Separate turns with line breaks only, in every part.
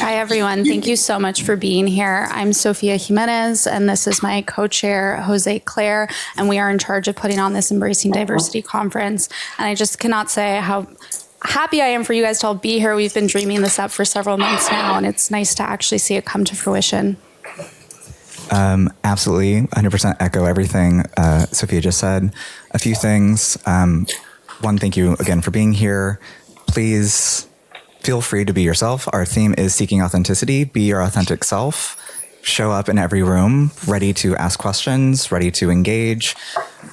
Hi, everyone. Thank you so much for being here. I'm Sofia Jimenez, and this is my co-chair, Jose Claire, and we are in charge of putting on this Embracing Diversity conference. And I just cannot say how happy I am for you guys to all be here. We've been dreaming this up for several months now, and it's nice to actually see it come to fruition.
Absolutely, 100% echo everything Sophia just said. A few things. One, thank you again for being here. Please feel free to be yourself. Our theme is seeking authenticity. Be your authentic self. Show up in every room, ready to ask questions, ready to engage.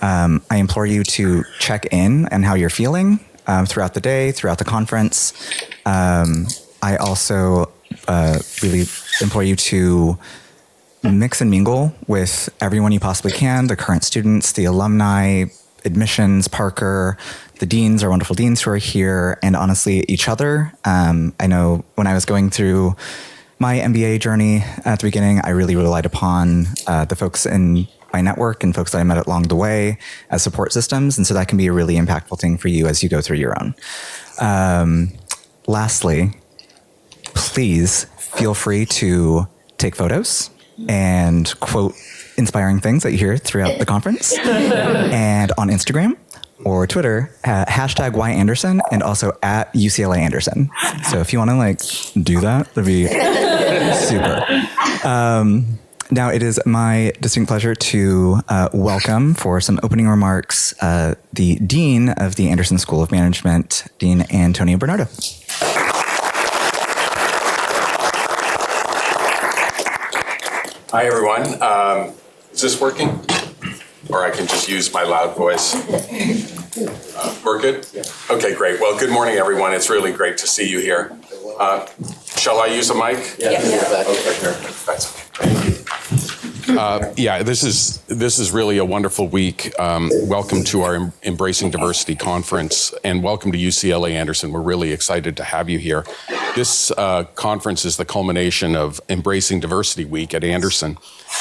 I implore you to check in and how you're feeling throughout the day, throughout the conference. I also really implore you to mix and mingle with everyone you possibly can, the current students, the alumni, admissions, Parker, the deans, our wonderful deans who are here, and honestly, each other. I know when I was going through my MBA journey at the beginning, I really relied upon the folks in my network and folks that I met along the way as support systems. And so that can be a really impactful thing for you as you go through your own. Lastly, please feel free to take photos and quote inspiring things that you hear throughout the conference. And on Instagram or Twitter, hashtag #YAnderson and also at UCLA Anderson. So if you want to do that, that'd be super. Now it is my distinct pleasure to welcome for some opening remarks the Dean of the Anderson School of Management, Dean Antonio Bernardo.
Hi, everyone. Is this working? Or I can just use my loud voice. We're good? Yeah. Okay, great. Well, good morning, everyone. It's really great to see you here. Shall I use a mic?
Yeah.
Okay, that's okay. This is really a wonderful week. Welcome to our Embracing Diversity conference, and welcome to UCLA Anderson. We're really excited to have you here. This conference is the culmination of Embracing Diversity Week at Anderson,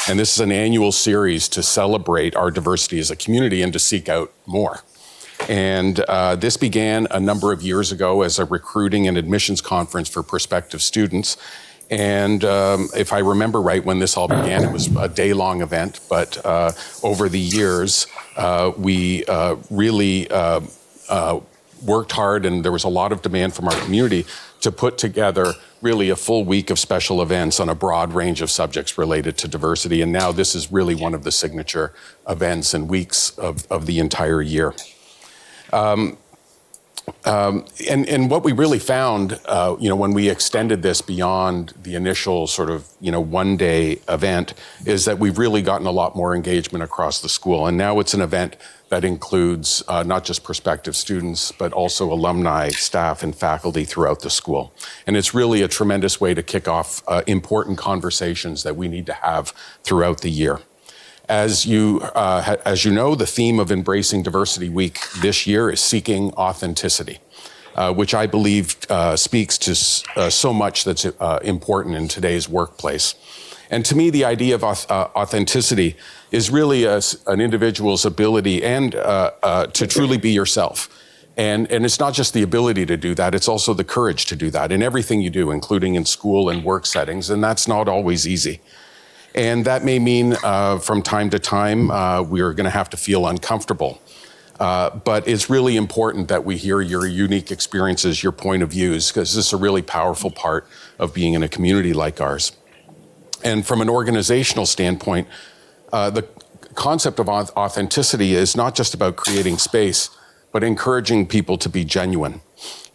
and this is an annual series to celebrate our diversity as a community and to seek out more. And this began a number of years ago as a recruiting and admissions conference for prospective students. And if I remember right, when this all began, it was a day-long event. But over the years, we really worked hard, and there was a lot of demand from our community to put together really a full week of special events on a broad range of subjects related to diversity. And now this is really one of the signature events and weeks of the entire year. And what we really found, when we extended this beyond the initial sort of, one-day event, is that we've really gotten a lot more engagement across the school. And now it's an event that includes not just prospective students, but also alumni, staff, and faculty throughout the school. And it's really a tremendous way to kick off important conversations that we need to have throughout the year. As you know, the theme of Embracing Diversity Week this year is seeking authenticity, which I believe speaks to so much that's important in today's workplace. And to me, the idea of authenticity is really an individual's ability and to truly be yourself. And it's not just the ability to do that, it's also the courage to do that in everything you do, including in school and work settings, and that's not always easy. And that may mean from time to time, we're going to have to feel uncomfortable. But it's really important that we hear your unique experiences, your point of views, because this is a really powerful part of being in a community like ours. And from an organizational standpoint, the concept of authenticity is not just about creating space, but encouraging people to be genuine.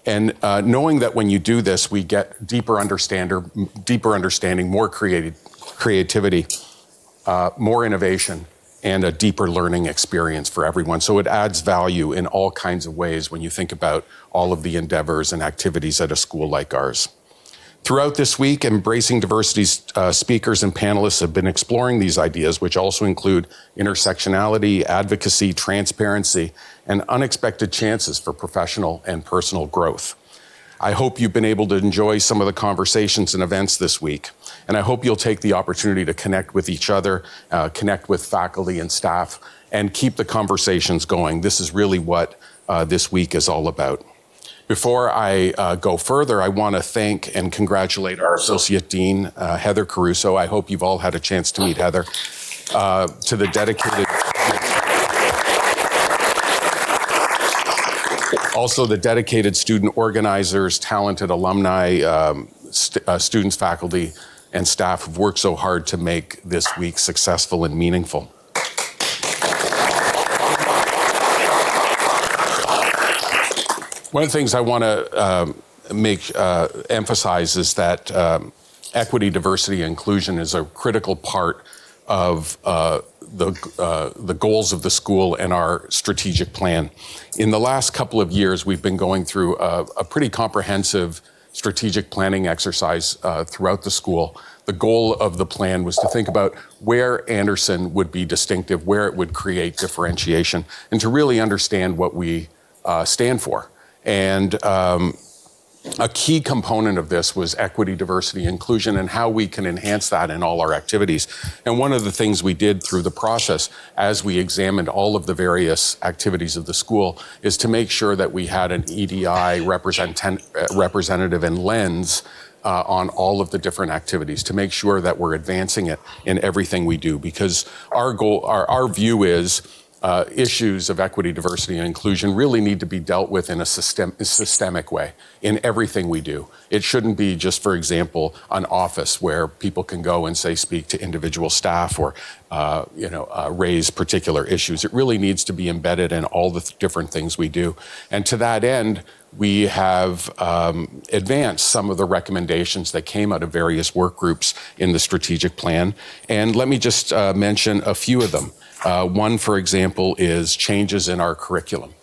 And knowing that when you do this, we get deeper understanding, more creativity, more innovation, and a deeper learning experience for everyone. So it adds value in all kinds of ways when you think about all of the endeavors and activities at a school like ours. Throughout this week, Embracing Diversity's speakers and panelists have been exploring these ideas, which also include intersectionality, advocacy, transparency, and unexpected chances for professional and personal growth. I hope you've been able to enjoy some of the conversations and events this week. And I hope you'll take the opportunity to connect with each other, connect with faculty and staff, and keep the conversations going. This is really what this week is all about. Before I go further, I want to thank and congratulate our Associate Dean, Heather Caruso. I hope you've all had a chance to meet Heather. To the dedicated, also the dedicated student organizers, talented alumni, students, faculty, and staff who've worked so hard to make this week successful and meaningful. One of the things I want to emphasize is that equity, diversity, and inclusion is a critical part of the goals of the school and our strategic plan. In the last couple of years, we've been going through a pretty comprehensive strategic planning exercise throughout the school. The goal of the plan was to think about where Anderson would be distinctive, where it would create differentiation, and to really understand what we stand for. And a key component of this was equity, diversity, inclusion, and how we can enhance that in all our activities. And one of the things we did through the process as we examined all of the various activities of the school is to make sure that we had an EDI representative and lens on all of the different activities to make sure that we're advancing it in everything we do. Because our goal, our view is issues of equity, diversity, and inclusion really need to be dealt with in a systemic way in everything we do. It shouldn't be just, for example, an office where people can go and, say, speak to individual staff or raise particular issues. It really needs to be embedded in all the different things we do. And to that end, we have advanced some of the recommendations that came out of various work groups in the strategic plan. And let me just mention a few of them. One, for example, is changes in our curriculum.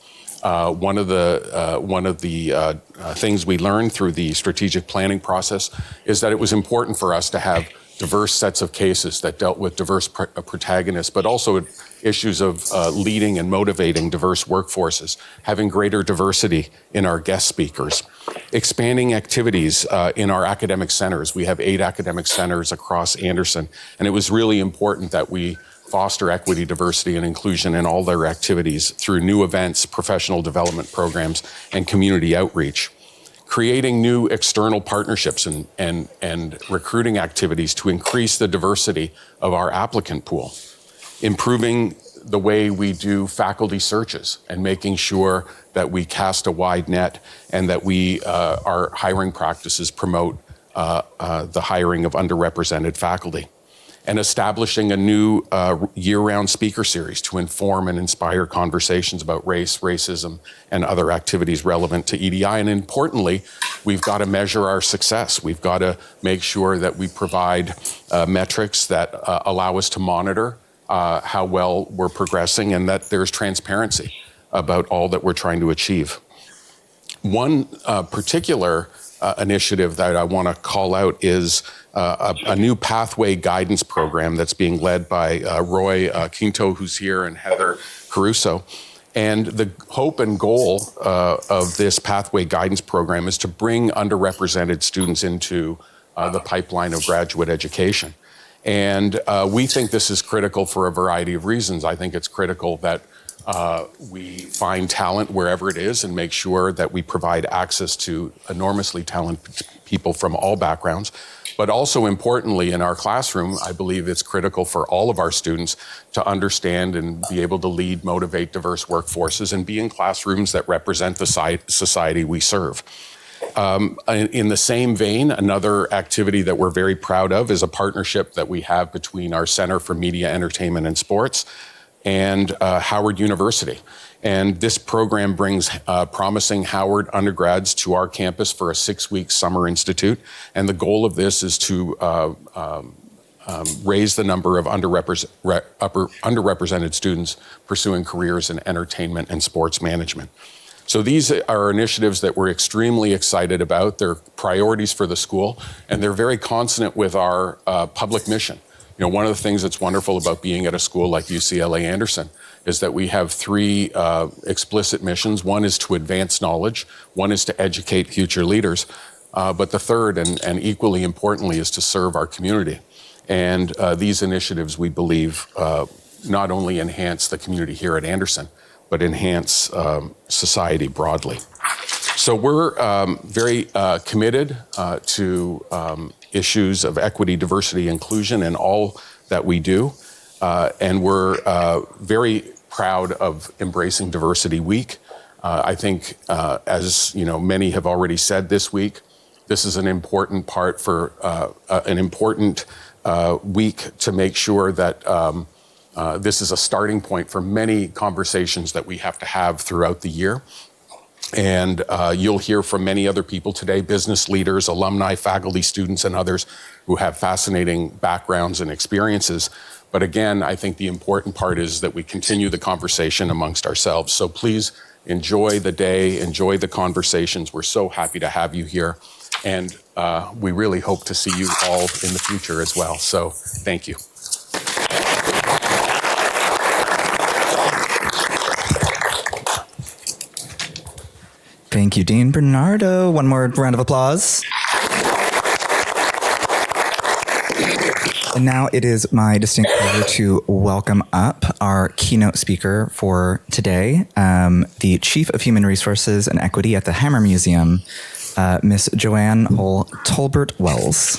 One of the things we learned through the strategic planning process is that it was important for us to have diverse sets of cases that dealt with diverse protagonists, but also issues of leading and motivating diverse workforces, having greater diversity in our guest speakers, expanding activities in our academic centers. We have 8 academic centers across Anderson, and it was really important that we foster equity, diversity, and inclusion in all their activities through new events, professional development programs, and community outreach. Creating new external partnerships and recruiting activities to increase the diversity of our applicant pool. Improving the way we do faculty searches and making sure that we cast a wide net and that our hiring practices promote the hiring of underrepresented faculty. And establishing a new year-round speaker series to inform and inspire conversations about race, racism, and other activities relevant to EDI. And importantly, we've got to measure our success. We've got to make sure that we provide metrics that allow us to monitor how well we're progressing and that there's transparency about all that we're trying to achieve. One particular initiative that I want to call out is a new pathway guidance program that's being led by Roy Quinto, who's here, and Heather Caruso. And the hope and goal of this pathway guidance program is to bring underrepresented students into the pipeline of graduate education. And we think this is critical for a variety of reasons. I think it's critical that we find talent wherever it is and make sure that we provide access to enormously talented people from all backgrounds. But also importantly, in our classroom, I believe it's critical for all of our students to understand and be able to lead, motivate diverse workforces and be in classrooms that represent the society we serve. In the same vein, another activity that we're very proud of is a partnership that we have between our Center for Media, Entertainment, and Sports and Howard University. And this program brings promising Howard undergrads to our campus for a 6-week summer institute. And the goal of this is to raise the number of underrepresented students pursuing careers in entertainment and sports management. So these are initiatives that we're extremely excited about. They're priorities for the school, and they're very consonant with our public mission. You know, one of the things that's wonderful about being at a school like UCLA Anderson is that we have 3 explicit missions. One is to advance knowledge, one is to educate future leaders, but the third, and equally importantly, is to serve our community. And these initiatives, we believe, not only enhance the community here at Anderson, but enhance society broadly. So we're very committed to issues of equity, diversity, inclusion in all that we do. And we're very proud of embracing Diversity Week. I think, as many have already said this week, this is an important part for an important week to make sure that this is a starting point for many conversations that we have to have throughout the year. And you'll hear from many other people today, business leaders, alumni, faculty, students, and others who have fascinating backgrounds and experiences. But again, I think the important part is that we continue the conversation amongst ourselves. So please enjoy the day, enjoy the conversations. We're so happy to have you here. And we really hope to see you all in the future as well. So thank you.
Thank you, Dean Bernardo. One more round of applause. And now it is my distinct pleasure to welcome up our keynote speaker for today, the Chief of Human Resources and Equity at the Hammer Museum, Miss Joanne Hull Tolbert Wells.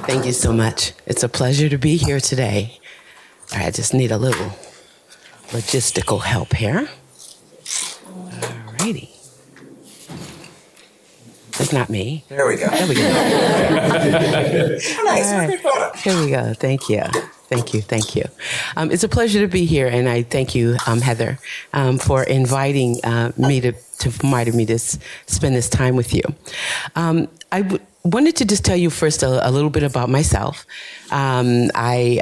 Thank you so much. It's a pleasure to be here today. All right, I just need a little logistical help here. All righty. That's not me.
There we go.
There we go.
Nice.
Right. Here we go. Thank you. Thank you. Thank you. It's a pleasure to be here, and I thank you, Heather, for inviting me to spend this time with you. I wanted to just tell you first a little bit about myself. I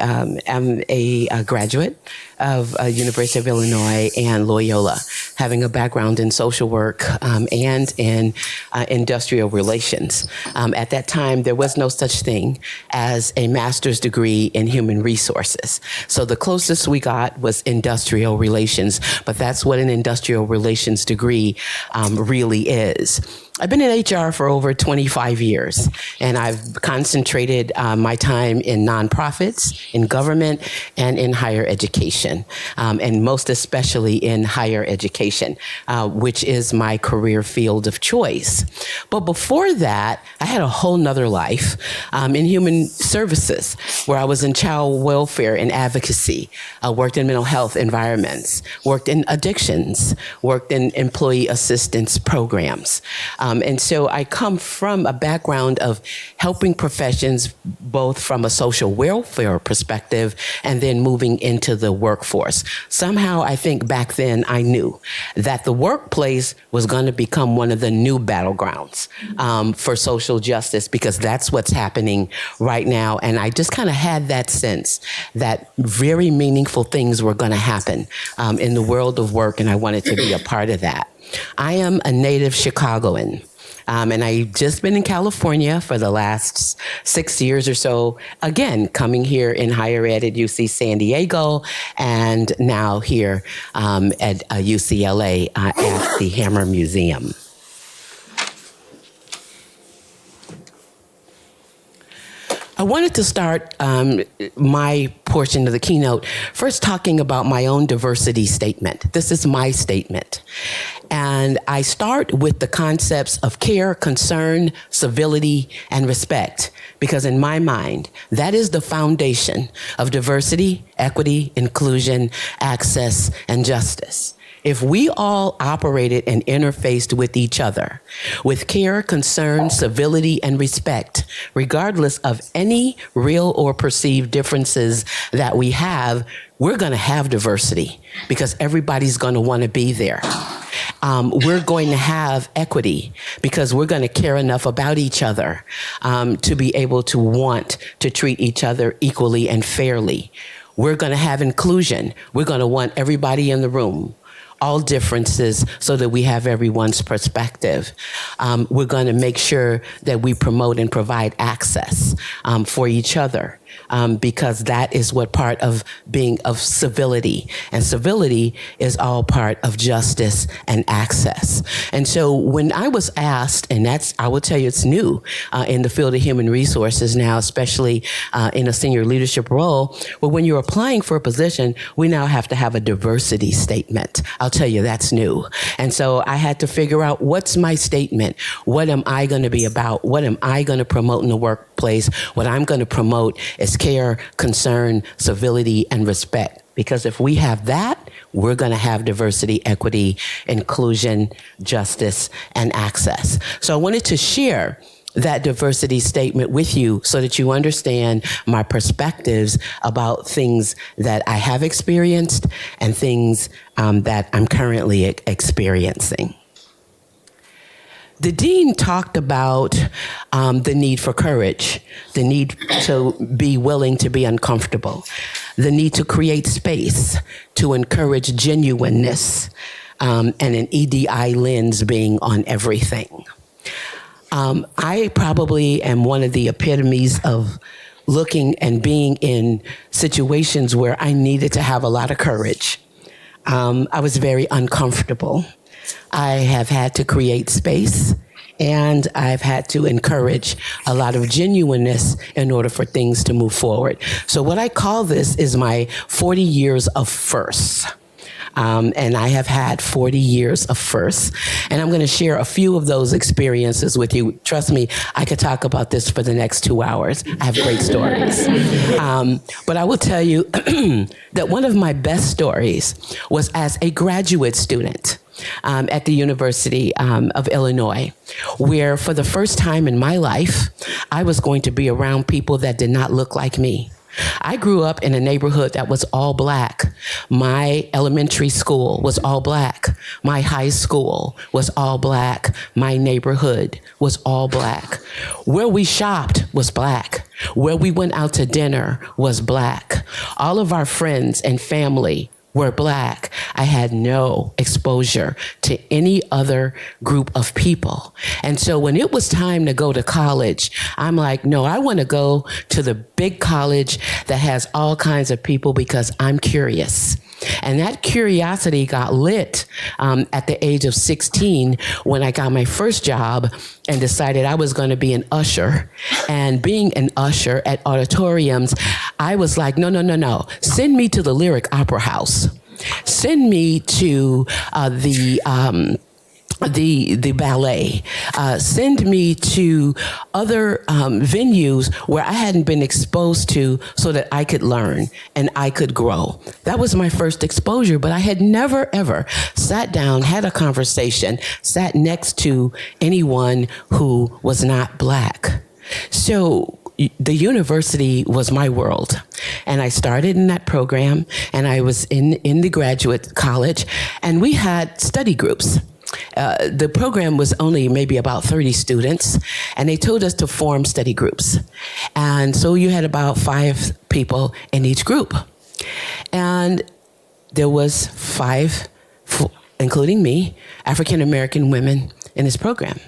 am a graduate of University of Illinois and Loyola, having a background in social work and in industrial relations. At that time, there was no such thing as a master's degree in human resources. So the closest we got was industrial relations, but that's what an industrial relations degree really is. I've been in HR for over 25 years, and I've concentrated my time in nonprofits, in government, and in higher education, and most especially in higher education, which is my career field of choice. But before that, I had a whole nother life in human services, where I was in child welfare and advocacy, worked in mental health environments, worked in addictions, worked in employee assistance programs. And so I come from a background of helping professions, both from a social welfare perspective and then moving into the workforce. Somehow I think back then I knew that the workplace was going to become one of the new battlegrounds for social justice, because that's what's happening right now. And I just kind of had that sense that very meaningful things were going to happen in the world of work, and I wanted to be a part of that. I am a native Chicagoan. And I've just been in California for the last 6 years or so, again, coming here in higher ed at UC San Diego, and now here at UCLA at the Hammer Museum. I wanted to start my portion of the keynote first talking about my own diversity statement. This is my statement. And I start with the concepts of care, concern, civility, and respect, because in my mind, that is the foundation of diversity, equity, inclusion, access, and justice. If we all operated and interfaced with each other with care, concern, civility, and respect, regardless of any real or perceived differences that we have, we're going to have diversity, because everybody's going to want to be there. We're going to have equity, because we're going to care enough about each other to be able to want to treat each other equally and fairly. We're going to have inclusion. We're going to want everybody in the room, all differences, so that we have everyone's perspective. We're going to make sure that we promote and provide access for each other. because that is what part of being of civility. And civility is all part of justice and access. And so when I was asked, and that's, I will tell you, it's new in the field of human resources now, especially in a senior leadership role, but when you're applying for a position, we now have to have a diversity statement. I'll tell you, that's new. And so I had to figure out, what's my statement? What am I going to be about? What am I going to promote in the workplace? What I'm going to promote is care, concern, civility, and respect. Because if we have that, we're going to have diversity, equity, inclusion, justice, and access. So I wanted to share that diversity statement with you so that you understand my perspectives about things that I have experienced and things that I'm currently experiencing. The dean talked about the need for courage, the need to be willing to be uncomfortable, the need to create space, to encourage genuineness, and an EDI lens being on everything. I probably am one of the epitomes of looking and being in situations where I needed to have a lot of courage. I was very uncomfortable. I have had to create space, and I've had to encourage a lot of genuineness in order for things to move forward. So what I call this is my 40 years of firsts. And I have had 40 years of firsts. And I'm going to share a few of those experiences with you. Trust me, I could talk about this for the next 2 hours. I have great stories. But I will tell you that one of my best stories was as a graduate student at the University of Illinois, where for the first time in my life, I was going to be around people that did not look like me. I grew up in a neighborhood that was all Black. My elementary school was all Black. My high school was all Black. My neighborhood was all Black. Where we shopped was Black. Where we went out to dinner was Black. All of our friends and family were Black. I had no exposure to any other group of people. And so when it was time to go to college, I'm like, no, I want to go to the big college that has all kinds of people because I'm curious. And that curiosity got lit at the age of 16 when I got my first job and decided I was going to be an usher. And being an usher at auditoriums, I was like, no. Send me to the Lyric Opera House. Send me to the ballet. Send me to other venues where I hadn't been exposed to so that I could learn and I could grow. That was my first exposure, but I had never, ever sat down, had a conversation, sat next to anyone who was not Black. So the university was my world. And I started in that program, and I was in the graduate college, and we had study groups. The program was only maybe about 30 students, and they told us to form study groups. And so you had about 5 people in each group. And there was 5, including me, African-American women in this program.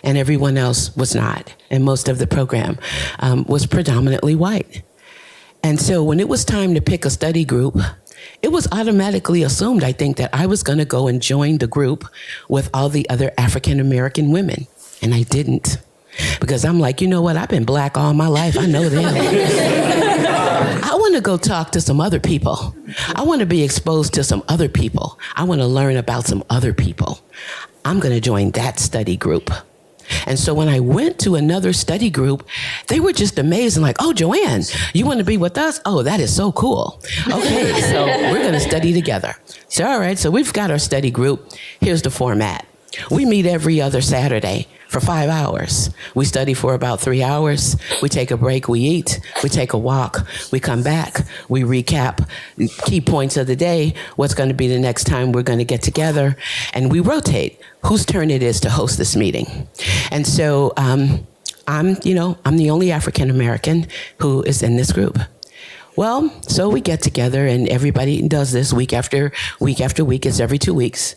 And everyone else was not. And most of the program was predominantly white. And so when it was time to pick a study group, it was automatically assumed, I think, that I was going to go and join the group with all the other African-American women. And I didn't. Because I'm like, you know what? I've been Black all my life. I know them. I want to go talk to some other people. I want to be exposed to some other people. I want to learn about some other people. I'm going to join that study group. And so when I went to another study group, they were just amazed and like, oh, Joanne, you want to be with us? Oh, that is so cool. Okay, so we're going to study together. So, all right, so we've got our study group. Here's the format. We meet every other Saturday for 5 hours. We study for about 3 hours. We take a break. We eat. We take a walk. We come back. We recap key points of the day, what's going to be the next time we're going to get together, and we rotate whose turn it is to host this meeting. And so I'm the only African-American who is in this group. Well, so we get together and everybody does this week after week after week. It's every 2 weeks.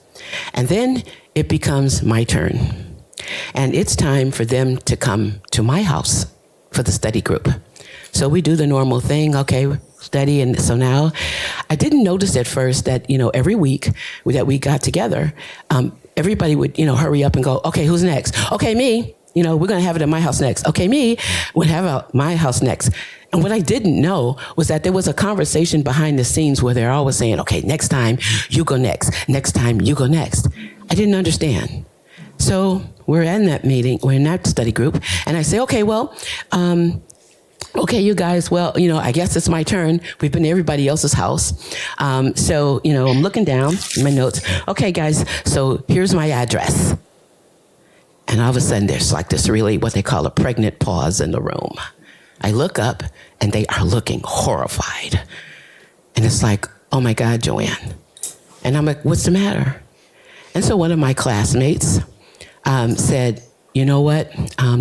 And then it becomes my turn. And it's time for them to come to my house for the study group. So we do the normal thing, okay, study. And so now I didn't notice at first that, every week that we got together, everybody would, hurry up and go, okay, who's next? Okay, me. We're going to have it at my house next. Okay, me would have it at my house next. And what I didn't know was that there was a conversation behind the scenes where they're always saying, okay, next time you go next. Next time you go next. I didn't understand. So we're in that meeting, we're in that study group, and I say, okay, well, okay, you guys, well, I guess it's my turn. We've been to everybody else's house. So, I'm looking down in my notes. Okay, guys, so here's my address. And all of a sudden, there's like this really what they call a pregnant pause in the room. I look up, and they are looking horrified. And it's like, oh, my God, Joanne. And I'm like, what's the matter? And so one of my classmates said, you know what,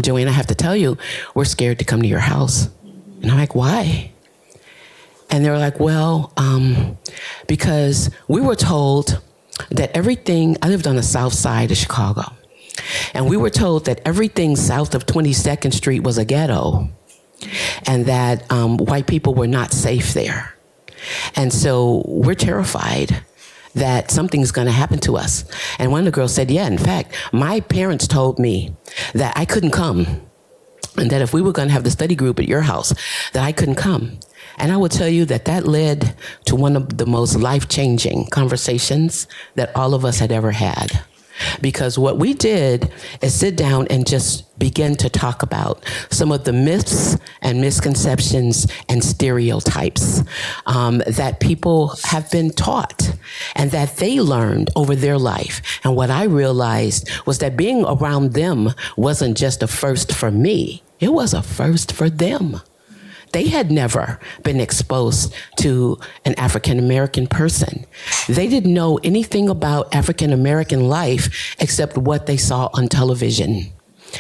Joanne, I have to tell you, we're scared to come to your house. And I'm like, why? And they were like, well, because we were told that everything, I lived on the south side of Chicago, and we were told that everything south of 22nd Street was a ghetto, and that white people were not safe there. And so we're terrified that something's going to happen to us. And one of the girls said, yeah, in fact, my parents told me that I couldn't come, and that if we were going to have the study group at your house, that I couldn't come. And I will tell you that that led to one of the most life-changing conversations that all of us had ever had. Because what we did is sit down and just begin to talk about some of the myths and misconceptions and stereotypes that people have been taught and that they learned over their life. And what I realized was that being around them wasn't just a first for me, it was a first for them. They had never been exposed to an African-American person. They didn't know anything about African-American life except what they saw on television.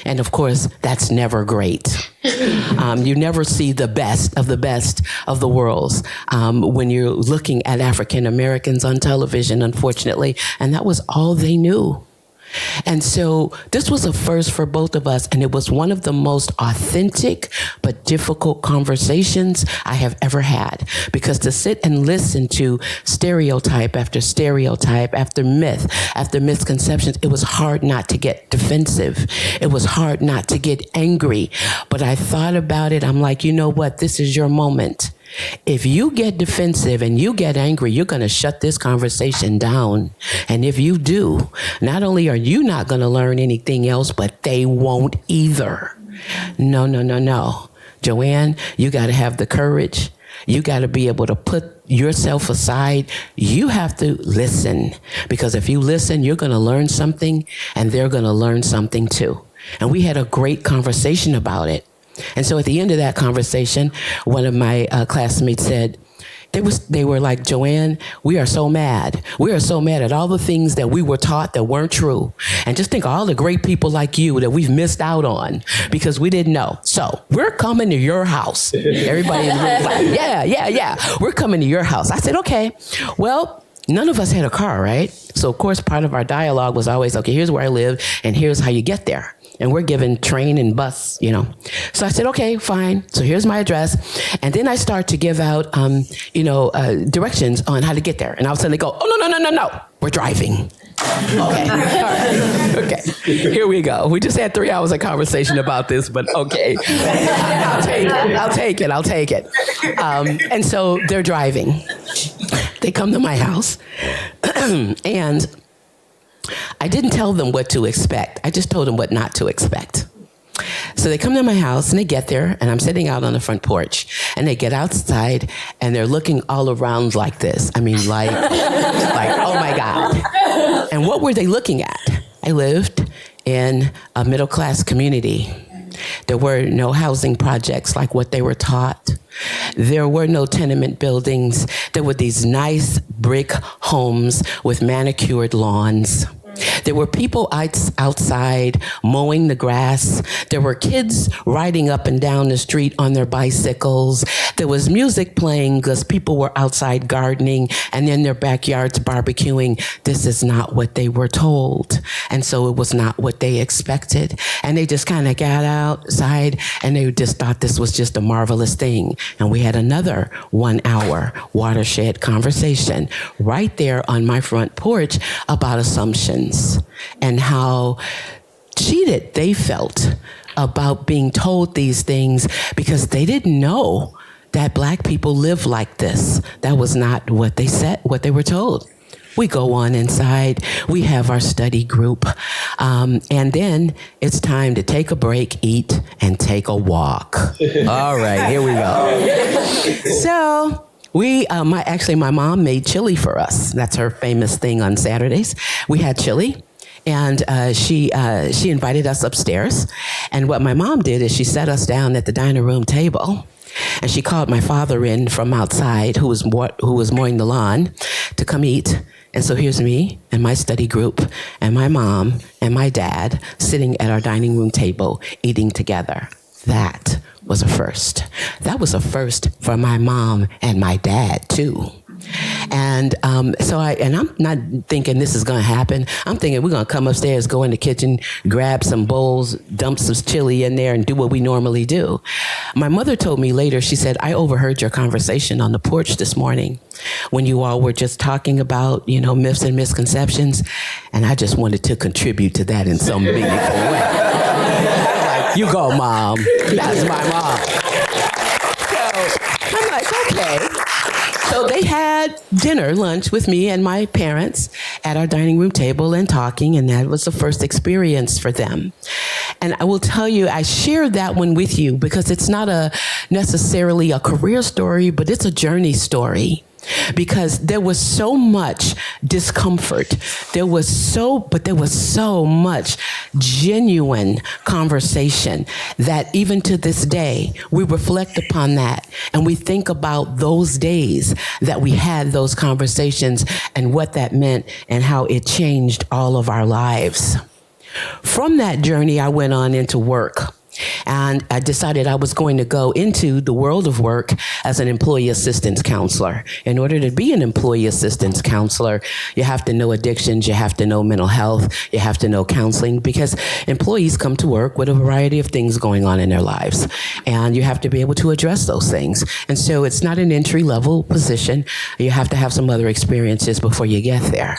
And of course, that's never great. You never see the best of the worlds when you're looking at African-Americans on television, unfortunately. And that was all they knew. And so this was a first for both of us, and it was one of the most authentic but difficult conversations I have ever had, because to sit and listen to stereotype after stereotype, after myth, after misconceptions, it was hard not to get defensive. It was hard not to get angry. But I thought about it. I'm like, you know what? This is your moment. If you get defensive and you get angry, you're going to shut this conversation down. And if you do, not only are you not going to learn anything else, but they won't either. No. Joanne, you got to have the courage. You got to be able to put yourself aside. You have to listen, because if you listen, you're going to learn something, and they're going to learn something too. And we had a great conversation about it. And so at the end of that conversation, one of my classmates said, they were like, Joanne, we are so mad. We are so mad at all the things that we were taught that weren't true. And just think of all the great people like you that we've missed out on because we didn't know. So we're coming to your house. Everybody in the room was like, yeah. We're coming to your house. I said, okay, well, none of us had a car, right? So of course, part of our dialogue was always, okay, here's where I live and here's how you get there. And we're given train and bus, So I said, okay, fine. So here's my address. And then I start to give out, directions on how to get there. And all of a sudden they go, oh, no. We're driving. Okay. All right. Okay. Here we go. We just had 3 hours of conversation about this, but okay. I'll take it. And so they're driving. They come to my house. And I didn't tell them what to expect. I just told them what not to expect. So they come to my house and they get there, and I'm sitting out on the front porch, and they get outside and they're looking all around like this. I mean, like, oh my God. And what were they looking at? I lived in a middle-class community. There were no housing projects like what they were taught. There were no tenement buildings. There were these nice brick homes with manicured lawns. There were people outside mowing the grass. There were kids riding up and down the street on their bicycles. There was music playing because people were outside gardening and in their backyards barbecuing. This is not what they were told. And so it was not what they expected. And they just kind of got outside and they just thought this was just a marvelous thing. And we had another 1 hour watershed conversation right there on my front porch about assumptions and how cheated they felt about being told these things because they didn't know that Black people live like this. That was not what they said, what they were told. We go on inside, we have our study group, and then it's time to take a break, eat, and take a walk. All right, here we go. So, my mom made chili for us. That's her famous thing on Saturdays. We had chili, and she invited us upstairs. And what my mom did is she sat us down at the dining room table, and she called my father in from outside, who was mowing the lawn, to come eat. And so here's me and my study group, and my mom and my dad sitting at our dining room table eating together. That was a first. That was a first for my mom and my dad too. And I'm not thinking this is going to happen. I'm thinking we're going to come upstairs, go in the kitchen, grab some bowls, dump some chili in there, and do what we normally do. My mother told me later, she said, I overheard your conversation on the porch this morning when you all were just talking about, myths and misconceptions, and I just wanted to contribute to that in some meaningful way. You go, Mom. That's my mom. So I'm like, okay. So they had lunch with me and my parents at our dining room table and talking, and that was the first experience for them. And I will tell you, I shared that one with you because it's not necessarily a career story, but it's a journey story. Because there was so much discomfort. There was so much genuine conversation that even to this day, we reflect upon that and we think about those days that we had those conversations and what that meant and how it changed all of our lives. From that journey, I went on into work. And I decided I was going to go into the world of work as an employee assistance counselor. In order to be an employee assistance counselor, you have to know addictions, you have to know mental health, you have to know counseling, because employees come to work with a variety of things going on in their lives. And you have to be able to address those things. And so it's not an entry-level position. You have to have some other experiences before you get there.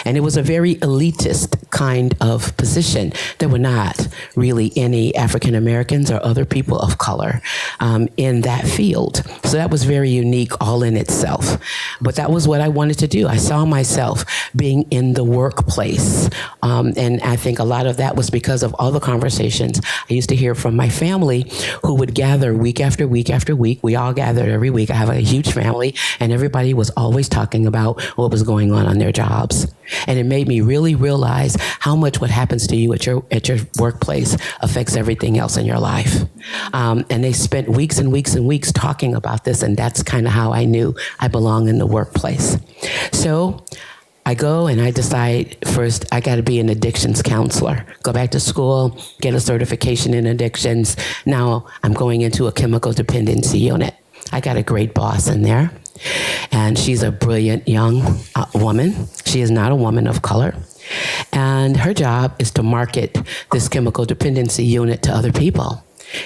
And it was a very elitist kind of position. There were not really any African Americans or other people of color in that field. So that was very unique all in itself. But that was what I wanted to do. I saw myself being in the workplace. And I think a lot of that was because of all the conversations I used to hear from my family, who would gather week after week after week. We all gathered every week. I have a huge family, and everybody was always talking about what was going on their jobs. And it made me really realize how much what happens to you at your workplace affects everything else in your life. And they spent weeks and weeks and weeks talking about this, and that's kind of how I knew I belong in the workplace. So I go and I decide first I got to be an addictions counselor. Go back to school, get a certification in addictions. Now I'm going into a chemical dependency unit. I got a great boss in there. And she's a brilliant young woman. She is not a woman of color. And her job is to market this chemical dependency unit to other people.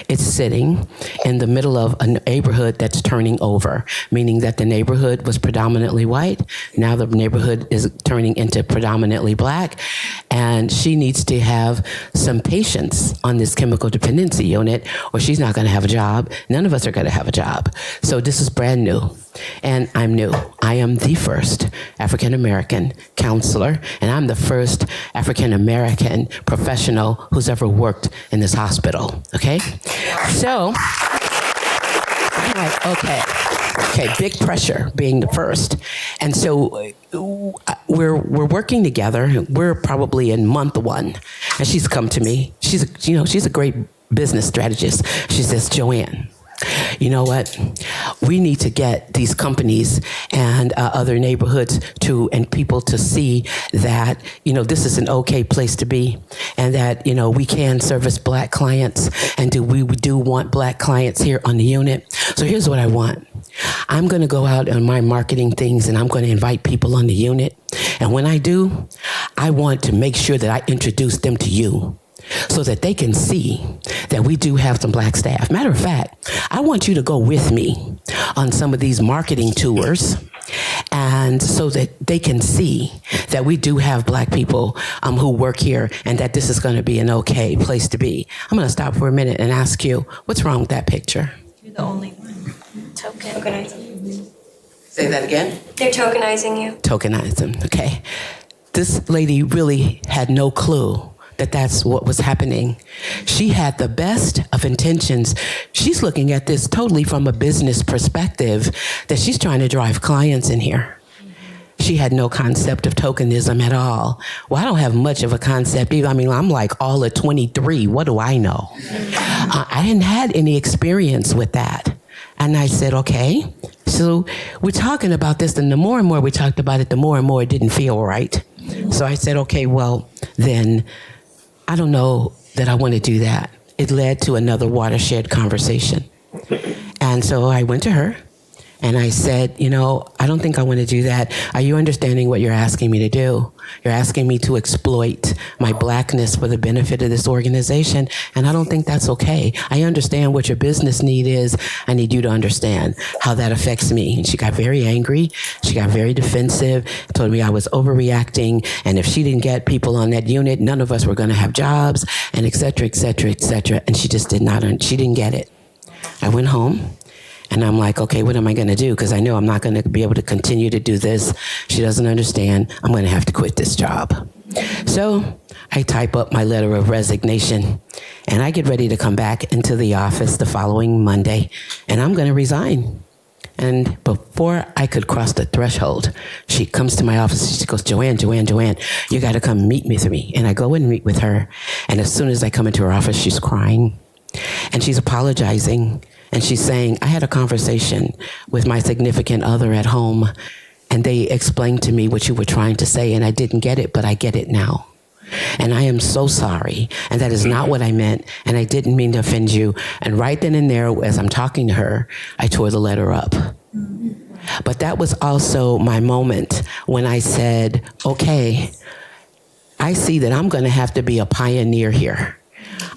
It's sitting in the middle of a neighborhood that's turning over, meaning that the neighborhood was predominantly white. Now the neighborhood is turning into predominantly black. And she needs to have some patience on this chemical dependency unit, or she's not going to have a job. None of us are going to have a job. So this is brand new. And I'm new. I am the first African-American counselor, and I'm the first African-American professional who's ever worked in this hospital, okay? So, I'm like, okay, big pressure being the first. And so we're working together. We're probably in month 1, and she's come to me. She's a great business strategist. She says, Joanne, you know what? We need to get these companies and other neighborhoods and people to see that, this is an okay place to be, and that, we can service Black clients, and we do want Black clients here on the unit. So here's what I want. I'm going to go out on my marketing things, and I'm going to invite people on the unit. And when I do, I want to make sure that I introduce them to you, so that they can see that we do have some Black staff. Matter of fact, I want you to go with me on some of these marketing tours, and so that they can see that we do have Black people who work here, and that this is going to be an okay place to be. I'm going to stop for a minute and ask you, what's wrong with that picture?
You're the only one. Tokenizing.
Say that again?
They're tokenizing you.
Tokenize them, okay. This lady really had no clue that that's what was happening. She had the best of intentions. She's looking at this totally from a business perspective, that she's trying to drive clients in here. She had no concept of tokenism at all. Well, I don't have much of a concept either. I mean, I'm like all of 23. What do I know? I hadn't had any experience with that. And I said, okay, so we're talking about this, and the more and more we talked about it, the more and more it didn't feel right. So I said, okay, well, then I don't know that I want to do that. It led to another watershed conversation. And so I went to her and I said, I don't think I want to do that. Are you understanding what you're asking me to do? You're asking me to exploit my Blackness for the benefit of this organization, and I don't think that's okay. I understand what your business need is. I need you to understand how that affects me. And she got very angry. She got very defensive, told me I was overreacting, and if she didn't get people on that unit, none of us were going to have jobs, and et cetera, et cetera, et cetera. And she just she didn't get it. I went home. And I'm like, okay, what am I going to do? Because I know I'm not going to be able to continue to do this. She doesn't understand. I'm going to have to quit this job. So I type up my letter of resignation, and I get ready to come back into the office the following Monday, and I'm going to resign. And before I could cross the threshold, she comes to my office. She goes, Joanne, you got to come meet with me. And I go and meet with her. And as soon as I come into her office, she's crying, and she's apologizing. And she's saying, I had a conversation with my significant other at home, and they explained to me what you were trying to say, and I didn't get it, but I get it now. And I am so sorry, and that is not what I meant, and I didn't mean to offend you. And right then and there, as I'm talking to her, I tore the letter up. But that was also my moment when I said, okay, I see that I'm going to have to be a pioneer here.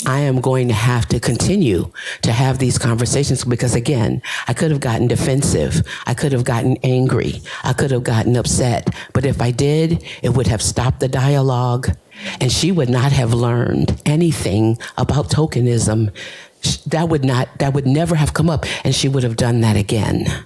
I am going to have to continue to have these conversations because, again, I could have gotten defensive. I could have gotten angry. I could have gotten upset. But if I did, it would have stopped the dialogue, and she would not have learned anything about tokenism. That would never have come up, and she would have done that again.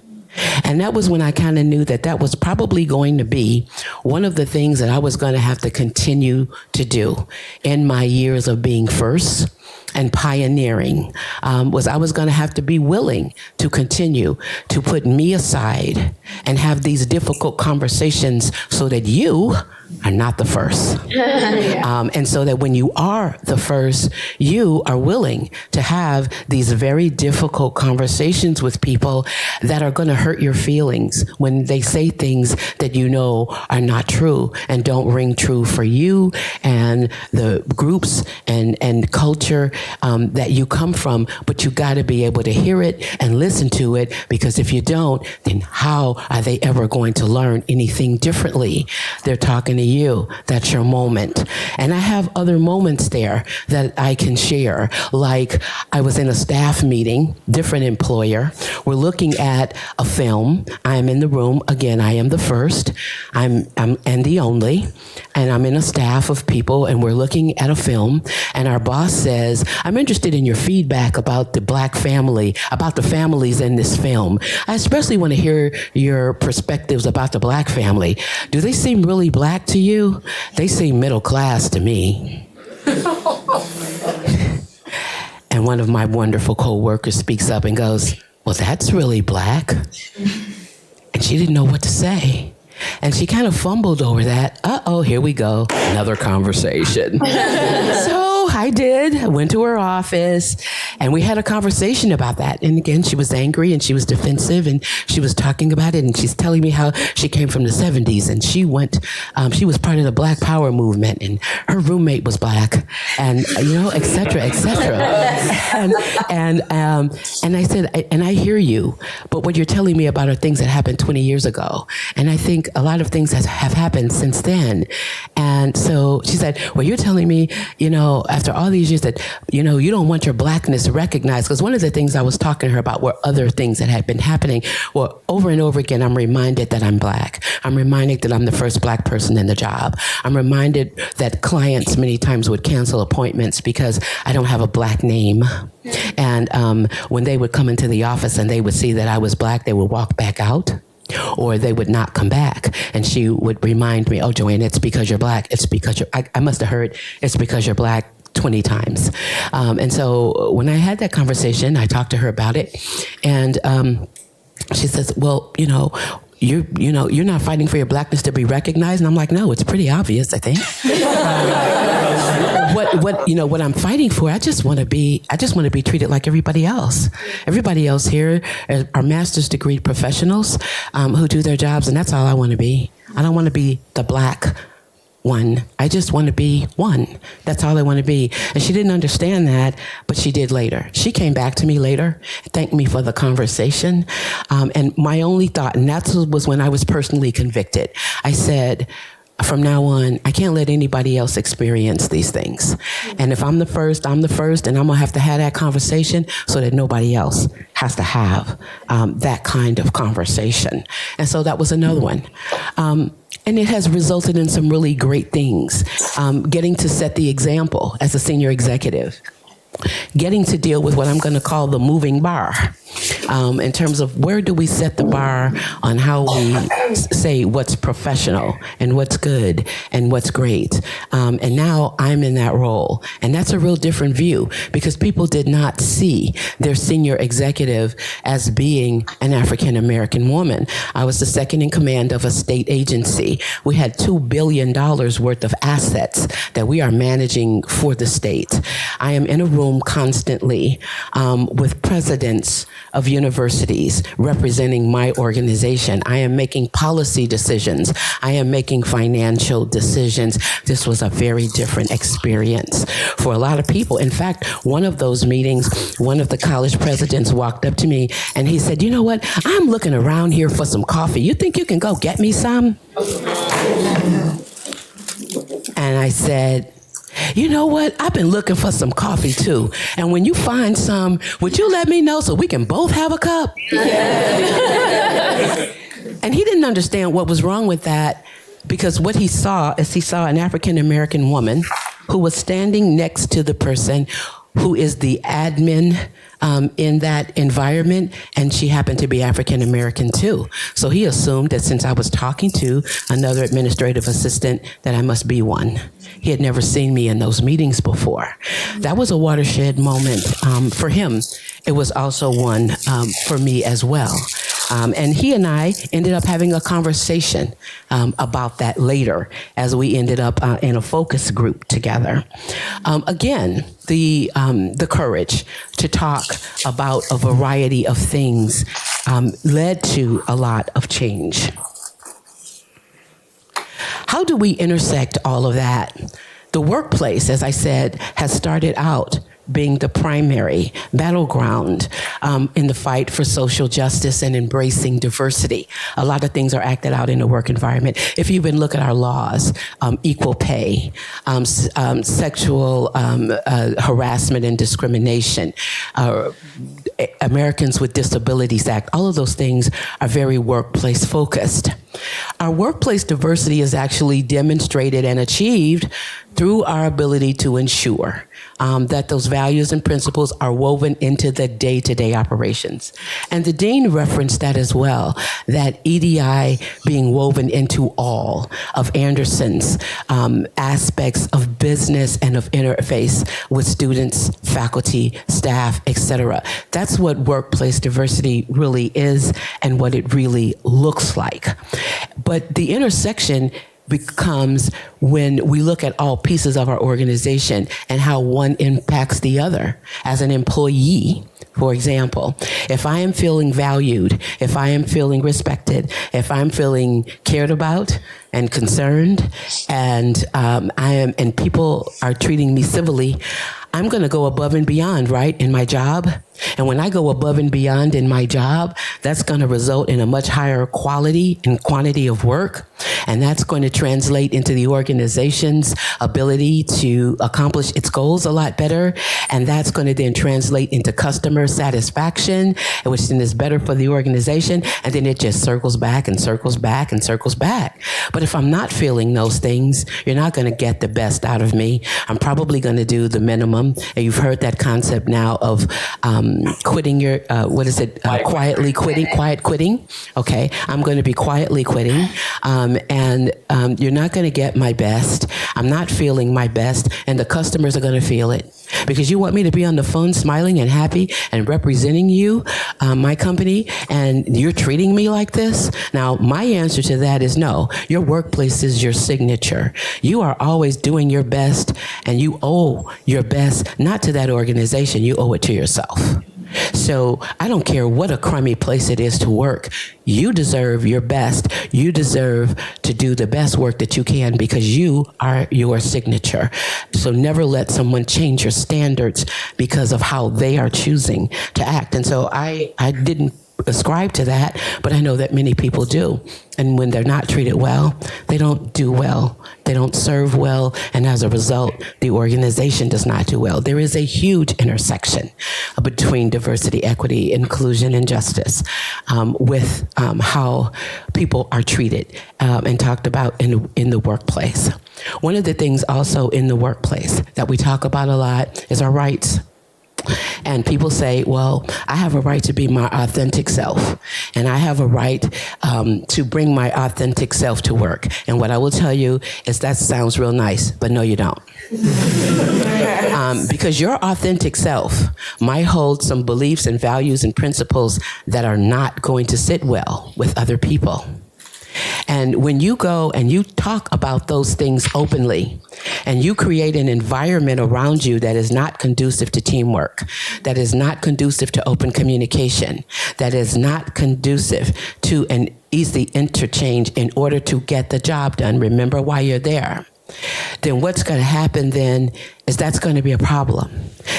And that was when I kind of knew that was probably going to be one of the things that I was going to have to continue to do in my years of being first and pioneering, was I was going to have to be willing to continue to put me aside and have these difficult conversations so that you are not the first. And so that when you are the first, you are willing to have these very difficult conversations with people that are going to hurt your feelings when they say things that you know are not true and don't ring true for you and the groups and culture that you come from. But you got to be able to hear it and listen to it, because if you don't, then how are they ever going to learn anything differently? They're talking to you. That's your moment. And I have other moments there that I can share. Like I was in a staff meeting, different employer. We're looking at a film. I'm in the room. Again, I am the first. I'm and the only. And I'm in a staff of people, and we're looking at a film. And our boss says, I'm interested in your feedback about the Black family, about the families in this film. I especially want to hear your perspectives about the Black family. Do they seem really Black to you? They seem middle class to me. And one of my wonderful co-workers speaks up and goes, well, that's really Black. And she didn't know what to say. And she kind of fumbled over that. Uh-oh, here we go. Another conversation. So I did. I went to her office and we had a conversation about that. And again, she was angry and she was defensive and she was talking about it. And she's telling me how she came from the 70s and she was part of the Black Power movement and her roommate was Black and, et cetera, et cetera. And I said, and I hear you, but what you're telling me about are things that happened 20 years ago. And I think a lot of things have happened since then. And so she said, well, you're telling me, after all these years that, you don't want your Blackness recognized. Because one of the things I was talking to her about were other things that had been happening. Well, over and over again, I'm reminded that I'm Black. I'm reminded that I'm the first Black person in the job. I'm reminded that clients many times would cancel appointments because I don't have a Black name. And when they would come into the office and they would see that I was Black, they would walk back out. Or they would not come back. And she would remind me, oh, Joanne, it's because you're Black. It's because I must have heard it's because you're Black 20 times. And so when I had that conversation, I talked to her about it. And she says, well, you're not fighting for your Blackness to be recognized. And I'm like, no, it's pretty obvious, I think. What I'm fighting for, I just want to be treated like everybody else. Everybody else here are master's degree professionals who do their jobs, and that's all I want to be. I don't want to be the Black one. I just want to be one. That's all I want to be. And she didn't understand that, but she did later. She came back to me later, thanked me for the conversation. And my only thought, and that was when I was personally convicted, I said, from now on, I can't let anybody else experience these things. And if I'm the first, and I'm gonna have to have that conversation so that nobody else has to have that kind of conversation. And so that was another one. And it has resulted in some really great things. Getting to set the example as a senior executive. Getting to deal with what I'm going to call the moving bar in terms of where do we set the bar on how we say what's professional and what's good and what's great. And now I'm in that role. And that's a real different view because people did not see their senior executive as being an African-American woman. I was the second in command of a state agency. We had $2 billion worth of assets that we are managing for the state. I am in a room constantly with presidents of universities representing my organization. I am making policy decisions. I am making financial decisions. This was a very different experience for a lot of people. In fact, one of those meetings, one of the college presidents walked up to me and he said, you know what? I'm looking around here for some coffee. You think you can go get me some? And I said, you know what? I've been looking for some coffee too. And when you find some, would you let me know so we can both have a cup? And he didn't understand what was wrong with that because what he saw is he saw an African-American woman who was standing next to the person who is the admin in that environment, and she happened to be African-American too. So he assumed that since I was talking to another administrative assistant that I must be one. He had never seen me in those meetings before. That was a watershed moment for him. It was also one for me as well. And he and I ended up having a conversation about that later as we ended up in a focus group together. Again, the courage to talk about a variety of things led to a lot of change. How do we intersect all of that? The workplace, as I said, has started out being the primary battleground in the fight for social justice and embracing diversity. A lot of things are acted out in the work environment. If you even look at our laws, equal pay, sexual harassment and discrimination, Americans with Disabilities Act, all of those things are very workplace focused. Our workplace diversity is actually demonstrated and achieved through our ability to ensure that those values and principles are woven into the day-to-day operations. And the dean referenced that as well, that EDI being woven into all of Anderson's aspects of business and of interface with students, faculty, staff, etc. That's what workplace diversity really is and what it really looks like. But the intersection becomes when we look at all pieces of our organization and how one impacts the other. As an employee, for example, if I am feeling valued, if I am feeling respected, if I'm feeling cared about and concerned, and and people are treating me civilly, I'm going to go above and beyond, right, in my job. And when I go above and beyond in my job, that's going to result in a much higher quality and quantity of work. And that's going to translate into the organization's ability to accomplish its goals a lot better. And that's going to then translate into customer satisfaction, which then is better for the organization. And then it just circles back and circles back and circles back. But if I'm not feeling those things, you're not going to get the best out of me. I'm probably going to do the minimum. And you've heard that concept now of quitting your, quiet quitting. Okay, I'm going to be quietly quitting. And you're not going to get my best. I'm not feeling my best. And the customers are going to feel it. Because you want me to be on the phone smiling and happy and representing you, my company, and you're treating me like this? Now, my answer to that is no. Your workplace is your signature. You are always doing your best, and you owe your best, not to that organization, you owe it to yourself. So I don't care what a crummy place it is to work. You deserve your best. You deserve to do the best work that you can because you are your signature. So never let someone change your standards because of how they are choosing to act. And so I didn't ascribe to that, but I know that many people do. And when they're not treated well, they don't do well. They don't serve well. And as a result, the organization does not do well. There is a huge intersection between diversity, equity, inclusion, and justice with how people are treated and talked about in the workplace. One of the things also in the workplace that we talk about a lot is our rights. And people say, well, I have a right to be my authentic self, and I have a right to bring my authentic self to work. And what I will tell you is that sounds real nice, but no, you don't. Because your authentic self might hold some beliefs and values and principles that are not going to sit well with other people. And when you go and you talk about those things openly, and you create an environment around you that is not conducive to teamwork, that is not conducive to open communication, that is not conducive to an easy interchange in order to get the job done, remember why you're there, then what's going to happen then is that's going to be a problem.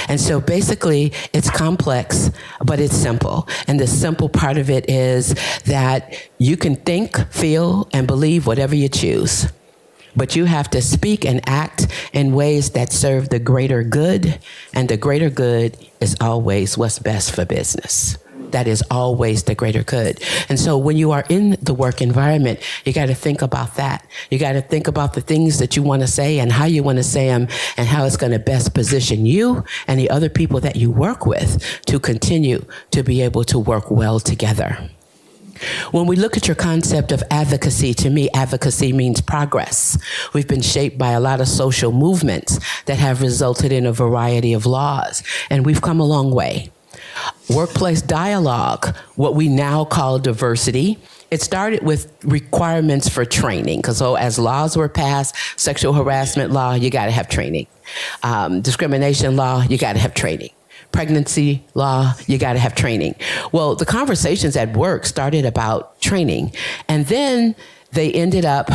And so basically it's complex, but it's simple. And the simple part of it is that you can think, feel, and believe whatever you choose. But you have to speak and act in ways that serve the greater good. And the greater good is always what's best for business. That is always the greater good. And so when you are in the work environment, you got to think about that. You got to think about the things that you want to say and how you want to say them and how it's going to best position you and the other people that you work with to continue to be able to work well together. When we look at your concept of advocacy, to me, advocacy means progress. We've been shaped by a lot of social movements that have resulted in a variety of laws, and we've come a long way. Workplace dialogue, what we now call diversity, it started with requirements for training, because as laws were passed, sexual harassment law, you got to have training. Discrimination law, you got to have training. Pregnancy law, you got to have training. Well, the conversations at work started about training, and then they ended up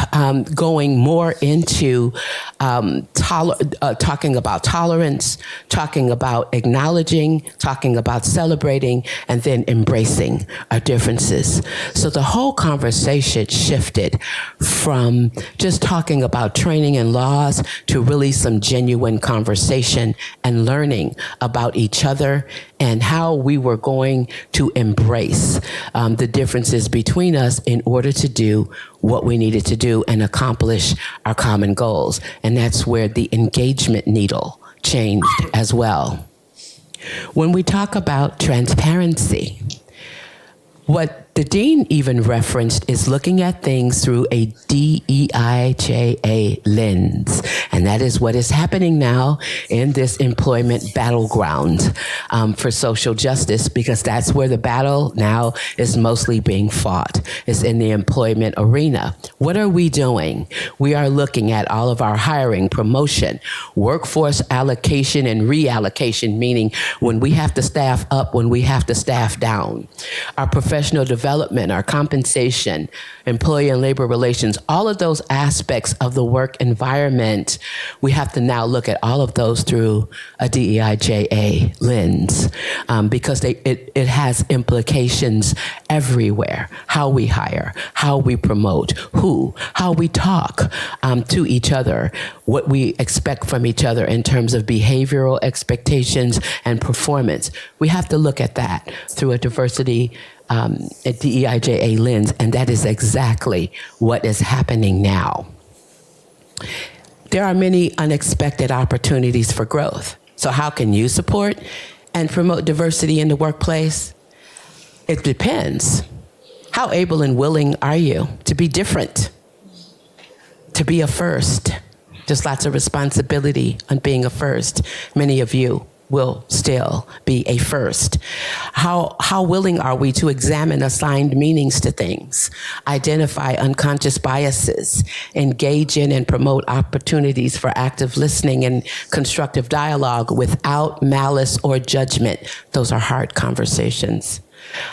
going more into talking about tolerance, talking about acknowledging, talking about celebrating, and then embracing our differences. So the whole conversation shifted from just talking about training and laws to really some genuine conversation and learning about each other and how we were going to embrace the differences between us in order to do what we needed to do and accomplish our common goals. And that's where the engagement needle changed as well. When we talk about transparency, what the dean even referenced is looking at things through a DEIJA lens. And that is what is happening now in this employment battleground for social justice, because that's where the battle now is mostly being fought, is in the employment arena. What are we doing? We are looking at all of our hiring, promotion, workforce allocation and reallocation, meaning when we have to staff up, when we have to staff down. Our professional development, our compensation, employee and labor relations, all of those aspects of the work environment, we have to now look at all of those through a DEIJA lens, because it has implications everywhere. How we hire, how we promote, how we talk to each other, what we expect from each other in terms of behavioral expectations and performance. We have to look at that through a diversity, a DEIJA lens, and that is exactly what is happening now. There are many unexpected opportunities for growth. So how can you support and promote diversity in the workplace? It depends. How able and willing are you to be different, to be a first? There's lots of responsibility on being a first. Many of you will still be a first. How willing are we to examine assigned meanings to things, identify unconscious biases, engage in and promote opportunities for active listening and constructive dialogue without malice or judgment? Those are hard conversations.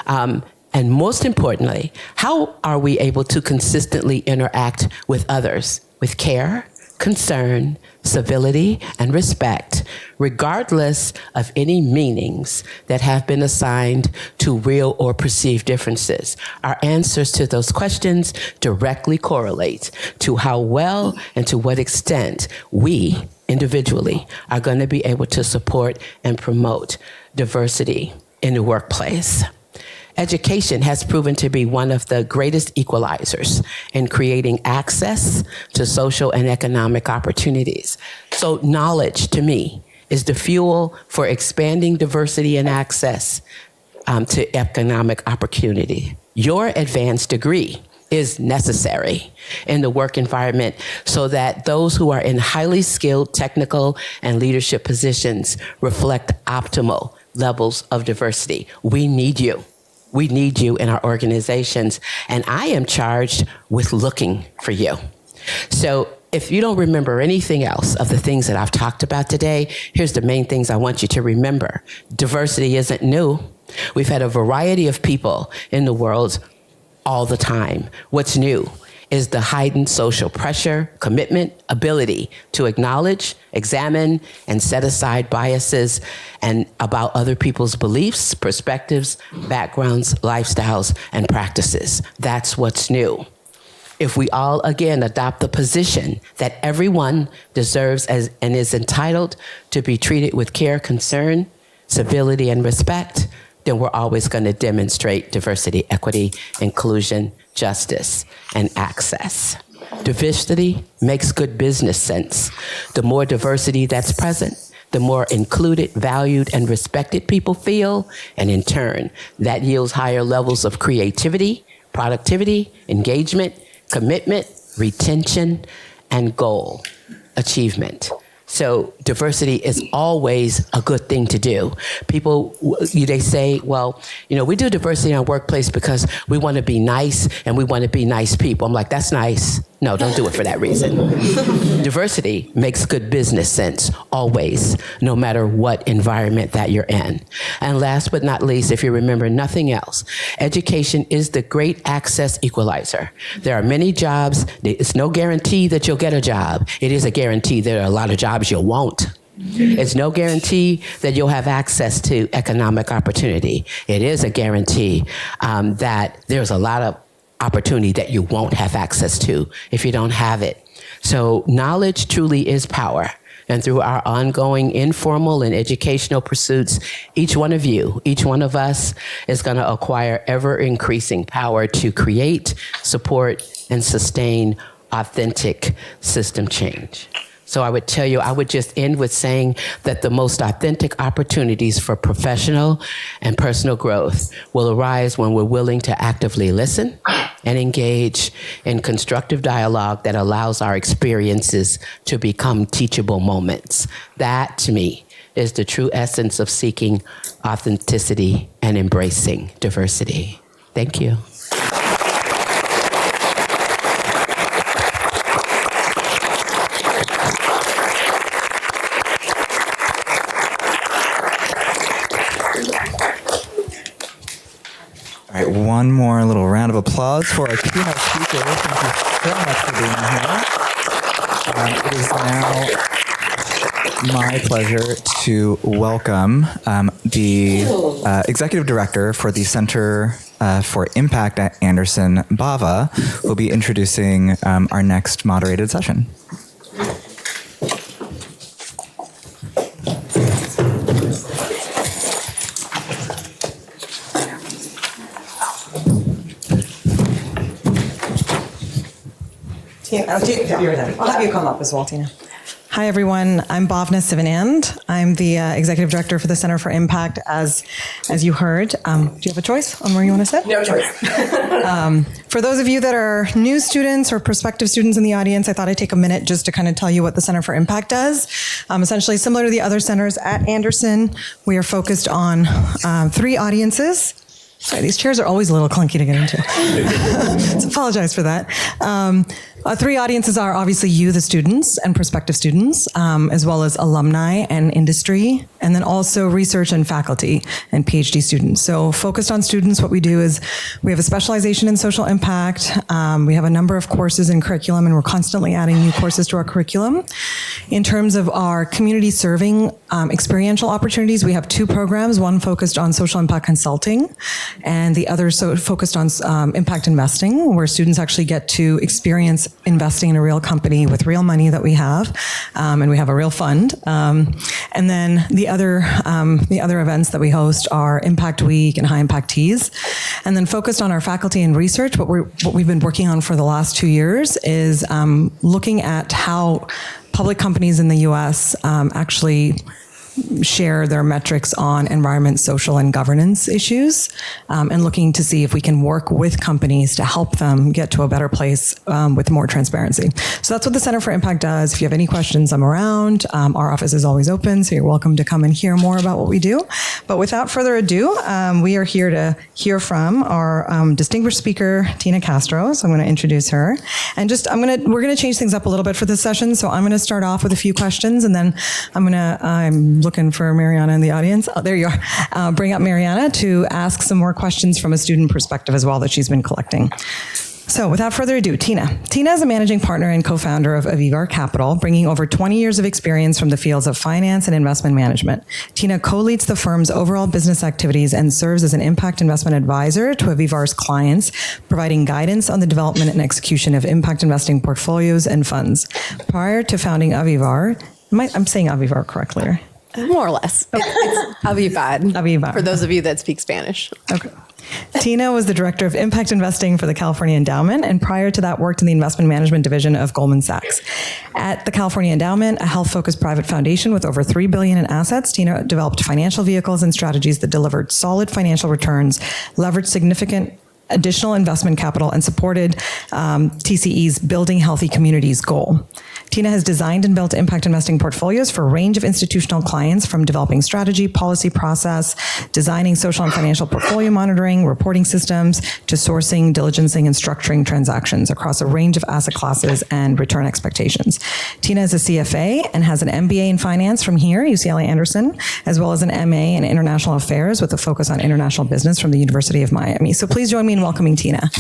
And most importantly, how are we able to consistently interact with others with care, concern, civility, and respect, regardless of any meanings that have been assigned to real or perceived differences? Our answers to those questions directly correlate to how well and to what extent we individually are going to be able to support and promote diversity in the workplace. Education has proven to be one of the greatest equalizers in creating access to social and economic opportunities. So knowledge, to me, is the fuel for expanding diversity and access to economic opportunity. Your advanced degree is necessary in the work environment so that those who are in highly skilled technical and leadership positions reflect optimal levels of diversity. We need you. We need you in our organizations, and I am charged with looking for you. So if you don't remember anything else of the things that I've talked about today, here's the main things I want you to remember. Diversity isn't new. We've had a variety of people in the world all the time. What's new is the heightened social pressure, commitment, ability to acknowledge, examine, and set aside biases and about other people's beliefs, perspectives, backgrounds, lifestyles, and practices. That's what's new. If we all, again, adopt the position that everyone deserves and is entitled to be treated with care, concern, civility, and respect, then we're always going to demonstrate diversity, equity, inclusion, justice, and access. Diversity makes good business sense. The more diversity that's present, the more included, valued, and respected people feel, and in turn, that yields higher levels of creativity, productivity, engagement, commitment, retention, and goal achievement. So diversity is always a good thing to do. People, they say, well, we do diversity in our workplace because we want to be nice and we want to be nice people. I'm like, that's nice. No, don't do it for that reason. Diversity makes good business sense, always, no matter what environment that you're in. And last but not least, if you remember nothing else, education is the great access equalizer. There are many jobs. It's no guarantee that you'll get a job. It is a guarantee there are a lot of jobs you won't. It's no guarantee that you'll have access to economic opportunity. It is a guarantee that there's a lot of opportunity that you won't have access to if you don't have it. So knowledge truly is power. And through our ongoing informal and educational pursuits, each one of you, each one of us is going to acquire ever increasing power to create, support, and sustain authentic system change. So I would tell you, I would just end with saying that the most authentic opportunities for professional and personal growth will arise when we're willing to actively listen and engage in constructive dialogue that allows our experiences to become teachable moments. That, to me, is the true essence of seeking authenticity and embracing diversity. Thank you.
All right, one more little round of applause for our keynote speaker. Thank you so much for being here. It is now my pleasure to welcome the Executive Director for the Center for Impact at Anderson, Bava, who will be introducing our next moderated session.
I'll have you come up as well, Tina. Hi, everyone. I'm Bhavna Sivanand. I'm the Executive Director for the Center for Impact, as you heard. Do you have a choice on where you want to sit?
No choice.
For those of you that are new students or prospective students in the audience, I thought I'd take a minute just to kind of tell you what the Center for Impact does. Essentially, similar to the other centers at Anderson, we are focused on 3 audiences. Sorry, these chairs are always a little clunky to get into. So apologize for that. 3 audiences are obviously you, the students, and prospective students, as well as alumni and industry, and then also research and faculty and PhD students. So focused on students, what we do is we have a specialization in social impact. We have a number of courses in curriculum, and we're constantly adding new courses to our curriculum. In terms of our community serving experiential opportunities, we have 2 programs, one focused on social impact consulting, and the other focused on impact investing, where students actually get to experience investing in a real company with real money that we have, and we have a real fund. And then the other events that we host are Impact Week and High Impact Teas. And then focused on our faculty and research, what we've been working on for the last 2 years is looking at how public companies in the U.S. Actually share their metrics on environment, social, and governance issues, and looking to see if we can work with companies to help them get to a better place with more transparency. So that's what the Center for Impact does. If you have any questions, I'm around. Our office is always open, so you're welcome to come and hear more about what we do. But without further ado, we are here to hear from our distinguished speaker, Tina Castro. So I'm going to introduce her. And we're going to change things up a little bit for this session. So I'm going to start off with a few questions, and then I'm looking for Mariana in the audience. Oh, there you are. Bring up Mariana to ask some more questions from a student perspective as well that she's been collecting. So without further ado, Tina. Tina is a managing partner and co-founder of Avivar Capital, bringing over 20 years of experience from the fields of finance and investment management. Tina co-leads the firm's overall business activities and serves as an impact investment advisor to Avivar's clients, providing guidance on the development and execution of impact investing portfolios and funds. Prior to founding Avivar, I'm saying Avivar correctly, right?
More or less.
Okay.
It's Avivar. For those of you that speak Spanish.
Okay. Tina was the director of impact investing for the California Endowment, and prior to that worked in the investment management division of Goldman Sachs. At the California Endowment, a health-focused private foundation with over $3 billion in assets, Tina developed financial vehicles and strategies that delivered solid financial returns, leveraged significant additional investment capital, and supported TCE's Building Healthy Communities goal. Tina has designed and built impact investing portfolios for a range of institutional clients, from developing strategy, policy process, designing social and financial portfolio monitoring, reporting systems, to sourcing, diligencing, and structuring transactions across a range of asset classes and return expectations. Tina is a CFA and has an MBA in finance from here, UCLA Anderson, as well as an MA in international affairs with a focus on international business from the University of Miami. So please join me in welcoming Tina.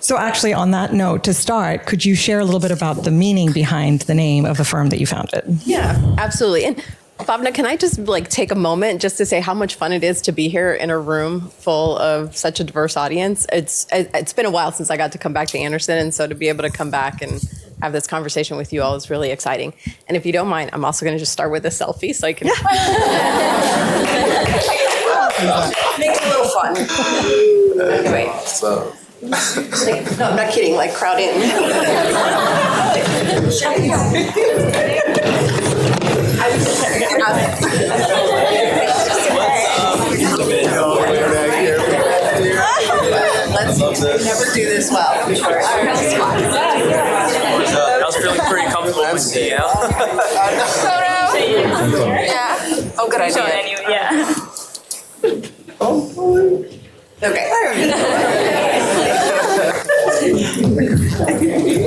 So actually, on that note, to start, could you share a little bit about the meaning behind the name of the firm that you founded?
Yeah, absolutely. And Bhavna, can I just take a moment just to say how much fun it is to be here in a room full of such a diverse audience? It's been a while since I got to come back to Anderson, and so to be able to come back and have this conversation with you all is really exciting. And if you don't mind, I'm also going to just start with a selfie so I can make it a little fun. Anyway. No, I'm not kidding. Like crowd in. Let's never do this well before.
I was feeling pretty comfortable with you,
Yeah. Oh, good idea.
Yeah.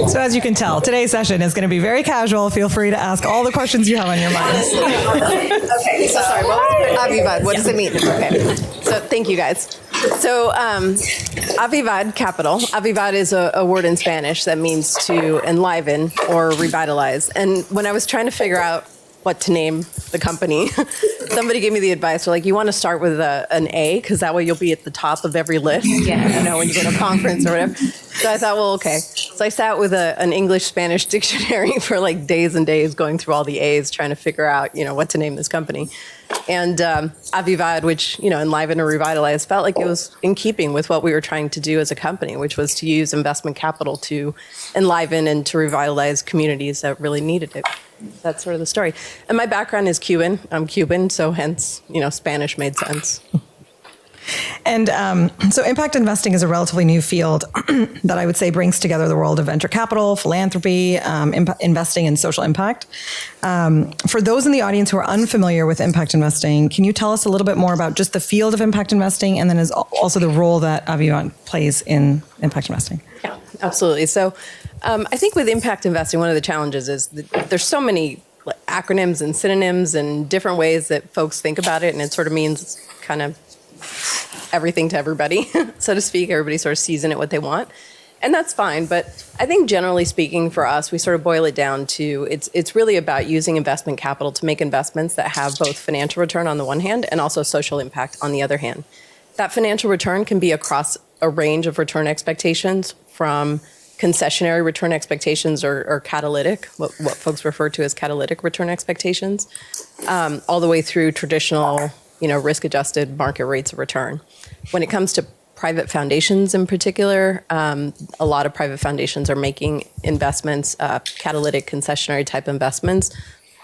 So as you can tell, today's session is going to be very casual. Feel free to ask all the questions you have on your minds.
Okay, so sorry, Avivad, what does it mean? Okay, so thank you guys. So Avivad Capital, Avivad is a word in Spanish that means to enliven or revitalize. And when I was trying to figure out what to name the company, somebody gave me the advice. They're like, you want to start with an A, because that way you'll be at the top of every list, you know, when you go to a conference or whatever. So I thought, well, okay. So I sat with an English-Spanish dictionary for like days and days going through all the A's, trying to figure out, you know, what to name this company. And Avivad, which, you know, enliven or revitalize, felt like it was in keeping with what we were trying to do as a company, which was to use investment capital to enliven and to revitalize communities that really needed it. That's sort of the story. And my background is Cuban. I'm Cuban, so hence, you know, Spanish made sense.
And so impact investing is a relatively new field that I would say brings together the world of venture capital, philanthropy, investing in social impact. For those in the audience who are unfamiliar with impact investing, can you tell us a little bit more about just the field of impact investing and then also the role that Avivad plays in impact investing?
Yeah, absolutely. So I think with impact investing, one of the challenges is that there's so many acronyms and synonyms and different ways that folks think about it, and it sort of means kind of everything to everybody, so to speak. Everybody sort of sees in it what they want. And that's fine. But I think generally speaking for us, we sort of boil it down to it's really about using investment capital to make investments that have both financial return on the one hand and also social impact on the other hand. That financial return can be across a range of return expectations, from concessionary return expectations or catalytic, what folks refer to as catalytic return expectations, all the way through traditional, you know, risk-adjusted market rates of return. When it comes to private foundations in particular, a lot of private foundations are making investments, catalytic concessionary type investments.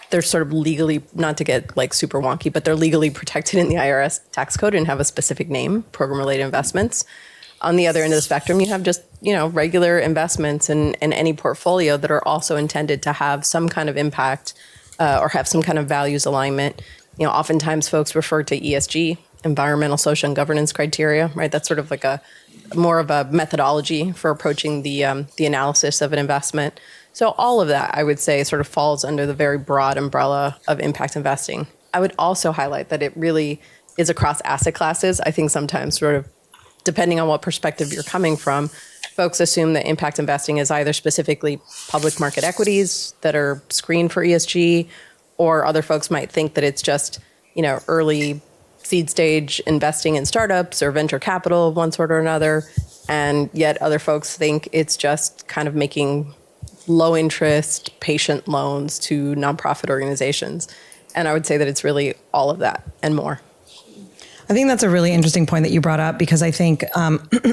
They're sort of legally, not to get like super wonky, but they're legally protected in the IRS tax code and have a specific name, program-related investments. On the other end of the spectrum, you have just, you know, regular investments in any portfolio that are also intended to have some kind of impact or have some kind of values alignment. You know, oftentimes folks refer to ESG, environmental, social, and governance criteria, right? That's sort of like a more of a methodology for approaching the analysis of an investment. So all of that, I would say, sort of falls under the very broad umbrella of impact investing. I would also highlight that it really is across asset classes. I think sometimes sort of depending on what perspective you're coming from, folks assume that impact investing is either specifically public market equities that are screened for ESG, or other folks might think that it's just, you know, early seed stage investing in startups or venture capital of one sort or another. And yet other folks think it's just kind of making low interest, patient loans to nonprofit organizations. And I would say that it's really all of that and more.
I think that's a really interesting point that you brought up, because I think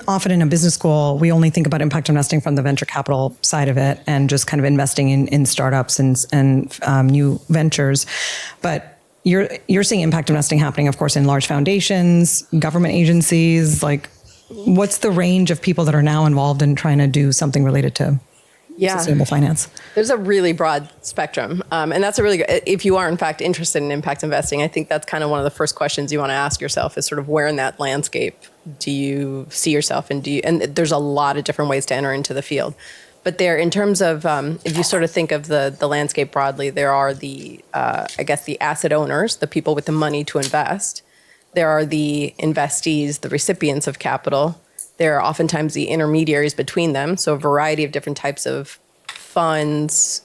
often in a business school, we only think about impact investing from the venture capital side of it and just kind of investing in startups and new ventures. But you're seeing impact investing happening, of course, in large foundations, government agencies. Like, what's the range of people that are now involved in trying to do something related to sustainable finance?
There's a really broad spectrum. And that's a really good, if you are in fact interested in impact investing, I think that's kind of one of the first questions you want to ask yourself is sort of where in that landscape do you see yourself, and there's a lot of different ways to enter into the field. But there, in terms of, if you sort of think of the landscape broadly, there are the asset owners, the people with the money to invest. There are the investees, the recipients of capital. There are oftentimes the intermediaries between them, so a variety of different types of funds,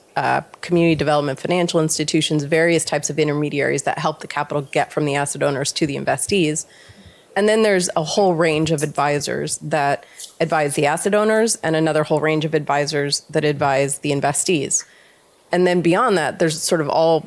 community development, financial institutions, various types of intermediaries that help the capital get from the asset owners to the investees. And then there's a whole range of advisors that advise the asset owners and another whole range of advisors that advise the investees. And then beyond that, there's sort of all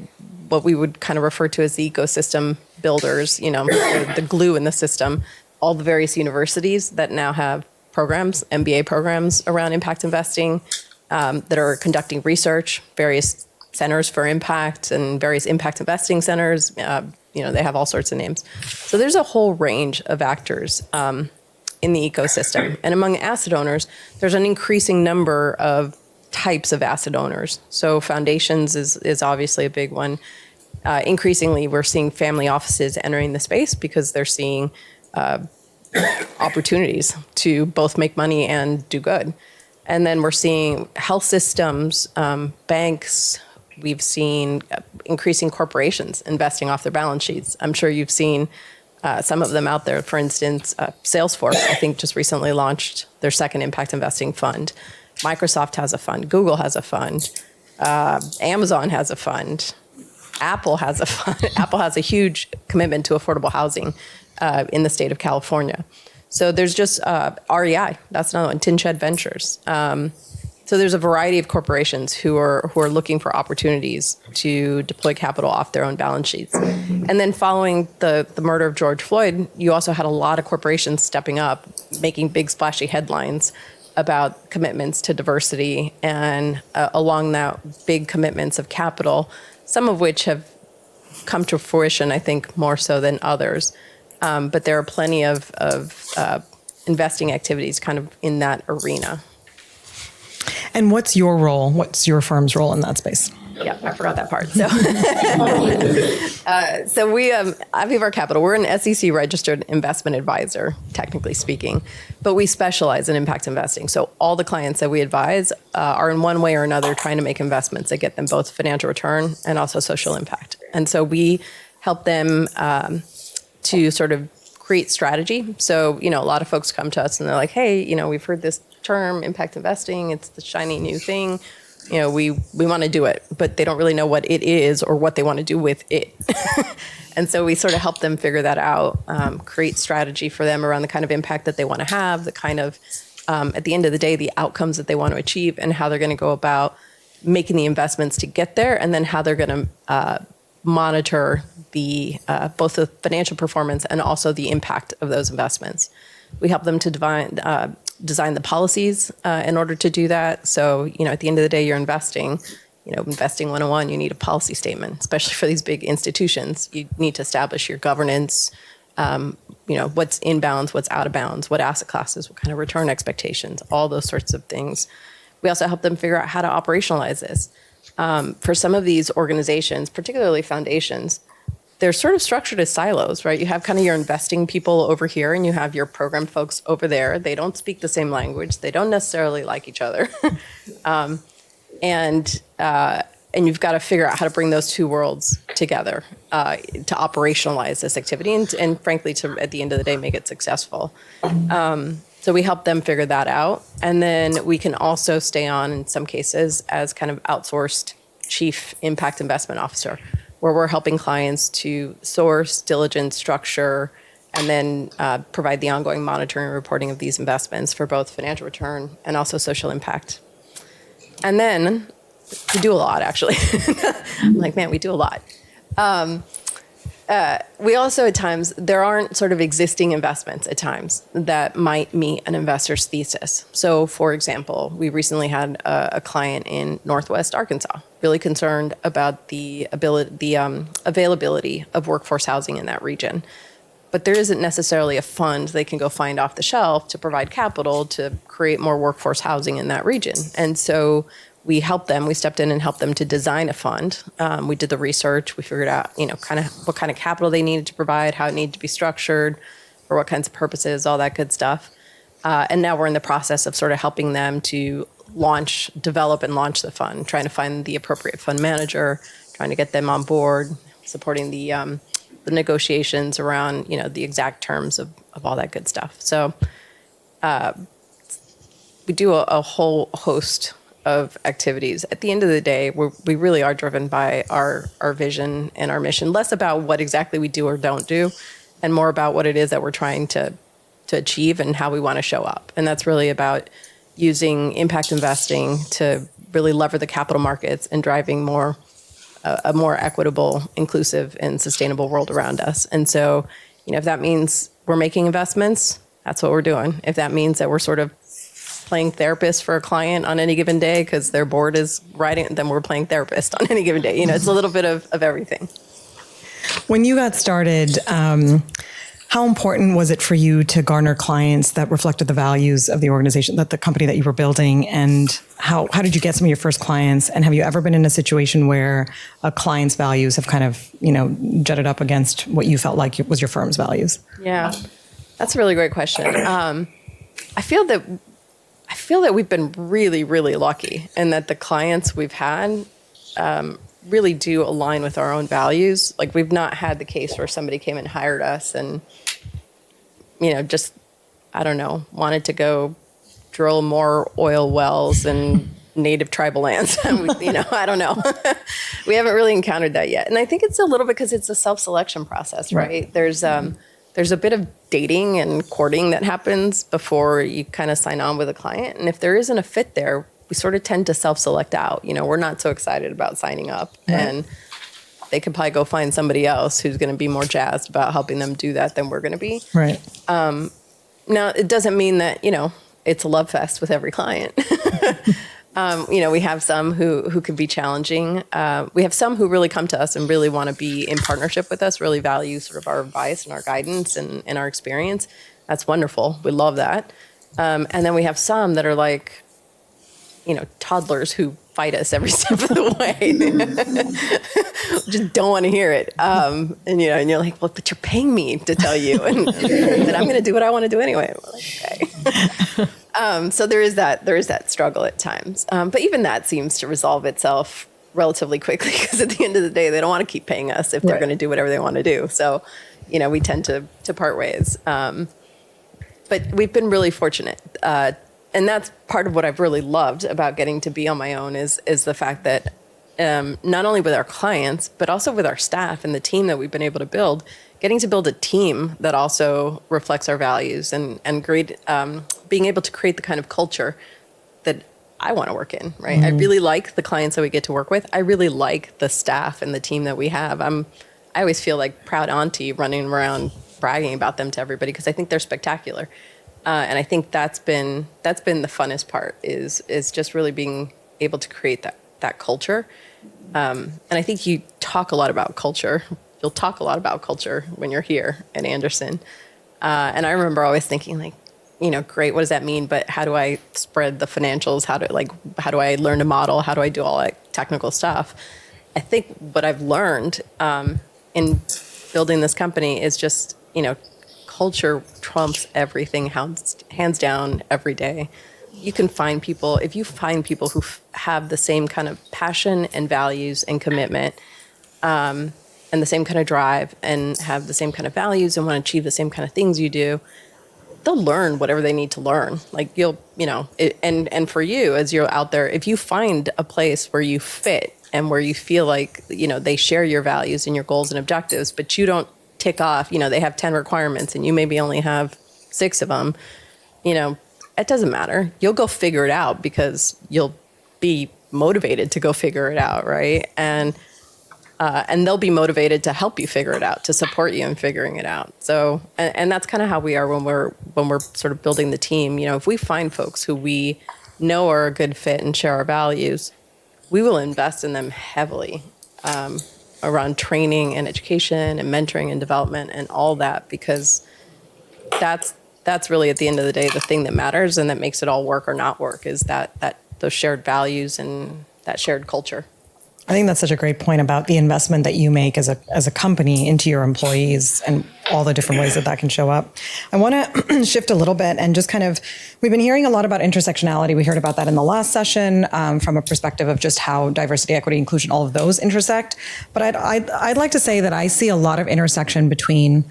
what we would kind of refer to as the ecosystem builders, you know, the glue in the system, all the various universities that now have programs, MBA programs around impact investing that are conducting research, various centers for impact and various impact investing centers. They have all sorts of names. So there's a whole range of actors in the ecosystem. And among asset owners, there's an increasing number of types of asset owners. So foundations is obviously a big one. Increasingly, we're seeing family offices entering the space because they're seeing opportunities to both make money and do good. And then we're seeing health systems, banks. We've seen increasing corporations investing off their balance sheets. I'm sure you've seen some of them out there. For instance, Salesforce, I think, just recently launched their second impact investing fund. Microsoft has a fund. Google has a fund. Amazon has a fund. Apple has a fund. Apple has a huge commitment to affordable housing in the state of California. So there's just REI. That's another one. Tin Shed Ventures. So there's a variety of corporations who are looking for opportunities to deploy capital off their own balance sheets. And then following the murder of George Floyd, you also had a lot of corporations stepping up, making big splashy headlines about commitments to diversity and along that big commitments of capital, some of which have come to fruition, I think, more so than others. But there are plenty of investing activities kind of in that arena.
And what's your role? What's your firm's role in that space?
Yeah, I forgot that part. So we, Avivar Capital, we're an SEC registered investment advisor, technically speaking, but we specialize in impact investing. So all the clients that we advise are in one way or another trying to make investments that get them both financial return and also social impact. And so we help them to sort of create strategy. So, a lot of folks come to us and they're like, hey, we've heard this term, impact investing, it's the shiny new thing. We want to do it, but they don't really know what it is or what they want to do with it. And so we sort of help them figure that out, create strategy for them around the kind of impact that they want to have, the kind of, at the end of the day, the outcomes that they want to achieve and how they're going to go about making the investments to get there, and then how they're going to monitor the both the financial performance and also the impact of those investments. We help them to design the policies in order to do that. So, at the end of the day, you're investing, investing 101, you need a policy statement, especially for these big institutions. You need to establish your governance, what's in bounds, what's out of bounds, what asset classes, what kind of return expectations, all those sorts of things. We also help them figure out how to operationalize this. For some of these organizations, particularly foundations, they're sort of structured as silos, right? You have kind of your investing people over here and you have your program folks over there. They don't speak the same language. They don't necessarily like each other. And you've got to figure out how to bring those two worlds together to operationalize this activity and frankly, to, at the end of the day, make it successful. So we help them figure that out. And then we can also stay on, in some cases, as kind of outsourced chief impact investment officer, where we're helping clients to source, diligence, structure, and then provide the ongoing monitoring and reporting of these investments for both financial return and also social impact. And then we do a lot, actually. I'm like, man, we do a lot. We also, at times, there aren't sort of existing investments at times that might meet an investor's thesis. So, for example, we recently had a client in Northwest Arkansas, really concerned about the availability of workforce housing in that region. But there isn't necessarily a fund they can go find off the shelf to provide capital to create more workforce housing in that region. And so we stepped in and helped them to design a fund. We did the research. We figured out, kind of what kind of capital they needed to provide, how it needed to be structured, for what kinds of purposes, all that good stuff. And now we're in the process of sort of helping them to develop and launch the fund, trying to find the appropriate fund manager, trying to get them on board, supporting the negotiations around, the exact terms of all that good stuff. So we do a whole host of activities. At the end of the day, we really are driven by our vision and our mission, less about what exactly we do or don't do, and more about what it is that we're trying to achieve and how we want to show up. And that's really about using impact investing to really lever the capital markets and driving a more equitable, inclusive, and sustainable world around us. And so, if that means we're making investments, that's what we're doing. If that means that we're sort of playing therapist for a client on any given day because their board is writing, then we're playing therapist on any given day. It's a little bit of everything.
When you got started, how important was it for you to garner clients that reflected the values of the organization, that the company that you were building? And how did you get some of your first clients? And have you ever been in a situation where a client's values have kind of, jutted up against what you felt like was your firm's values?
Yeah, that's a really great question. I feel that we've been really, really lucky in that the clients we've had really do align with our own values. Like, we've not had the case where somebody came and hired us and, just, I don't know, wanted to go drill more oil wells in native tribal lands. I don't know. We haven't really encountered that yet. And I think it's a little bit because it's a self-selection process, right? There's a bit of dating and courting that happens before you kind of sign on with a client. And if there isn't a fit there, we sort of tend to self-select out. We're not so excited about signing up. Right. And they could probably go find somebody else who's going to be more jazzed about helping them do that than we're going to be.
Right.
Now, it doesn't mean that, it's a love fest with every client. We have some who can be challenging. We have some who really come to us and really want to be in partnership with us, really value sort of our advice and our guidance and our experience. That's wonderful. We love that. And then we have some that are like, toddlers who fight us every step of the way. Just don't want to hear it. And you're like, well, but you're paying me to tell you. And then I'm going to do what I want to do anyway. We're like, okay. So there is that struggle at times. But even that seems to resolve itself relatively quickly because at the end of the day, they don't want to keep paying us if they're going to do whatever they want to do. So, we tend to part ways. But we've been really fortunate. And that's part of what I've really loved about getting to be on my own is the fact that not only with our clients, but also with our staff and the team that we've been able to build, getting to build a team that also reflects our values and being able to create the kind of culture that I want to work in, right? Mm-hmm. I really like the clients that we get to work with. I really like the staff and the team that we have. I always feel like proud auntie running around bragging about them to everybody because I think they're spectacular. And I think that's been the funnest part is just really being able to create that culture. And I think you talk a lot about culture. You'll talk a lot about culture when you're here at Anderson. And I remember always thinking like, great, what does that mean? But how do I spread the financials? How do I learn to model? How do I do all that technical stuff? I think what I've learned in building this company is just, culture trumps everything hands down every day. You can find people, if you find people who have the same kind of passion and values and commitment, and the same kind of drive and have the same kind of values and want to achieve the same kind of things you do, they'll learn whatever they need to learn. Like and for you as you're out there, if you find a place where you fit and where you feel like, they share your values and your goals and objectives, but you don't tick off, they have 10 requirements and you maybe only have 6 of them, it doesn't matter. You'll go figure it out because you'll be motivated to go figure it out, right? And they'll be motivated to help you figure it out, to support you in figuring it out. So, and that's kind of how we are when we're sort of building the team. If we find folks who we know are a good fit and share our values, we will invest in them heavily around training and education and mentoring and development and all that, because that's really at the end of the day the thing that matters and that makes it all work or not work is that those shared values and that shared culture.
I think that's such a great point about the investment that you make as a company into your employees and all the different ways that can show up. I want to shift a little bit and just we've been hearing a lot about intersectionality. We heard about that in the last session from a perspective of just how diversity, equity, inclusion, all of those intersect. But I'd like to say that I see a lot of intersection between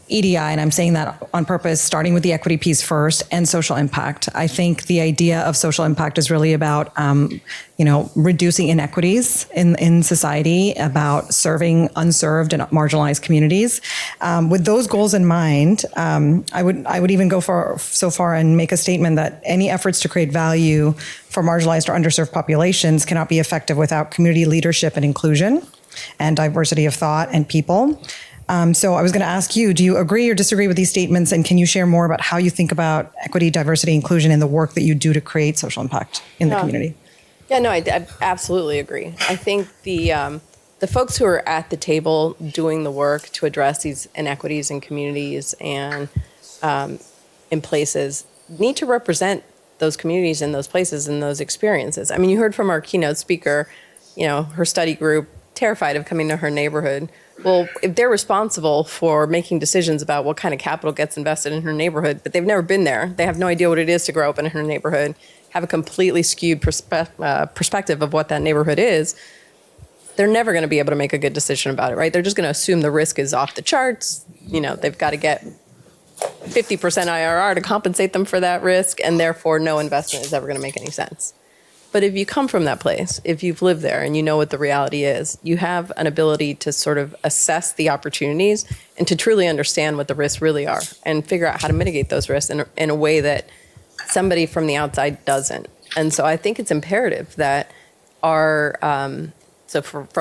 EDI, and I'm saying that on purpose, starting with the equity piece first, and social impact. I think the idea of social impact is really about, reducing inequities in society, about serving unserved and marginalized communities. With those goals in mind, I would even go so far and make a statement that any efforts to create value for marginalized or underserved populations cannot be effective without community leadership and inclusion and diversity of thought and people. So I was going to ask you, do you agree or disagree with these statements? And can you share more about how you think about equity, diversity, inclusion in the work that you do to create social impact in the community?
Yeah, no, I absolutely agree. I think the folks who are at the table doing the work to address these inequities in communities and in places need to represent those communities and those places and those experiences. I mean, you heard from our keynote speaker, her study group, terrified of coming to her neighborhood. Well, if they're responsible for making decisions about what kind of capital gets invested in her neighborhood, but they've never been there, they have no idea what it is to grow up in her neighborhood, have a completely skewed perspective of what that neighborhood is, they're never going to be able to make a good decision about it, right? They're just going to assume the risk is off the charts. They've got to get 50% IRR to compensate them for that risk, and therefore no investment is ever going to make any sense. But if you come from that place, if you've lived there and you know what the reality is, you have an ability to sort of assess the opportunities and to truly understand what the risks really are and figure out how to mitigate those risks in a way that somebody from the outside doesn't. And so I think it's imperative that from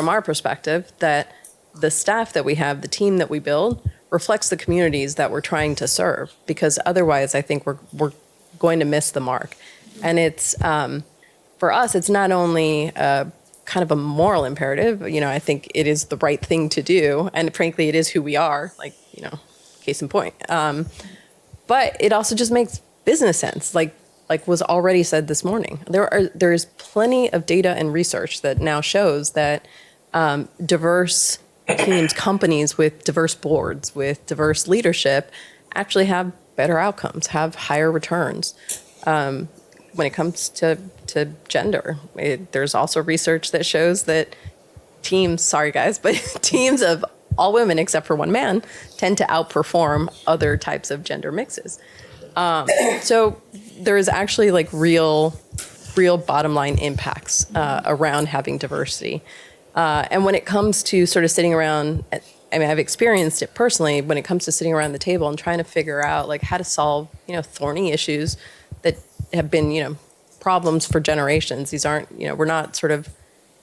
our perspective, that the staff that we have, the team that we build, reflects the communities that we're trying to serve, because otherwise I think we're going to miss the mark. And it's, for us, it's not only kind of a moral imperative, I think it is the right thing to do. And frankly, it is who we are, case in point. But it also just makes business sense, like was already said this morning. There is plenty of data and research that now shows that diverse teams, companies with diverse boards, with diverse leadership, actually have better outcomes, have higher returns. When it comes to gender, there's also research that shows that teams of all women except for one man tend to outperform other types of gender mixes. So there is actually real bottom line impacts around having diversity. And when it comes to sort of sitting around, I've experienced it personally, when it comes to sitting around the table and trying to figure out how to solve, thorny issues that have been, problems for generations. These aren't, we're not sort of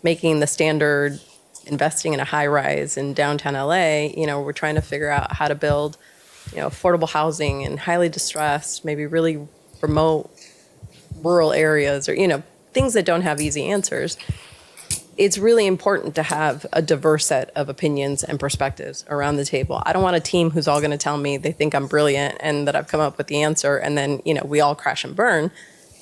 making the standard investing in a high rise in downtown LA. We're trying to figure out how to build, affordable housing in highly distressed, maybe really remote rural areas, or, things that don't have easy answers. It's really important to have a diverse set of opinions and perspectives around the table. I don't want a team who's all going to tell me they think I'm brilliant and that I've come up with the answer, and then, we all crash and burn.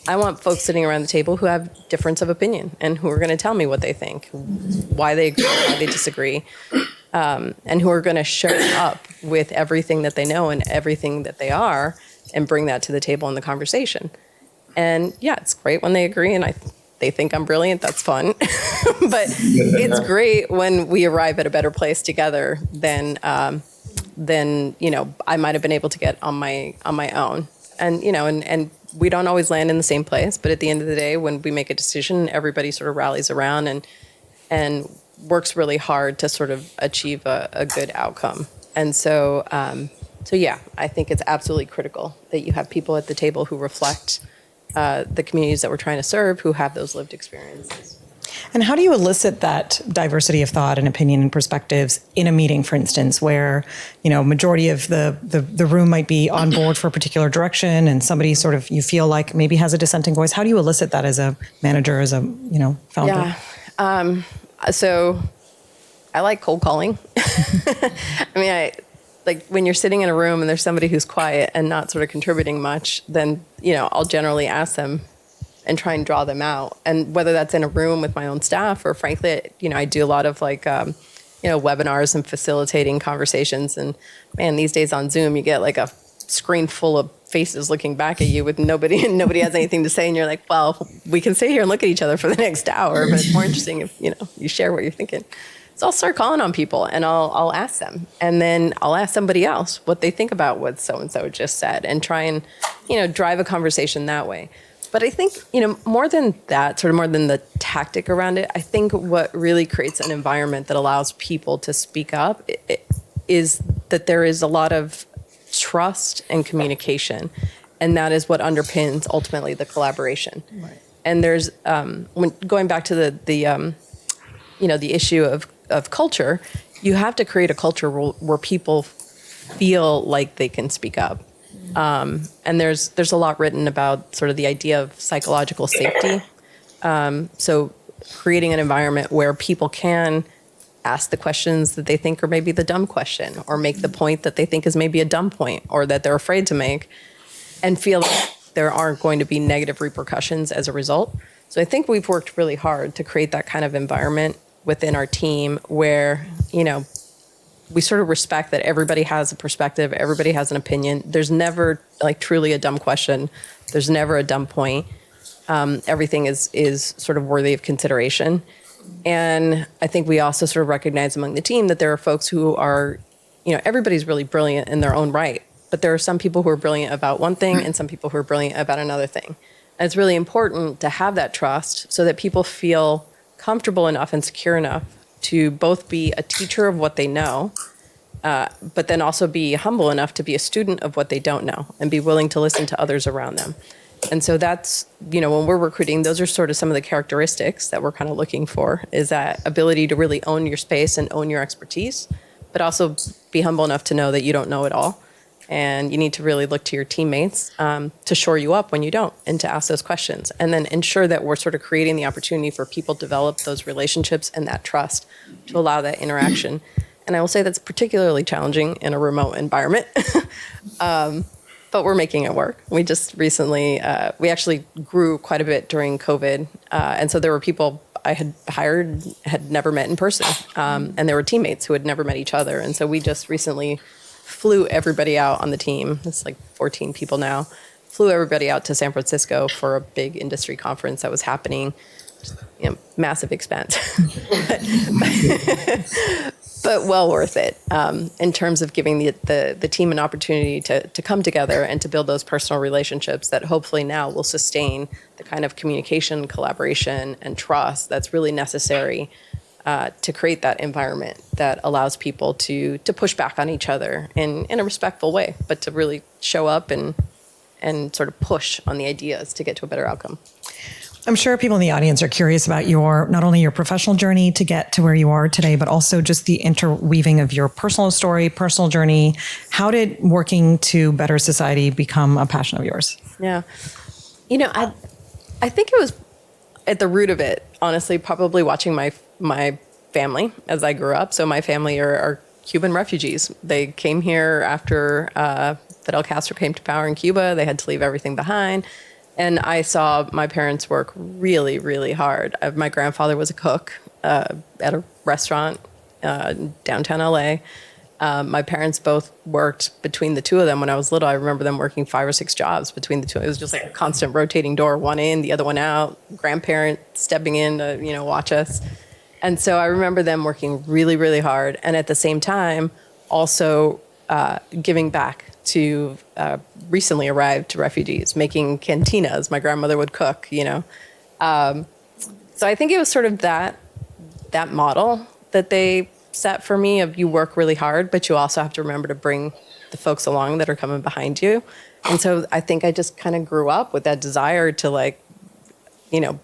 I want folks sitting around the table who have difference of opinion and who are going to tell me what they think, why they agree, why they disagree, and who are going to show up with everything that they know and everything that they are and bring that to the table in the conversation. And yeah, it's great when they agree and they think I'm brilliant. That's fun. But it's great when we arrive at a better place together than I might have been able to get on my own. And, and we don't always land in the same place. But at the end of the day, when we make a decision, everybody sort of rallies around and works really hard to sort of achieve a good outcome. And so yeah, I think it's absolutely critical that you have people at the table who reflect the communities that we're trying to serve, who have those lived experiences.
And how do you elicit that diversity of thought and opinion and perspectives in a meeting, for instance, where, majority of the room might be on board for a particular direction and somebody sort of, you feel like maybe has a dissenting voice? How do you elicit that as a manager, as a, founder?
Yeah. So I like cold calling. When you're sitting in a room and there's somebody who's quiet and not sort of contributing much, then, I'll generally ask them and try and draw them out. And whether that's in a room with my own staff or frankly, I do a lot of webinars and facilitating conversations. And man, these days on Zoom, you get a screen full of faces looking back at you with nobody, and nobody has anything to say. And you're like, well, we can sit here and look at each other for the next hour, but it's more interesting if, you share what you're thinking. So I'll start calling on people and I'll ask them, and then I'll ask somebody else what they think about what so-and-so just said and try and, drive a conversation that way. But I think, more than that, sort of more than the tactic around it, I think what really creates an environment that allows people to speak up is that there is a lot of trust and communication. And that is what underpins ultimately the collaboration. Right. And there's, when going back to the issue of culture, you have to create a culture where people feel like they can speak up. And there's a lot written about sort of the idea of psychological safety. So creating an environment where people can ask the questions that they think are maybe the dumb question, or make the point that they think is maybe a dumb point, or that they're afraid to make, and feel like there aren't going to be negative repercussions as a result. So I think we've worked really hard to create that kind of environment within our team where, we sort of respect that everybody has a perspective, everybody has an opinion. There's never like truly a dumb question. There's never a dumb point. Everything is sort of worthy of consideration. And I think we also sort of recognize among the team that there are folks who are, everybody's really brilliant in their own right, but there are some people who are brilliant about one thing and some people who are brilliant about another thing. And it's really important to have that trust so that people feel comfortable enough and secure enough to both be a teacher of what they know, but then also be humble enough to be a student of what they don't know and be willing to listen to others around them. And so that's, when we're recruiting, those are sort of some of the characteristics that we're kind of looking for, is that ability to really own your space and own your expertise, but also be humble enough to know that you don't know it all. And you need to really look to your teammates to shore you up when you don't, and to ask those questions. And then ensure that we're sort of creating the opportunity for people to develop those relationships and that trust to allow that interaction. And I will say that's particularly challenging in a remote environment. But we're making it work. We just recently, we actually grew quite a bit during COVID. And so there were people I had hired, had never met in person. And there were teammates who had never met each other. And so we just recently flew everybody out on the team. It's like 14 people now. Flew everybody out to San Francisco for a big industry conference that was happening. Massive expense. But well worth it in terms of giving the team an opportunity to come together and to build those personal relationships that hopefully now will sustain the kind of communication, collaboration, and trust that's really necessary to create that environment that allows people to push back on each other in a respectful way, but to really show up and sort of push on the ideas to get to a better outcome.
I'm sure people in the audience are curious about not only your professional journey to get to where you are today, but also just the interweaving of your personal story, personal journey. How did working to better society become a passion of yours?
Yeah. I think it was at the root of it, honestly, probably watching my family as I grew up. So my family are Cuban refugees. They came here after Fidel Castro came to power in Cuba. They had to leave everything behind. And I saw my parents work really, really hard. My grandfather was a cook at a restaurant downtown LA. My parents both worked between the two of them when I was little. I remember them working 5 or 6 jobs between the two. It was just like a constant rotating door, one in, the other one out, grandparent stepping in to, watch us. And so I remember them working really, really hard. And at the same time, also giving back to recently arrived refugees, making cantinas. My grandmother would cook, So I think it was sort of that model that they set for me of you work really hard, but you also have to remember to bring the folks along that are coming behind you. And so I think I just kind of grew up with that desire to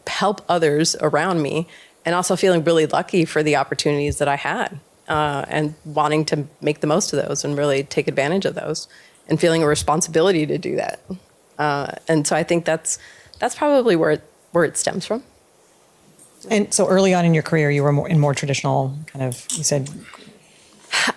help others around me, and also feeling really lucky for the opportunities that I had and wanting to make the most of those and really take advantage of those, and feeling a responsibility to do that. And so I think that's probably where it stems from.
And so early on in your career, you were more traditional kind of, you said,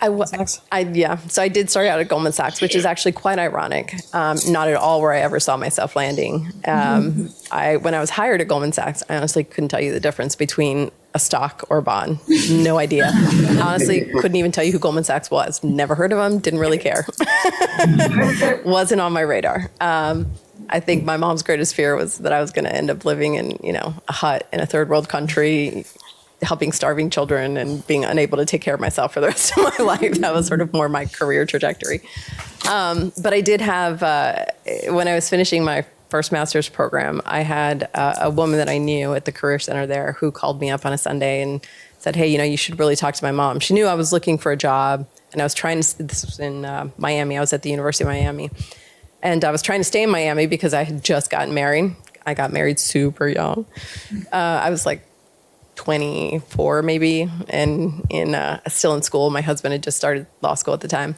So
I did start out at Goldman Sachs, which is actually quite ironic. Not at all where I ever saw myself landing. When I was hired at Goldman Sachs, I honestly couldn't tell you the difference between a stock or a bond. No idea. Honestly, couldn't even tell you who Goldman Sachs was. Never heard of them. Didn't really care. Wasn't on my radar. I think my mom's greatest fear was that I was going to end up living in, a hut in a third world country, helping starving children and being unable to take care of myself for the rest of my life. That was sort of more my career trajectory. But I did have, when I was finishing my first master's program, I had a woman that I knew at the Career Center there who called me up on a Sunday and said, hey, you should really talk to my mom. She knew I was looking for a job, and I was this was in Miami. I was at the University of Miami. And I was trying to stay in Miami because I had just gotten married. I got married super young. I was like 24 maybe, and still in school. My husband had just started law school at the time.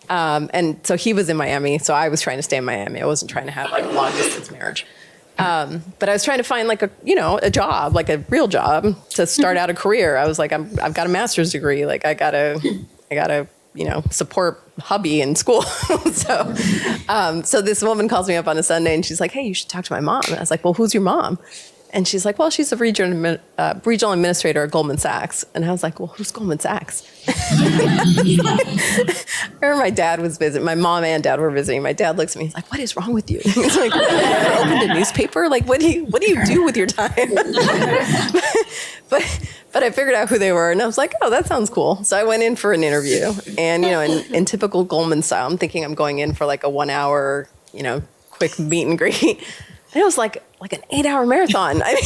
And so he was in Miami, so I was trying to stay in Miami. I wasn't trying to have like a long distance marriage. But I was trying to find like a job, like a real job to start out a career. I was like, I've got a master's degree. Like I gotta, support hubby in school. So this woman calls me up on a Sunday and she's like, hey, you should talk to my mom. And I was like, well, who's your mom? And she's like, well, she's a regional administrator at Goldman Sachs. And I was like, well, who's Goldman Sachs? I remember my dad was visiting. My mom and dad were visiting. My dad looks at me. He's like, what is wrong with you? He's like, you ever opened a newspaper? Like, what do you do with your time? But I figured out who they were. And I was like, oh, that sounds cool. So I went in for an interview. And, in typical Goldman style, I'm thinking I'm going in for like a 1 hour, quick meet and greet. And it was like an 8-hour marathon. I mean,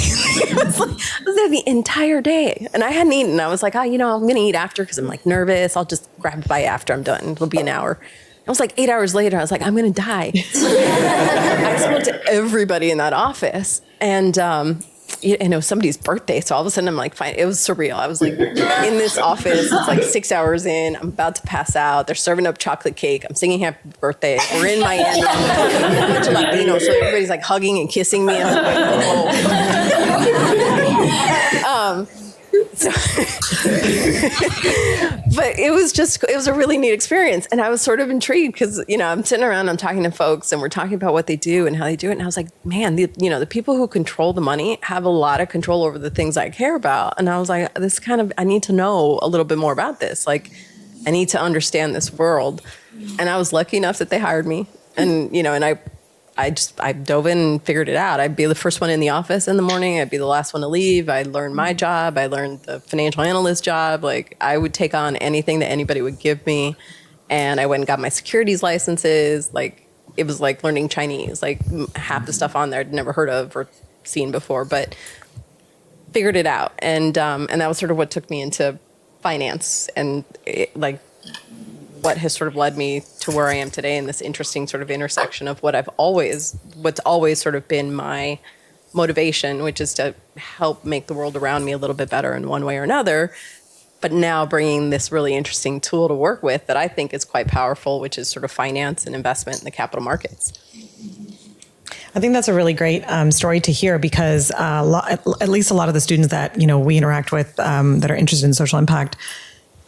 I was there the entire day. And I hadn't eaten. I was like, I'm going to eat after because I'm like nervous. I'll just grab a bite after I'm done. It'll be an hour. It was like 8 hours later. I was like, I'm going to die. I spoke to everybody in that office. And it was somebody's birthday. So all of a sudden I'm like, fine. It was surreal. I was like in this office. It's like 6 hours in. I'm about to pass out. They're serving up chocolate cake. I'm singing happy birthday. We're in Miami. A bunch of Latinos. So everybody's like hugging and kissing me. And I'm like, but it was a really neat experience. And I was sort of intrigued because, I'm sitting around, I'm talking to folks and we're talking about what they do and how they do it. And I was like, man, the people who control the money have a lot of control over the things I care about. And I was like, I need to know a little bit more about this. Like, I need to understand this world. And I was lucky enough that they hired me. And, and I dove in and figured it out. I'd be the first one in the office in the morning. I'd be the last one to leave. I learned my job. I learned the financial analyst job. Like I would take on anything that anybody would give me. And I went and got my securities licenses. Like it was like learning Chinese, like half the stuff on there I'd never heard of or seen before, but figured it out. And that was sort of what took me into finance and what has sort of led me to where I am today in this interesting sort of intersection of what's always sort of been my motivation, which is to help make the world around me a little bit better in one way or another, but now bringing this really interesting tool to work with that I think is quite powerful, which is sort of finance and investment in the capital markets.
I think that's a really great story to hear because at least a lot of the students that we interact with that are interested in social impact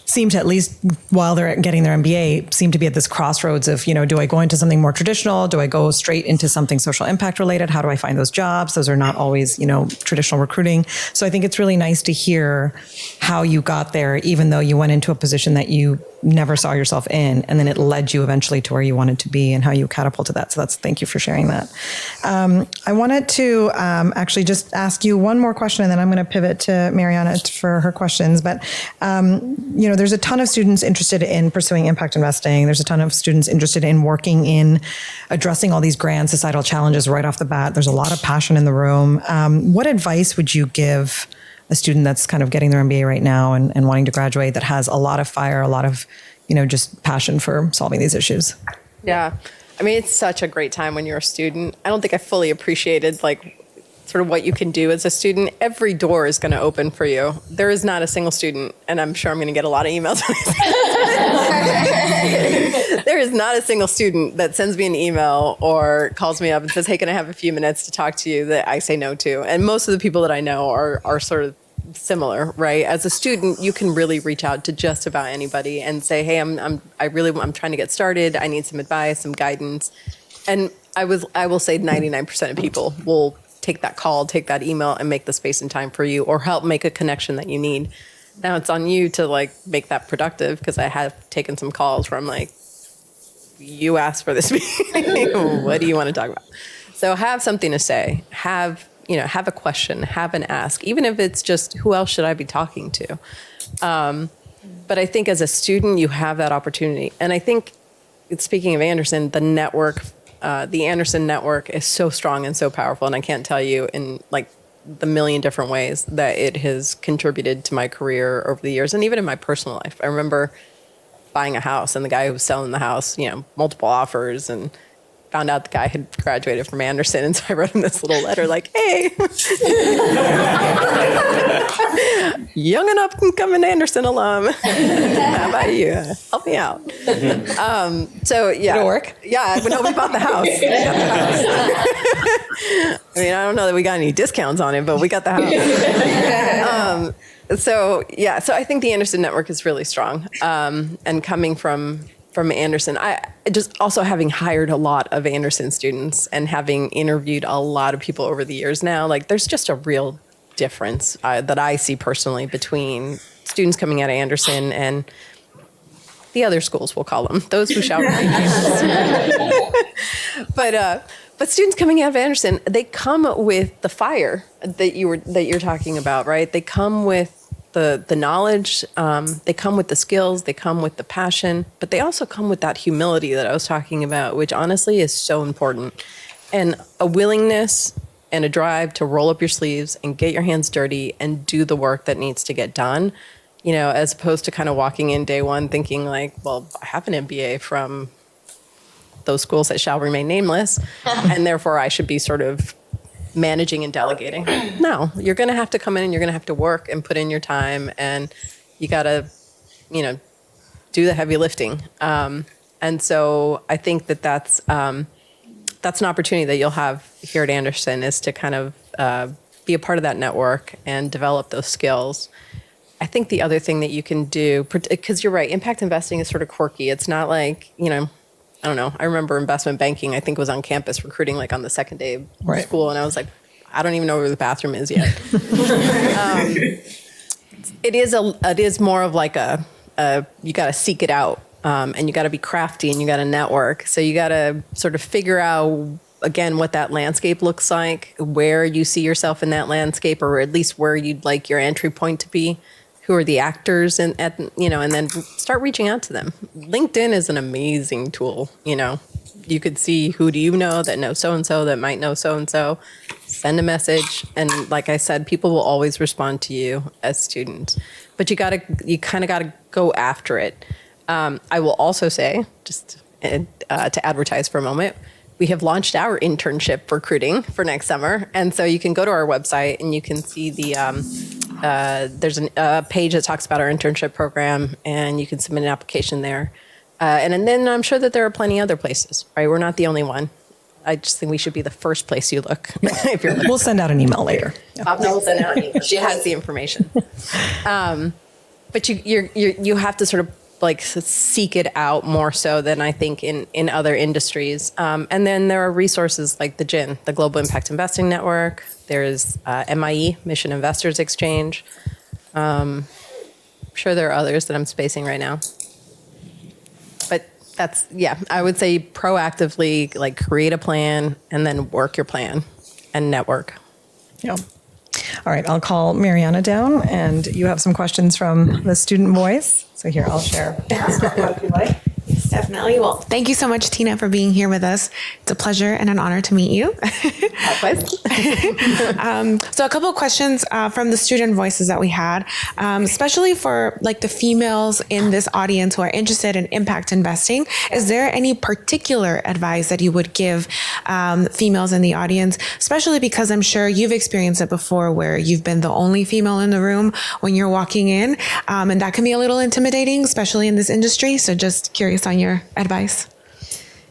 seem to, at least while they're getting their MBA, seem to be at this crossroads of, do I go into something more traditional? Do I go straight into something social impact related? How do I find those jobs? Those are not always, traditional recruiting. So I think it's really nice to hear how you got there, even though you went into a position that you never saw yourself in, and then it led you eventually to where you wanted to be and how you catapulted that. So thank you for sharing that. I wanted to actually just ask you one more question, and then I'm going to pivot to Mariana for her questions. But, there's a ton of students interested in pursuing impact investing. There's a ton of students interested in working in addressing all these grand societal challenges right off the bat. There's a lot of passion in the room. What advice would you give a student that's kind of getting their MBA right now and wanting to graduate that has a lot of fire, a lot of, just passion for solving these issues?
Yeah. I mean, it's such a great time when you're a student. I don't think I fully appreciated sort of what you can do as a student. Every door is going to open for you. There is not a single student, and I'm sure I'm going to get a lot of emails. There is not a single student that sends me an email or calls me up and says, hey, can I have a few minutes to talk to you, that I say no to? And most of the people that I know are sort of similar, right? As a student, you can really reach out to just about anybody and say, hey, I'm trying to get started. I need some advice, some guidance. And I will say 99% of people will take that call, take that email, and make the space and time for you, or help make a connection that you need. Now it's on you to make that productive, because I have taken some calls where I'm like, you asked for this meeting. What do you want to talk about? So have something to say. Have a question. Have an ask. Even if it's just, who else should I be talking to? But I think as a student, you have that opportunity. And I think, speaking of Anderson, the Anderson network is so strong and so powerful. And I can't tell you in the million different ways that it has contributed to my career over the years, and even in my personal life. I remember buying a house, and the guy who was selling the house, multiple offers, and found out the guy had graduated from Anderson, and so I wrote him this little letter like, hey, young and up and coming Anderson alum. How about you? Help me out. So yeah.
Did it work?
Yeah, no, we bought the house. We got the house. I mean, I don't know that we got any discounts on it, but we got the house. So I think the Anderson network is really strong. And coming from Anderson, I just also having hired a lot of Anderson students and having interviewed a lot of people over the years now, like there's just a real difference that I see personally between students coming out of Anderson and the other schools, we'll call them, those who shall remain nameless. But students coming out of Anderson, they come with the fire that you're talking about, right? They come with the knowledge, they come with the skills, they come with the passion, but they also come with that humility that I was talking about, which honestly is so important. And a willingness and a drive to roll up your sleeves and get your hands dirty and do the work that needs to get done, you know, as opposed to kind of walking in day one thinking like, well, I have an MBA from those schools that shall remain nameless, and therefore I should be sort of managing and delegating. No, you're going to have to come in and you're going to have to work and put in your time, and you got to, you know, do the heavy lifting. And so I think that's an opportunity that you'll have here at Anderson, is to kind of be a part of that network and develop those skills. I think the other thing that you can do, because you're right, impact investing is sort of quirky. It's not like, you know, I don't know. I remember investment banking, I think, was on campus recruiting like on the second day of school. And I was like, I don't even know where the bathroom is yet. It is more of like you got to seek it out, and you got to be crafty, and you got to network. So you got to sort of figure out, again, what that landscape looks like, where you see yourself in that landscape, or at least where you'd like your entry point to be. Who are the actors, and then start reaching out to them. LinkedIn is an amazing tool. You know, you could see who do you know that knows so-and-so that might know so-and-so. Send a message. And like I said, people will always respond to you as students, but you kind of got to go after it. I will also say, just to advertise for a moment, we have launched our internship recruiting for next summer. And so you can go to our website and you can see there's a page that talks about our internship program, and you can submit an application there. And then I'm sure that there are plenty other places, right? We're not the only one. I just think we should be the first place you look if you're looking.
We'll send out an email later.
We'll send out an email. She has the information. But you have to sort of like seek it out more so than I think in other industries. And then there are resources like the GIN, the Global Impact Investing Network. There's MIE, Mission Investors Exchange. I'm sure there are others that I'm spacing right now. But I would say proactively, like, create a plan and then work your plan and network.
Yeah. All right, I'll call Mariana down, and you have some questions from the student voice. So here, I'll share. If you like.
Yes, definitely. Well, thank you so much, Tina, for being here with us. It's a pleasure and an honor to meet you.
Likewise.
So a couple of questions from the student voices that we had, especially for like the females in this audience who are interested in impact investing. Is there any particular advice that you would give females in the audience, especially because I'm sure you've experienced it before where you've been the only female in the room when you're walking in, and that can be a little intimidating, especially in this industry. So just curious on your advice.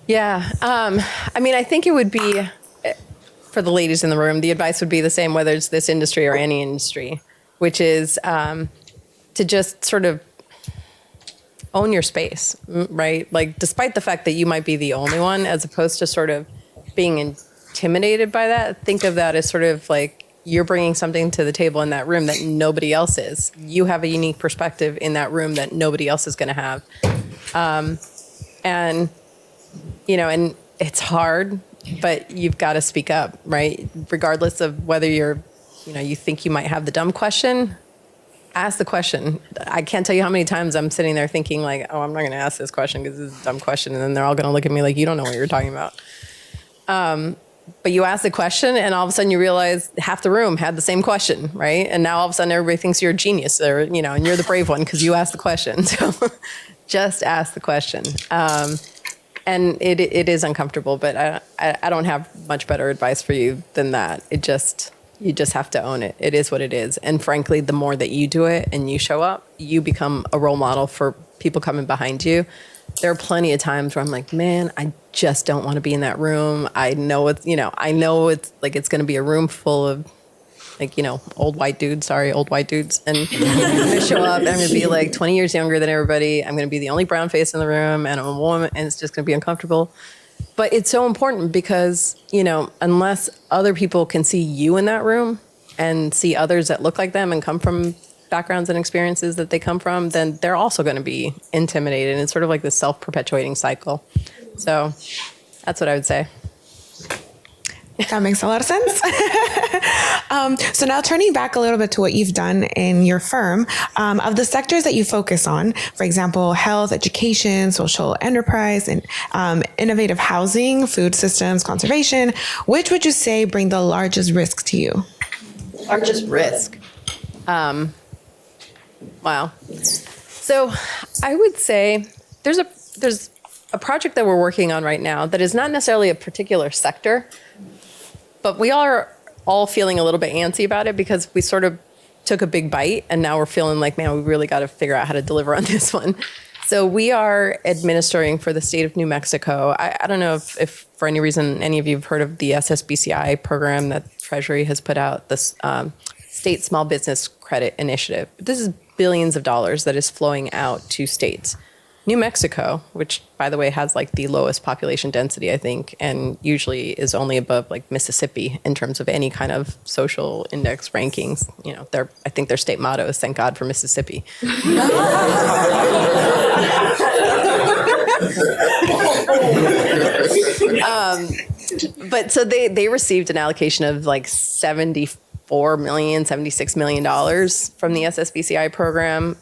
Yeah. I mean, I think it would be, for the ladies in the room, the advice would be the same, whether it's this industry or any industry, which is to just sort of own your space, right? Like, despite the fact that you might be the only one, as opposed to sort of being intimidated by that, think of that as sort of like you're bringing something to the table in that room that nobody else is. You have a unique perspective in that room that nobody else is going to have. And, you know, and it's hard, but you've got to speak up, right? Regardless of whether you think you might have the dumb question, ask the question. I can't tell you how many times I'm sitting there thinking like, oh, I'm not going to ask this question because this is a dumb question. And then they're all going to look at me like, you don't know what you're talking about. But you ask the question and all of a sudden you realize half the room had the same question, right? And now all of a sudden everybody thinks you're a genius, or, and you're the brave one because you asked the question. So just ask the question. And it is uncomfortable, but I don't have much better advice for you than that. You just have to own it. It is what it is. And frankly, the more that you do it and you show up, you become a role model for people coming behind you. There are plenty of times where I'm like, man, I just don't want to be in that room. I know it's like it's going to be a room full of old white dudes. And I'm going to show up and I'm going to be like 20 years younger than everybody. I'm going to be the only brown face in the room and I'm a woman and it's just going to be uncomfortable. But it's so important because, unless other people can see you in that room and see others that look like them and come from backgrounds and experiences that they come from, then they're also going to be intimidated. And it's sort of like this self-perpetuating cycle. So that's what I would say.
That makes a lot of sense. So now turning back a little bit to what you've done in your firm, of the sectors that you focus on, for example, health, education, social enterprise, and innovative housing, food systems, conservation, which would you say bring the largest risk to you?
Largest risk? Wow. So I would say there's a project that we're working on right now that is not necessarily a particular sector, but we are all feeling a little bit antsy about it because we sort of took a big bite and now we're feeling like, man, we really got to figure out how to deliver on this one. So we are administering for the state of New Mexico. I don't know if for any reason any of you have heard of the SSBCI program that Treasury has put out, this State Small Business Credit Initiative. This is billions of dollars that is flowing out to states. New Mexico, which by the way has like the lowest population density, I think, and usually is only above like Mississippi in terms of any kind of social index rankings. I think their state motto is "Thank God for Mississippi." But so they received an allocation of like $76 million from the SSBCI program.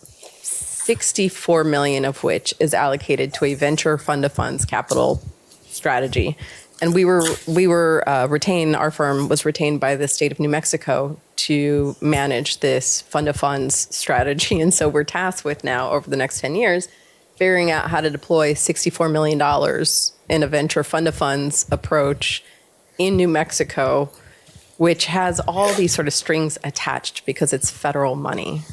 64 million of which is allocated to a venture fund of funds capital strategy. And we were retained, our firm was retained by the state of New Mexico to manage this fund of funds strategy. And so we're tasked with now over the next 10 years, figuring out how to deploy $64 million in a venture fund of funds approach in New Mexico, which has all these sort of strings attached because it's federal money,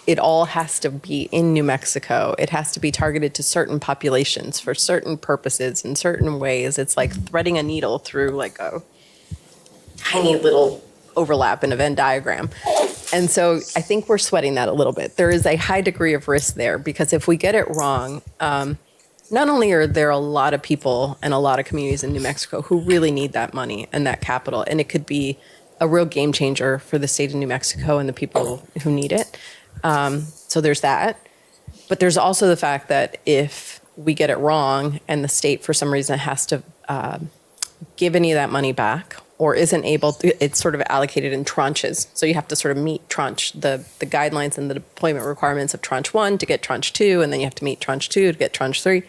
it all has to be in New Mexico. It has to be targeted to certain populations for certain purposes in certain ways. It's like threading a needle through like a tiny little overlap in a Venn diagram. And so I think we're sweating that a little bit. There is a high degree of risk there because if we get it wrong, not only are there a lot of people and a lot of communities in New Mexico who really need that money and that capital, and it could be a real game changer for the state of New Mexico and the people who need it. So there's that. But there's also the fact that if we get it wrong and the state for some reason has to give any of that money back or isn't able to, it's sort of allocated in tranches. So you have to sort of meet the guidelines and the deployment requirements of tranche 1 to get tranche 2, and then you have to meet tranche 2 to get tranche 3.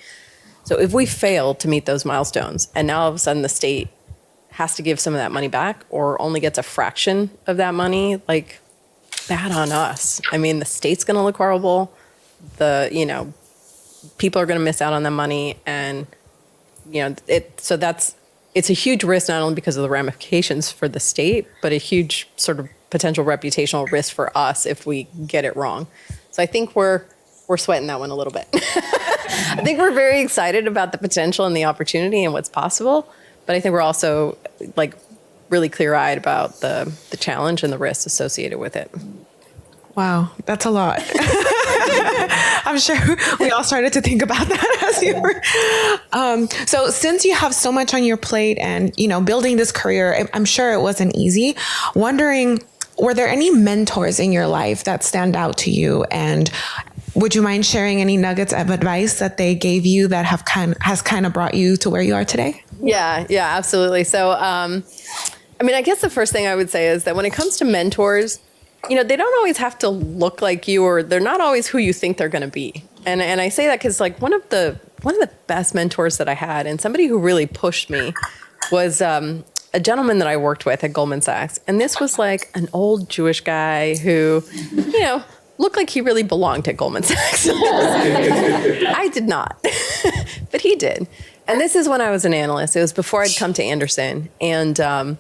So if we fail to meet those milestones, and now all of a sudden the state has to give some of that money back or only gets a fraction of that money, like, bad on us. I mean, the state's going to look horrible. People are going to miss out on the money, and it's a huge risk, not only because of the ramifications for the state, but a huge sort of potential reputational risk for us if we get it wrong. So I think we're sweating that one a little bit. I think we're very excited about the potential and the opportunity and what's possible, but I think we're also like really clear-eyed about the challenge and the risks associated with it.
Wow, that's a lot. I'm sure we all started to think about that as you were. So since you have so much on your plate and, building this career, I'm sure it wasn't easy. Wondering, were there any mentors in your life that stand out to you? And would you mind sharing any nuggets of advice that they gave you that has kind of brought you to where you are today?
Yeah, absolutely. So, I guess the first thing I would say is that when it comes to mentors, they don't always have to look like you, or they're not always who you think they're going to be. And I say that because like one of the best mentors that I had, and somebody who really pushed me, was a gentleman that I worked with at Goldman Sachs. And this was like an old Jewish guy who, looked like he really belonged at Goldman Sachs. I did not. But but he did. And this is when I was an analyst. It was before I'd come to Anderson. And, and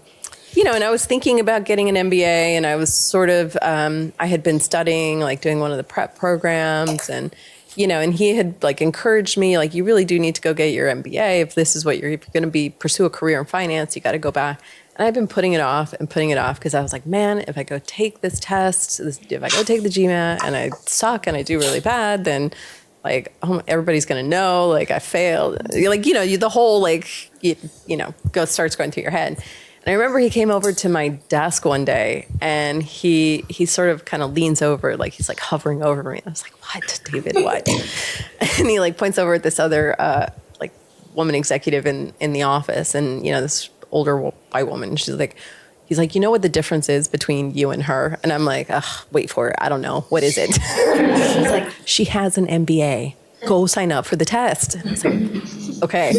I was thinking about getting an MBA, and I was sort of, I had been studying, like doing one of the prep programs, and, and he had like encouraged me, like, you really do need to go get your MBA. If this is what you're going to pursue a career in finance, you got to go back. And I've been putting it off because I was like, man, if I go take this test, if I go take the GMAT and I suck and I do really bad, then like, everybody's going to know, like, I failed. Like, the whole, like, starts going through your head. And I remember he came over to my desk one day, and he sort of kind of leans over, like he's like hovering over me. I was like, what, David, what? And he like points over at this other like woman executive in the office, and this older white woman. He's like, you know what the difference is between you and her? And I'm like, wait for it. I don't know. What is it? He's like, she has an MBA. Go sign up for the test. And I was like, okay.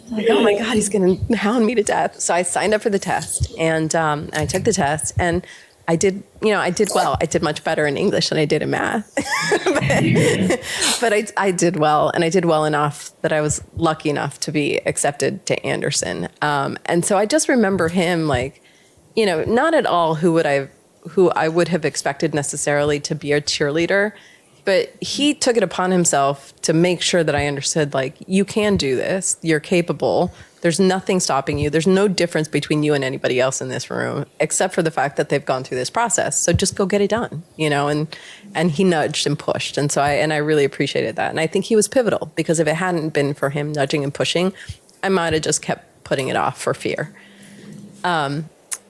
Like, oh my God, he's going to hound me to death. So I signed up for the test, and I took the test, and I did well. I did much better in English than I did in math. but I did well, and I did well enough that I was lucky enough to be accepted to Anderson. And so I just remember him, like, not at all who I would have expected necessarily to be a cheerleader, but he took it upon himself to make sure that I understood, like, you can do this, you're capable. There's nothing stopping you. There's no difference between you and anybody else in this room, except for the fact that they've gone through this process. So just go get it done, and he nudged and pushed. And so I really appreciated that. And I think he was pivotal, because if it hadn't been for him nudging and pushing, I might have just kept putting it off for fear.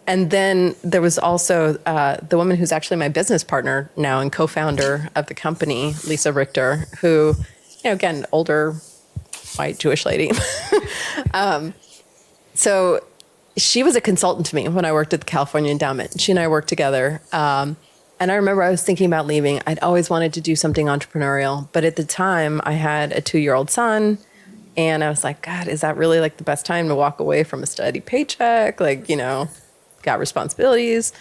And then there was also the woman who's actually my business partner now and co-founder of the company, Lisa Richter, who, again, older, white Jewish lady. So she was a consultant to me when I worked at the California Endowment. She and I worked together. And I remember I was thinking about leaving. I'd always wanted to do something entrepreneurial. But at the time, I had a 2-year-old son. And I was like, God, is that really like the best time to walk away from a steady paycheck? Like, got responsibilities.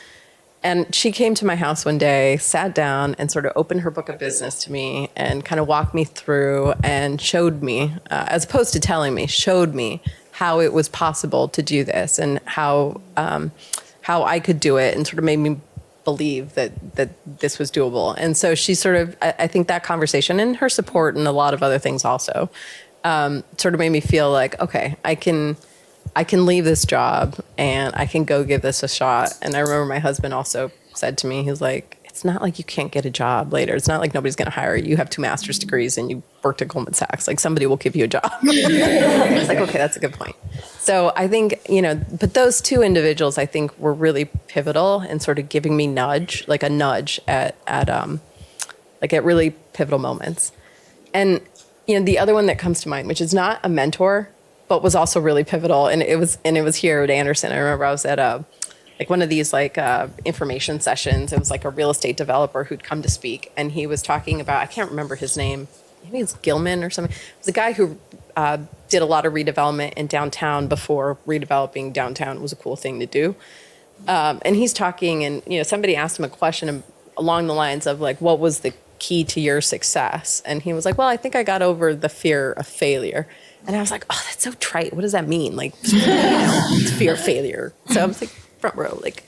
And she came to my house one day, sat down, and sort of opened her book of business to me and kind of walked me through and showed me, as opposed to telling me, showed me how it was possible to do this and how I could do it, and sort of made me believe that this was doable. And so she sort of, I think that conversation and her support and a lot of other things also sort of made me feel like, okay, I can leave this job and I can go give this a shot. And I remember my husband also said to me, he's like, it's not like you can't get a job later. It's not like nobody's going to hire you. You have 2 master's degrees and you worked at Goldman Sachs. Like, somebody will give you a job. I was like, okay, that's a good point. So I think, but those 2 individuals, I think, were really pivotal in sort of giving me a nudge at really pivotal moments. And, the other one that comes to mind, which is not a mentor, but was also really pivotal. And it was here at Anderson. I remember I was at one of these information sessions. It was like a real estate developer who'd come to speak, and he was talking about, I can't remember his name. Maybe it's Gilman or something. It was a guy who did a lot of redevelopment in downtown before redeveloping downtown was a cool thing to do. And he's talking, and somebody asked him a question along the lines of like, what was the key to your success? And he was like, well, I think I got over the fear of failure. And I was like, oh, that's so trite. What does that mean? Like, it's fear of failure. So I was like, front row, like,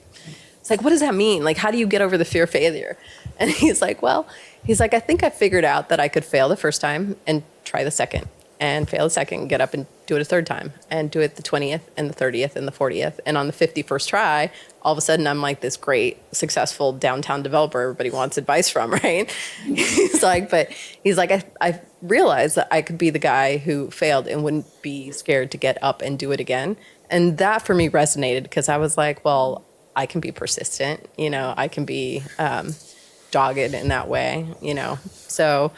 it's like, what does that mean? Like, how do you get over the fear of failure? And he's like, I think I figured out that I could fail the first time and try the second, and fail the second, get up and do it a third time, and do it the 20th and the 30th and the 40th. And on the 51st try, all of a sudden I'm like this great, successful downtown developer everybody wants advice from, right? He's like, I realized that I could be the guy who failed and wouldn't be scared to get up and do it again. And that for me resonated, because I was like, well, I can be persistent, I can be dogged in that way, So,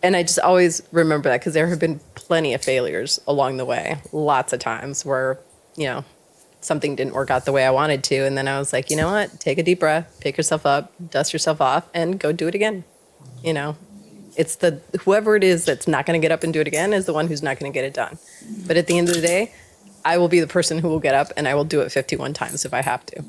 and I just always remember that, because there have been plenty of failures along the way, lots of times where, something didn't work out the way I wanted to. And then I was like, you know what? Take a deep breath, pick yourself up, dust yourself off, and go do it again. It's whoever it is that's not going to get up and do it again is the one who's not going to get it done. But at the end of the day, I will be the person who will get up, and I will do it 51 times if I have to.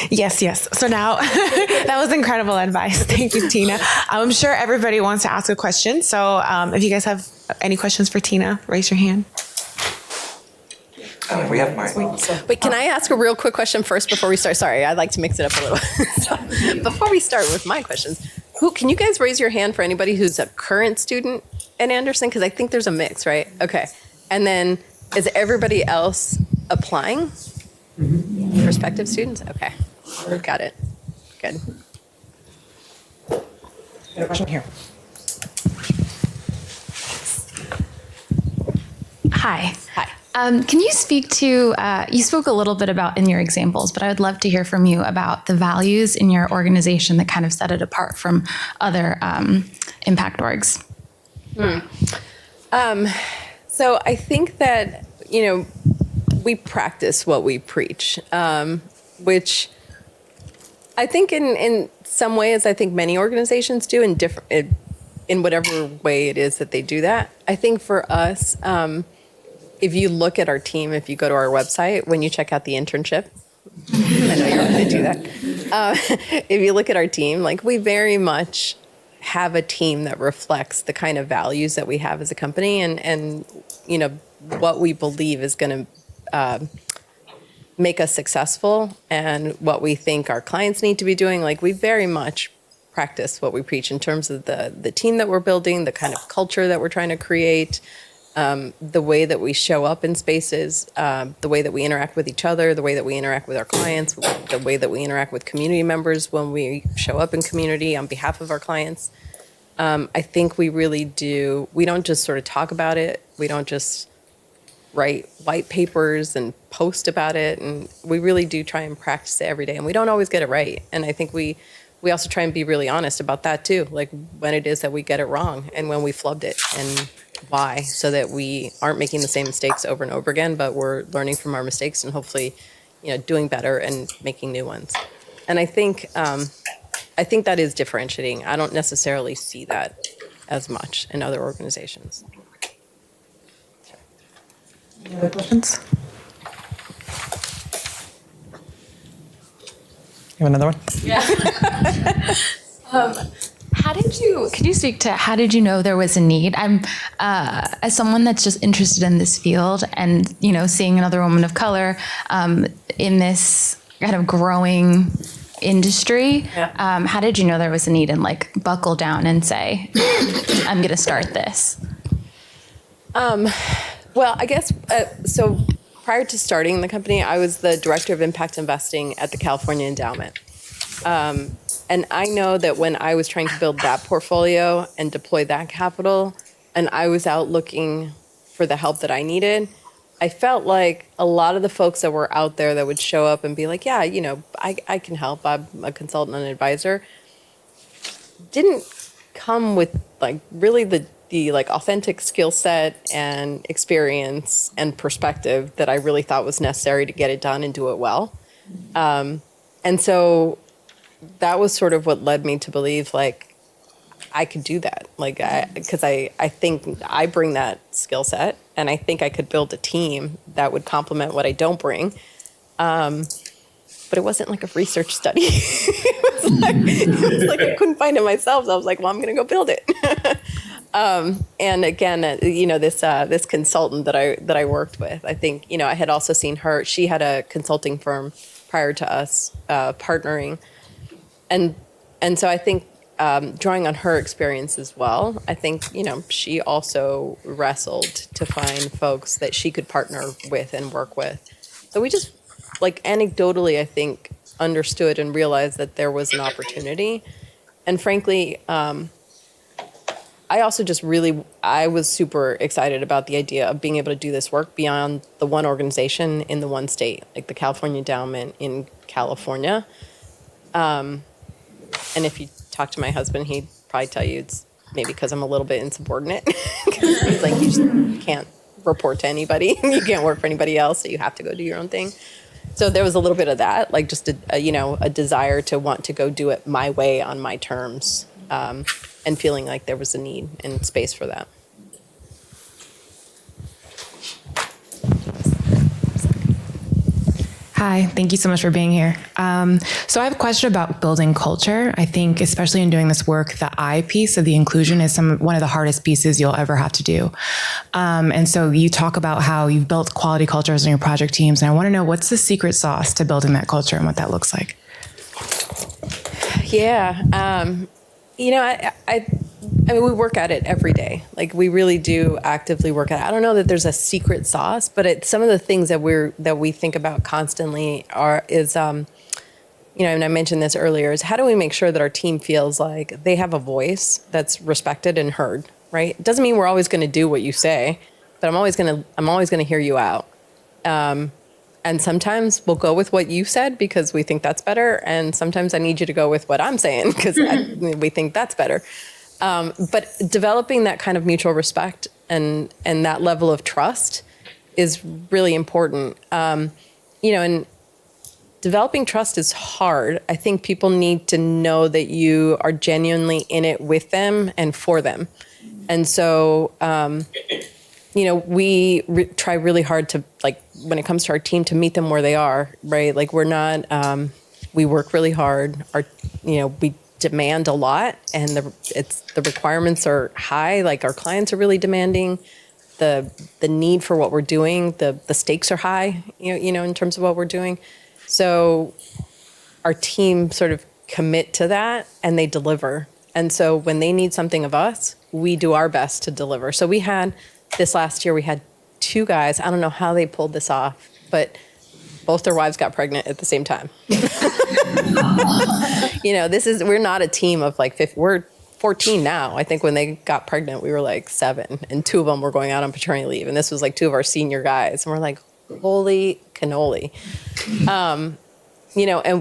Yes. So now that was incredible advice. Thank you, Tina. I'm sure everybody wants to ask a question. So if you guys have any questions for Tina, raise your hand.
We have Mike.
Wait, can I ask a real quick question first before we start? Sorry, I'd like to mix it up a little. So, before we start with my questions, can you guys raise your hand for anybody who's a current student at Anderson? Because I think there's a mix, right? Okay. And then is everybody else applying? Prospective students? Okay. Got it. Good.
Got a question here.
Hi.
Hi.
Can you speak to, you spoke a little bit about in your examples, but I would love to hear from you about the values in your organization that kind of set it apart from other impact orgs.
So I think that, we practice what we preach, which I think in some ways, I think many organizations do in whatever way it is that they do that. I think for us, if you look at our team, if you go to our website, when you check out the internship, I know you're going to do that. If you look at our team, we very much have a team that reflects the kind of values that we have as a company and what we believe is going to make us successful and what we think our clients need to be doing. We very much practice what we preach in terms of the team that we're building, the kind of culture that we're trying to create, the way that we show up in spaces, the way that we interact with each other, the way that we interact with our clients, the way that we interact with community members when we show up in community on behalf of our clients. I think we really do. We don't just sort of talk about it. We don't just write white papers and post about it. And we really do try and practice it every day. And we don't always get it right. And I think we also try and be really honest about that too. When it is that we get it wrong and when we flubbed it and why, so that we aren't making the same mistakes over and over again, but we're learning from our mistakes and hopefully, doing better and making new ones. And I think that is differentiating. I don't necessarily see that as much in other organizations.
Any other questions? You have another one?
Could you speak to how did you know there was a need? I'm, as someone that's just interested in this field and, seeing another woman of color in this kind of growing industry, how did you know there was a need and buckle down and say, I'm going to start this?
Well, I guess, so prior to starting the company, I was the director of impact investing at the California Endowment. And I know that when I was trying to build that portfolio and deploy that capital, and I was out looking for the help that I needed, I felt like a lot of the folks that were out there that would show up and be like, yeah, I can help. I'm a consultant and advisor, didn't come with really the authentic skill set and experience and perspective that I really thought was necessary to get it done and do it well. And so that was sort of what led me to believe I could do that. Because I think I bring that skill set and I think I could build a team that would complement what I don't bring. But it wasn't a research study. it was I couldn't find it myself. So I was like, well, I'm going to go build it. And again, this consultant that I worked with, I think, I had also seen her. She had a consulting firm prior to us partnering. And so I think drawing on her experience as well, I think, she also wrestled to find folks that she could partner with and work with. So we just, anecdotally, I think, understood and realized that there was an opportunity. And frankly, I also just I was super excited about the idea of being able to do this work beyond the one organization in the one state, like the California Endowment in California. And if you talk to my husband, he'd probably tell you it's maybe because I'm a little bit insubordinate. He's like, you just can't report to anybody. You can't work for anybody else, so you have to go do your own thing. So there was a little bit of that, just a desire to want to go do it my way on my terms, and feeling like there was a need and space for that.
Hi, thank you so much for being here. So I have a question about building culture. I think, especially in doing this work, the I piece of the inclusion is one of the hardest pieces you'll ever have to do. And so you talk about how you've built quality cultures in your project teams, and I want to know what's the secret sauce to building that culture and what that looks like.
Yeah. I mean, we work at it every day. Like, we really do actively work at it. I don't know that there's a secret sauce, but some of the things that we think about constantly is, and I mentioned this earlier, is how do we make sure that our team feels like they have a voice that's respected and heard, right? It doesn't mean we're always going to do what you say, but I'm always going to hear you out. And sometimes we'll go with what you said because we think that's better. And sometimes I need you to go with what I'm saying because we think that's better. But developing that kind of mutual respect and that level of trust is really important. And developing trust is hard. I think people need to know that you are genuinely in it with them and for them. And so, we try really hard to, like, when it comes to our team, to meet them where they are, right? Like, we're not, we work really hard. We demand a lot, and the requirements are high. Like, our clients are really demanding. The need for what we're doing, the stakes are high, in terms of what we're doing. So our team sort of commit to that, and they deliver. And so when they need something of us, we do our best to deliver. So this last year, we had 2 guys. I don't know how they pulled this off, but both their wives got pregnant at the same time. We're not a team of like 50. We're 14 now. I think when they got pregnant, we were like 7, and 2 of them were going out on paternity leave. And this was like 2 of our senior guys. And we're like, holy cannoli. And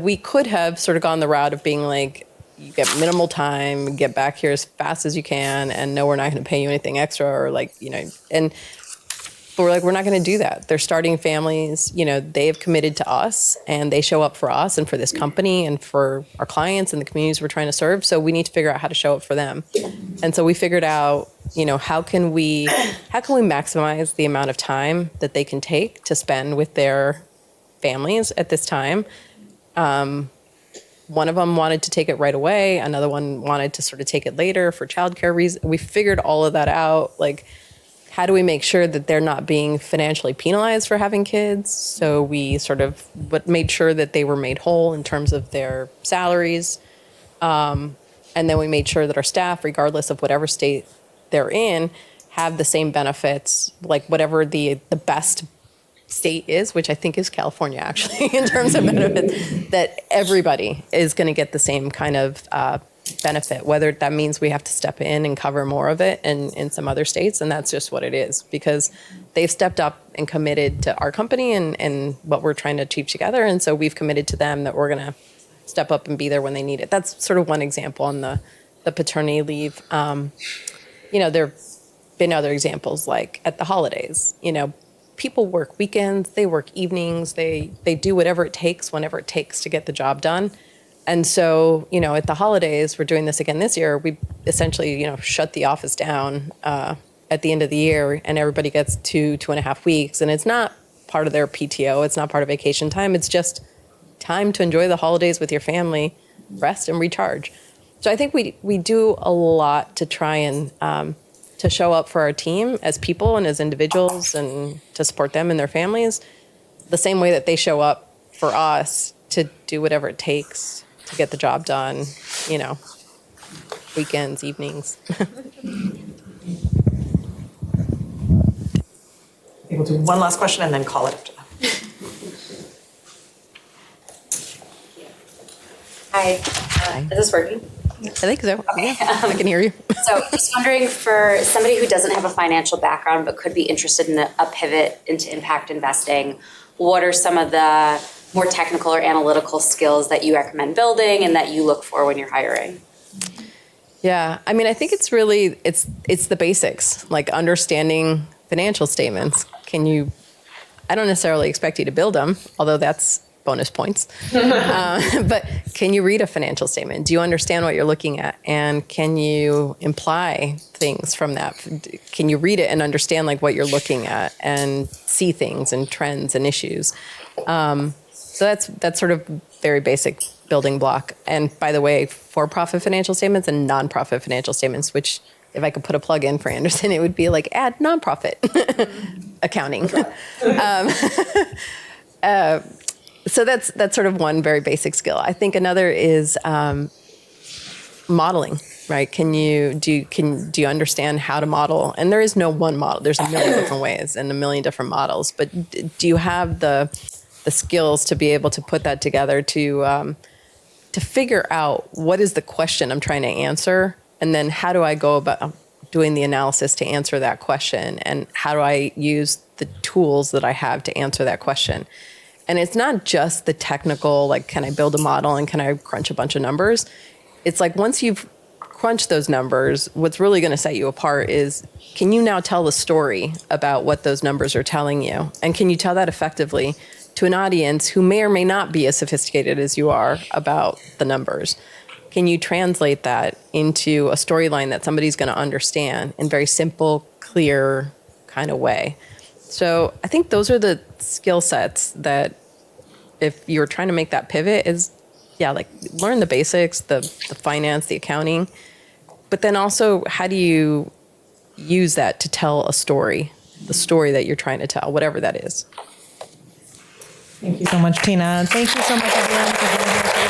we could have sort of gone the route of being like, you get minimal time, get back here as fast as you can, and no, we're not going to pay you anything extra, or but we're like, we're not going to do that. They're starting families, they have committed to us, and they show up for us and for this company and for our clients and the communities we're trying to serve. So we need to figure out how to show up for them. And so we figured out, how can we maximize the amount of time that they can take to spend with their families at this time. One of them wanted to take it right away. Another one wanted to sort of take it later for childcare reasons. We figured all of that out. Like, how do we make sure that they're not being financially penalized for having kids? So we sort of made sure that they were made whole in terms of their salaries. And then we made sure that our staff, regardless of whatever state they're in, have the same benefits, like whatever the best state is, which I think is California, actually, in terms of benefits, that everybody is going to get the same kind of benefit, whether that means we have to step in and cover more of it in some other states. And that's just what it is, because they've stepped up and committed to our company and what we're trying to achieve together. And so we've committed to them that we're going to step up and be there when they need it. That's sort of one example on the paternity leave. There have been other examples, like at the holidays, people work weekends, they work evenings, they do whatever it takes, whenever it takes to get the job done. And so, at the holidays, we're doing this again this year, we essentially, shut the office down at the end of the year, and everybody gets 2.5 weeks. And it's not part of their PTO, it's not part of vacation time, it's just time to enjoy the holidays with your family, rest and recharge. So I think we do a lot to try and to show up for our team as people and as individuals, and to support them and their families the same way that they show up for us to do whatever it takes to get the job done, weekends, evenings.
We'll do one last question and then call it after that.
Hi. Is this working?
I think so.
Okay.
Yeah, I can hear you.
So just wondering, for somebody who doesn't have a financial background but could be interested in a pivot into impact investing, what are some of the more technical or analytical skills that you recommend building and that you look for when you're hiring?
Yeah, I mean, I think it's really, it's the basics, like understanding financial statements. I don't necessarily expect you to build them, although that's bonus points. But can you read a financial statement? Do you understand what you're looking at? And can you imply things from that? Can you read it and understand like what you're looking at and see things and trends and issues? So that's sort of very basic building block. And by the way, for-profit financial statements and non-profit financial statements, which if I could put a plug in for Anderson, it would be like add nonprofit accounting. So that's sort of one very basic skill. I think another is modeling, right? Do you understand how to model? And there is no one model. There's a million different ways and a million different models. But do you have the skills to be able to put that together to figure out what is the question I'm trying to answer, and then how do I go about doing the analysis to answer that question, and how do I use the tools that I have to answer that question? And it's not just the technical, like, can I build a model and can I crunch a bunch of numbers? It's like once you've crunched those numbers, what's really going to set you apart is, can you now tell the story about what those numbers are telling you? And can you tell that effectively to an audience who may or may not be as sophisticated as you are about the numbers? Can you translate that into a storyline that somebody's going to understand in very simple, clear kind of way? So I think those are the skill sets that, if you're trying to make that pivot, is, like, learn the basics, the finance, the accounting, but then also how do you use that to tell a story, the story that you're trying to tell, whatever that is.
Thank you so much, Tina. Thank you so much, everyone, for being here today.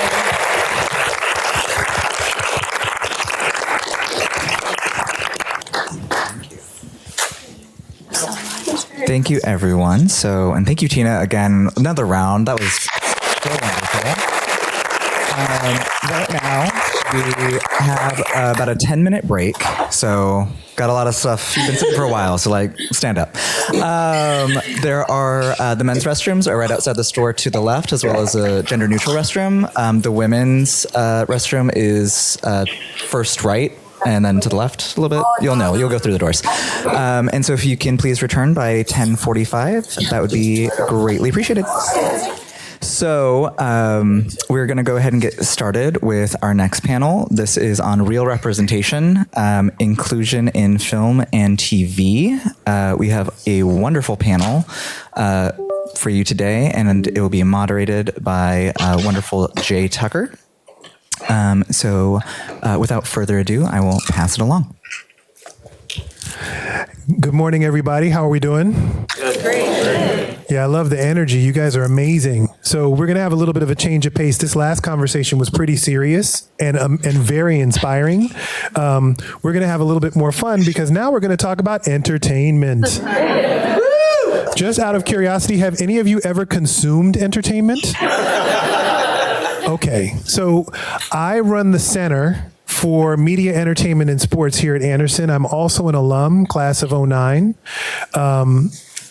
Thank you, everyone. And thank you, Tina, again. Another round. That was so wonderful. Right now, we have about a 10-minute break. So got a lot of stuff. You've been sitting for a while, so stand up. There are the men's restrooms are right outside the store to the left, as well as a gender-neutral restroom. The women's restroom is first right, and then to the left a little bit. You'll go through the doors. And so if you can please return by 10:45, that would be greatly appreciated. So we're going to go ahead and get started with our next panel. This is on real representation, inclusion in film and TV. We have a wonderful panel for you today, and it will be moderated by wonderful Jay Tucker. So without further ado, I will pass it along.
Good morning, everybody. How are we doing?
Great.
Yeah, I love the energy. You guys are amazing. So we're going to have a little bit of a change of pace. This last conversation was pretty serious and very inspiring. We're going to have a little bit more fun because now we're going to talk about entertainment. Just out of curiosity, have any of you ever consumed entertainment? Okay, so I run the Center for Media, Entertainment, and Sports here at Anderson. I'm also an alum, class of 09.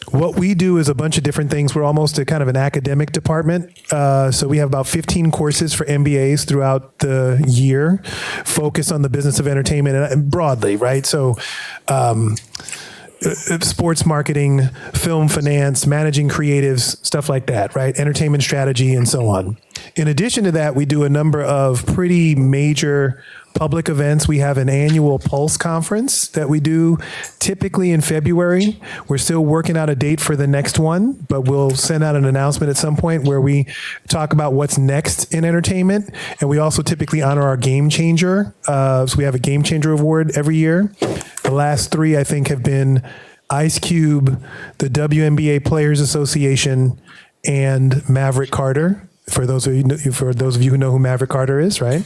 What we do is a bunch of different things. We're almost a kind of an academic department. So we have about 15 courses for MBAs throughout the year, focused on the business of entertainment and broadly, right? So sports marketing, film finance, managing creatives, stuff like that, right? Entertainment strategy, and so on. In addition to that, we do a number of pretty major public events. We have an annual Pulse conference that we do typically in February. We're still working out a date for the next one, but we'll send out an announcement at some point where we talk about what's next in entertainment. And we also typically honor our Game Changer. So we have a Game Changer award every year. The last three, I think, have been Ice Cube, the WNBA Players Association, and Maverick Carter. For those of you who know who Maverick Carter is, right?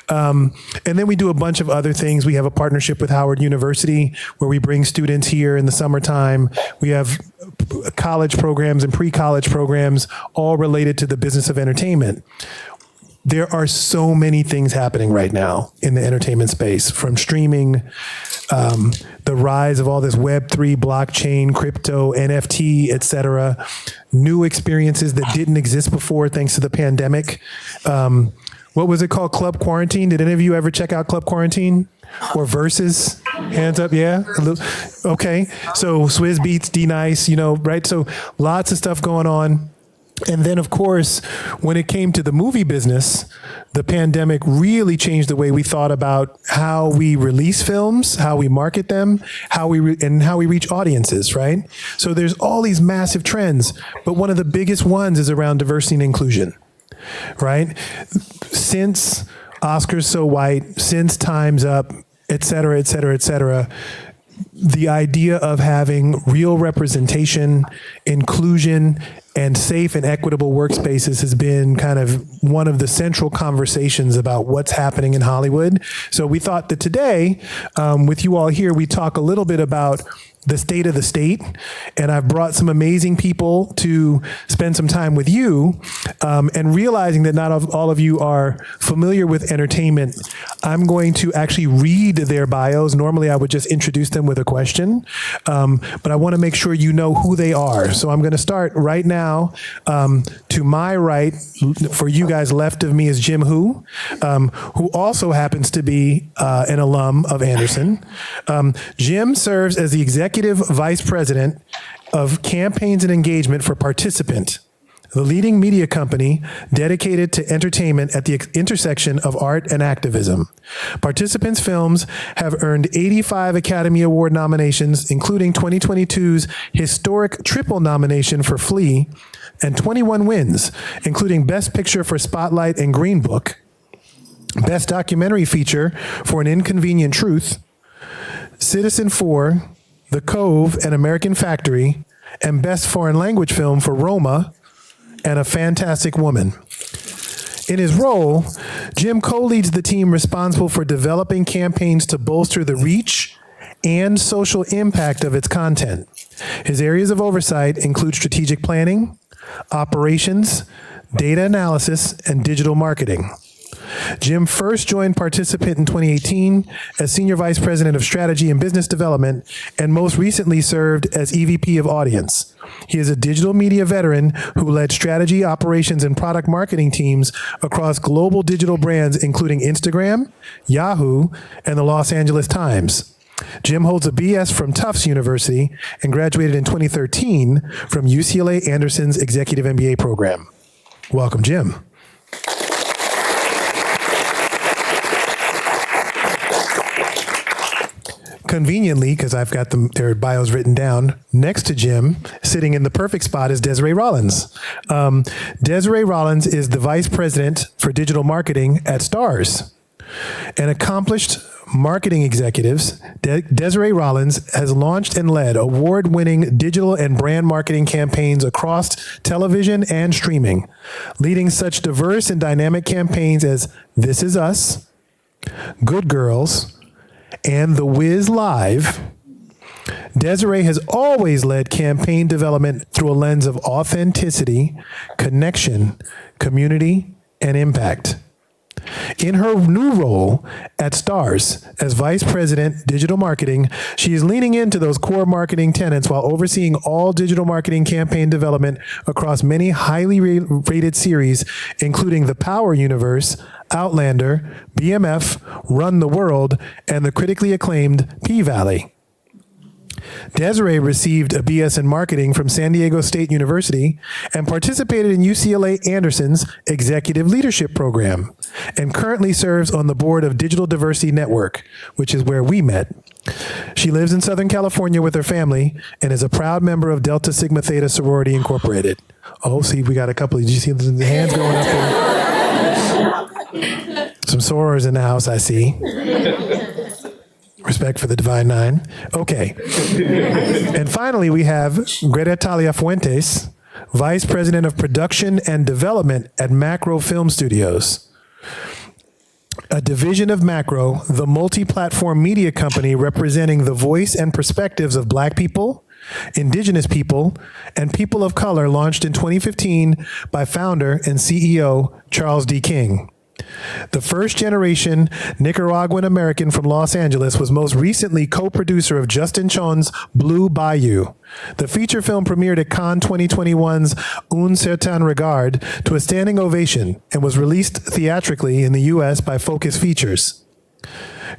And then we do a bunch of other things. We have a partnership with Howard University where we bring students here in the summertime. We have college programs and pre-college programs all related to the business of entertainment. There are so many things happening right now in the entertainment space, from streaming, the rise of all this Web3, blockchain, crypto, NFT, et cetera, new experiences that didn't exist before thanks to the pandemic. What was it called? Club Quarantine? Did any of you ever check out Club Quarantine? Or Versus? Hands up, yeah? Okay. So Swizz Beatz, D-Nice, right? So lots of stuff going on. And then, of course, when it came to the movie business, the pandemic really changed the way we thought about how we release films, how we market them, how we reach audiences, right? So there's all these massive trends, but one of the biggest ones is around diversity and inclusion, right? Since Oscars So White, since Time's Up, et cetera, et cetera, et cetera, the idea of having real representation, inclusion, and safe and equitable workspaces has been kind of one of the central conversations about what's happening in Hollywood. So we thought that today, with you all here, we talk a little bit about the state of the state, and I've brought some amazing people to spend some time with you, and realizing that not all of you are familiar with entertainment, I'm going to actually read their bios. Normally I would just introduce them with a question, but I want to make sure you know who they are. So I'm going to start right now. To my right, for you guys left of me, is Jim who also happens to be an alum of Anderson. Jim serves as the Executive Vice President of Campaigns and Engagement for Participant, the leading media company dedicated to entertainment at the intersection of art and activism. Participant's films have earned 85 Academy Award nominations, including 2022's historic triple nomination for Flea, and 21 wins, including Best Picture for Spotlight and Green Book, Best Documentary Feature for An Inconvenient Truth, Citizen4, The Cove and American Factory, and Best Foreign Language Film for Roma and A Fantastic Woman. In his role, Jim co-leads the team responsible for developing campaigns to bolster the reach and social impact of its content. His areas of oversight include strategic planning, operations, data analysis, and digital marketing. Jim first joined Participant in 2018 as Senior Vice President of Strategy and Business Development, and most recently served as EVP of Audience. He is a digital media veteran who led strategy, operations, and product marketing teams across global digital brands, including Instagram, Yahoo, and the Los Angeles Times. Jim holds a BS from Tufts University and graduated in 2013 from UCLA Anderson's Executive MBA program. Welcome, Jim. Conveniently, because I've got their bios written down, next to Jim, sitting in the perfect spot, is Desiree Rollins. Desiree Rollins is the Vice President for Digital Marketing at Stars. An accomplished marketing executive, Desiree Rollins has launched and led award-winning digital and brand marketing campaigns across television and streaming, leading such diverse and dynamic campaigns as This Is Us, Good Girls, and The Wiz Live. Desiree has always led campaign development through a lens of authenticity, connection, community, and impact. In her new role at Stars as Vice President, Digital Marketing, she is leaning into those core marketing tenets while overseeing all digital marketing campaign development across many highly rated series, including The Power Universe, Outlander, BMF, Run the World, and the critically acclaimed P-Valley. Desiree received a BS in marketing from San Diego State University and participated in UCLA Anderson's Executive Leadership Program, and currently serves on the board of Digital Diversity Network, which is where we met. She lives in Southern California with her family and is a proud member of Delta Sigma Theta Sorority Incorporated. Oh, see, we got a couple. Did you see the hands going up there? Some sorors in the house, I see. Respect for the Divine Nine. Okay. And finally, we have Greta Talia Fuentes, Vice President of Production and Development at Macro Film Studios, a division of Macro, the multi-platform media company representing the voice and perspectives of Black people, Indigenous people, and people of color, launched in 2015 by founder and CEO Charles D. King. The first generation Nicaraguan American from Los Angeles was most recently co-producer of Justin Chon's Blue Bayou. The feature film premiered at Cannes 2021's Un Certain Regard to a standing ovation and was released theatrically in the U.S. by Focus Features.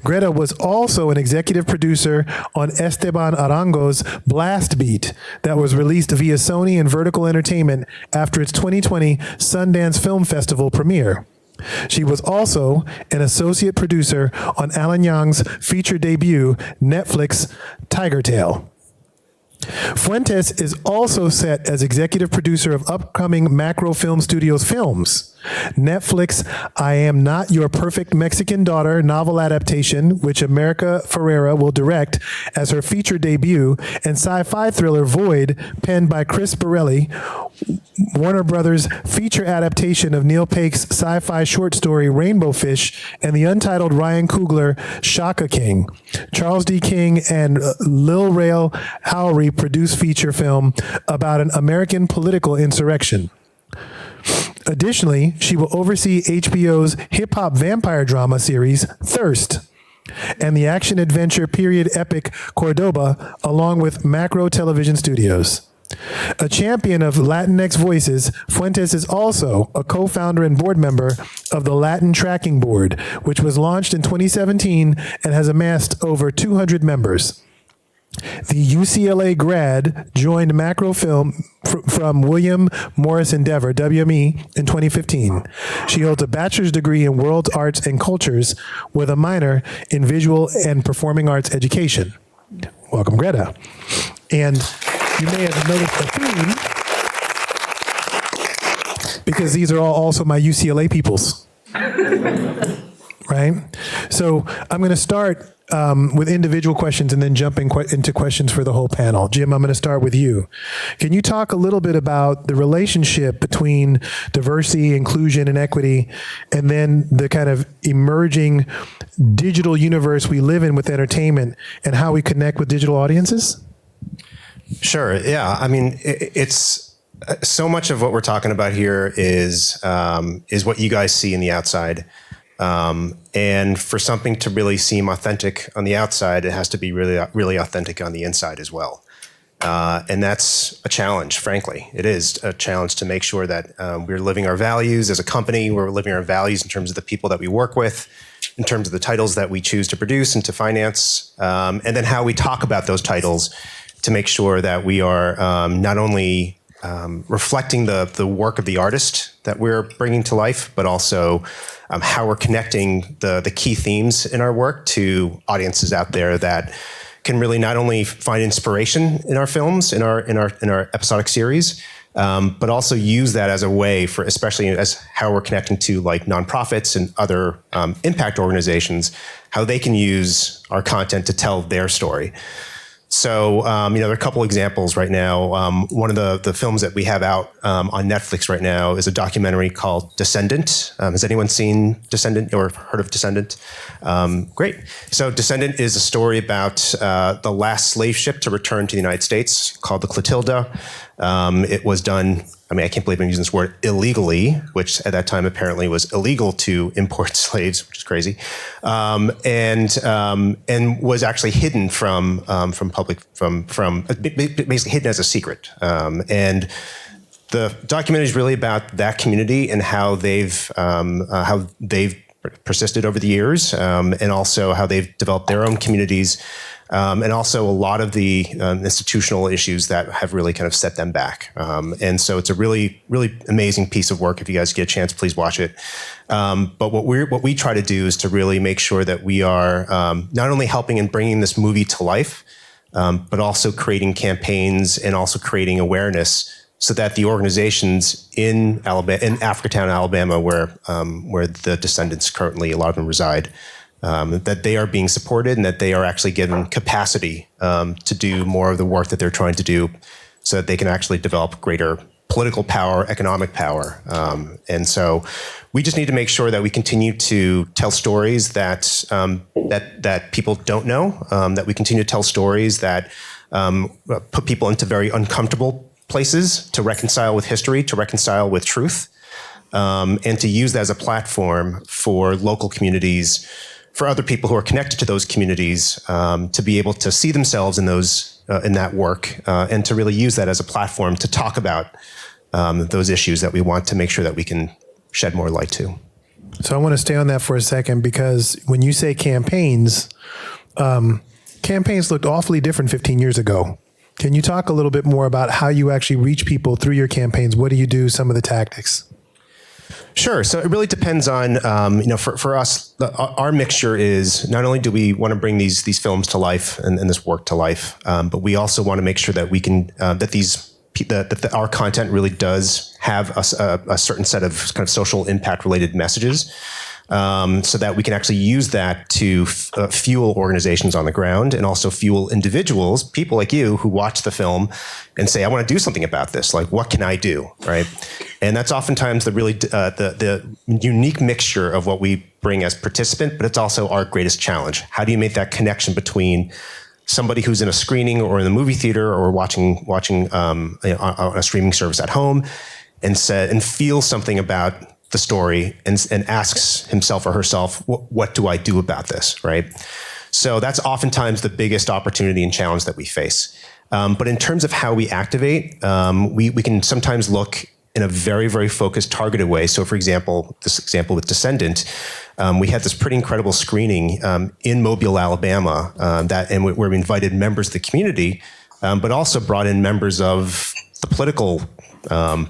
Greta was also an executive producer on Esteban Arango's Blast Beat that was released via Sony and Vertical Entertainment after its 2020 Sundance Film Festival premiere. She was also an associate producer on Alan Young's feature debut, Netflix Tiger Tail. Fuentes is also set as executive producer of upcoming Macro Film Studios films. Netflix I Am Not Your Perfect Mexican Daughter novel adaptation, which America Ferrera will direct as her feature debut, and sci-fi thriller Void, penned by Chris Borelli, Warner Brothers' feature adaptation of Neil Pake's sci-fi short story Rainbow Fish, and the untitled Ryan Coogler Shaka King. Charles D. King and Lil Rail Howery produced feature film about an American political insurrection. Additionally, she will oversee HBO's hip-hop vampire drama series, Thirst, and the action-adventure period epic Cordoba, along with Macro Television Studios. A champion of Latinx voices, Fuentes is also a co-founder and board member of the Latin Tracking Board, which was launched in 2017 and has amassed over 200 members. The UCLA grad joined Macro Film from William Morris Endeavor, WME, in 2015. She holds a bachelor's degree in World Arts and Cultures with a minor in Visual and Performing Arts Education. Welcome, Greta. And you may have noticed a theme because these are all also my UCLA peoples, right? So I'm going to start with individual questions and then jumping into questions for the whole panel. Jim, I'm going to start with you. Can you talk a little bit about the relationship between diversity, inclusion, and equity, and then the kind of emerging digital universe we live in with entertainment and how we connect with digital audiences?
Sure. Yeah. I mean, it's so much of what we're talking about here is what you guys see in the outside. And for something to really seem authentic on the outside, it has to be really, really authentic on the inside as well. And that's a challenge, frankly. It is a challenge to make sure that we're living our values as a company. We're living our values in terms of the people that we work with, in terms of the titles that we choose to produce and to finance, and then how we talk about those titles to make sure that we are not only reflecting the work of the artist that we're bringing to life, but also how we're connecting the key themes in our work to audiences out there that can really not only find inspiration in our films, in our episodic series, but also use that as a way for, especially as how we're connecting to like nonprofits and other impact organizations, how they can use our content to tell their story. So, there are a couple examples right now. One of the films that we have out on Netflix right now is a documentary called Descendant. Has anyone seen Descendant or heard of Descendant? Great. So Descendant is a story about the last slave ship to return to the United States called the Clotilda. It was done, I can't believe I'm using this word, illegally, which at that time apparently was illegal to import slaves, which is crazy, and was actually hidden from public, basically hidden as a secret. And the documentary is really about that community and how they've persisted over the years, and also how they've developed their own communities. And also a lot of the institutional issues that have really kind of set them back. And so it's a really, really amazing piece of work. If you guys get a chance, please watch it. But what we try to do is to really make sure that we are not only helping and bringing this movie to life, but also creating campaigns and also creating awareness so that the organizations in Africatown, Alabama, where the descendants currently, a lot of them reside, that they are being supported and that they are actually given capacity to do more of the work that they're trying to do so that they can actually develop greater political power, economic power. And so we just need to make sure that we continue to tell stories that people don't know, that we continue to tell stories that put people into very uncomfortable places to reconcile with history, to reconcile with truth, and to use that as a platform for local communities, for other people who are connected to those communities, to be able to see themselves in that work, and to really use that as a platform to talk about those issues that we want to make sure that we can shed more light to.
So I want to stay on that for a second, because when you say campaigns, campaigns looked awfully different 15 years ago. Can you talk a little bit more about how you actually reach people through your campaigns? What do you do? Some of the tactics?
Sure. So it really depends on, for us, our mixture is not only do we want to bring these films to life and this work to life, but we also want to make sure that we can, that our content really does have a certain set of kind of social impact related messages. So that we can actually use that to fuel organizations on the ground, and also fuel individuals, people like you, who watch the film and say, I want to do something about this. Like, what can I do, right? And that's oftentimes the really the unique mixture of what we bring as participant, but it's also our greatest challenge. How do you make that connection between somebody who's in a screening or in the movie theater or watching on a streaming service at home, and feel something about the story and asks himself or herself, what do I do about this, right? So that's oftentimes the biggest opportunity and challenge that we face. But in terms of how we activate, we can sometimes look in a very, very focused, targeted way. So for example, this example with Descendant, we had this pretty incredible screening in Mobile, Alabama, where we invited members of the community, but also brought in members of the political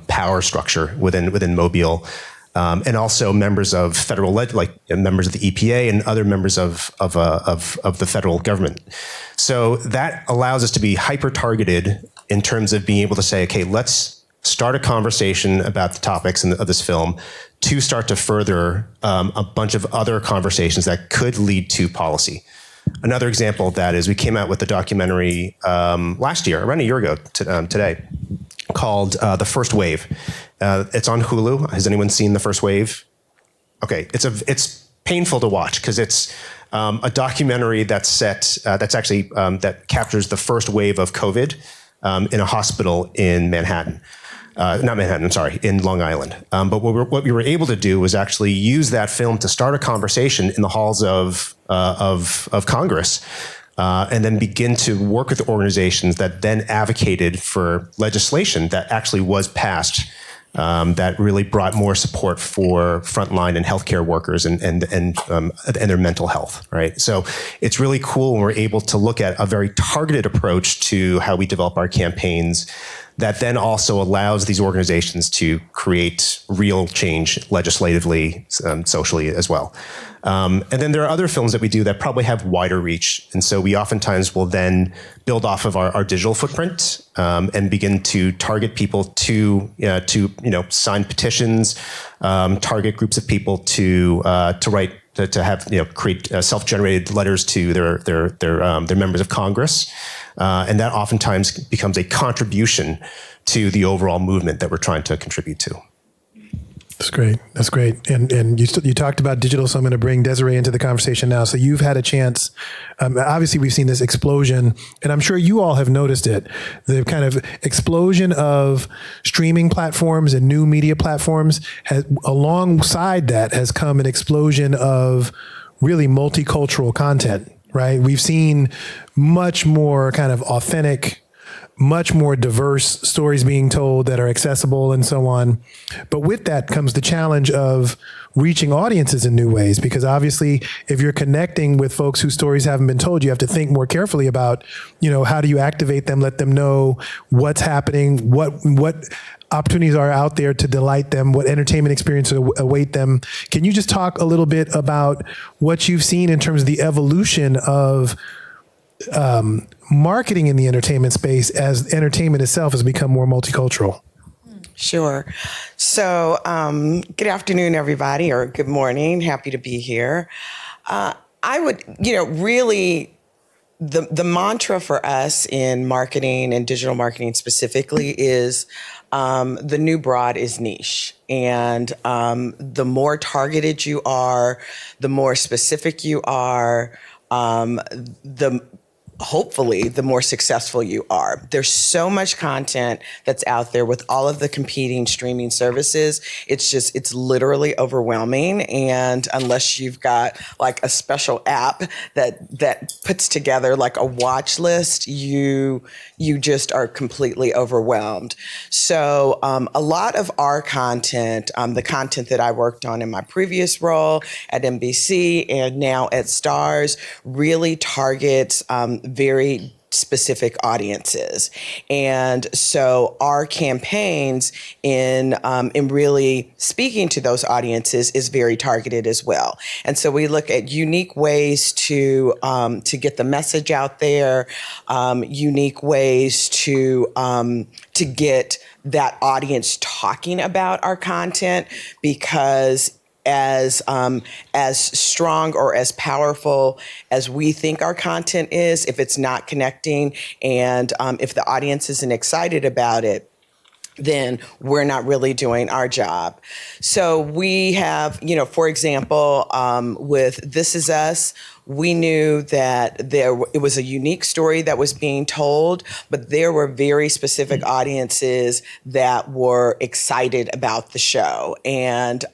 power structure within Mobile, and also members of federal members of the EPA and other members of the federal government. So that allows us to be hyper targeted in terms of being able to say, okay, let's start a conversation about the topics of this film to start to further a bunch of other conversations that could lead to policy. Another example of that is we came out with a documentary last year, around a year ago today, called The First Wave. It's on Hulu. Has anyone seen The First Wave? Okay, it's painful to watch because it's a documentary that captures the first wave of COVID in a hospital in Manhattan. Not Manhattan, I'm sorry, in Long Island. But what we were able to do was actually use that film to start a conversation in the halls of Congress, and then begin to work with organizations that then advocated for legislation that actually was passed, that really brought more support for frontline and healthcare workers and their mental health, right? So it's really cool when we're able to look at a very targeted approach to how we develop our campaigns that then also allows these organizations to create real change legislatively, socially as well. And then there are other films that we do that probably have wider reach. And so we oftentimes will then build off of our digital footprint and begin to target people to sign petitions, target groups of people to write, to have, create self-generated letters to their members of Congress. And that oftentimes becomes a contribution to the overall movement that we're trying to contribute to.
That's great. That's great. And you talked about digital, so I'm going to bring Desiree into the conversation now. So you've had a chance. Obviously, we've seen this explosion, and I'm sure you all have noticed it. The kind of explosion of streaming platforms and new media platforms alongside that has come an explosion of really multicultural content. Right? We've seen much more kind of authentic, much more diverse stories being told that are accessible and so on. But with that comes the challenge of reaching audiences in new ways, because obviously if you're connecting with folks whose stories haven't been told, you have to think more carefully about, how do you activate them, let them know what's happening, what opportunities are out there to delight them, what entertainment experiences await them. Can you just talk a little bit about what you've seen in terms of the evolution of marketing in the entertainment space as entertainment itself has become more multicultural?
Sure. So good afternoon, everybody, or good morning. Happy to be here. I would, really, the mantra for us in marketing and digital marketing specifically is the new broad is niche. And the more targeted you are, the more specific you are, the hopefully, the more successful you are. There's so much content that's out there with all of the competing streaming services. It's literally overwhelming. And unless you've got like a special app that puts together like a watch list, you just are completely overwhelmed. So a lot of our content, the content that I worked on in my previous role at NBC and now at Stars, really targets very specific audiences. And so our campaigns in really speaking to those audiences is very targeted as well. And so we look at unique ways to get the message out there, unique ways to get that audience talking about our content, because as strong or as powerful as we think our content is, if it's not connecting and if the audience isn't excited about it, then we're not really doing our job. So we have, for example, with This Is Us, we knew that it was a unique story that was being told, but there were very specific audiences that were excited about the show. And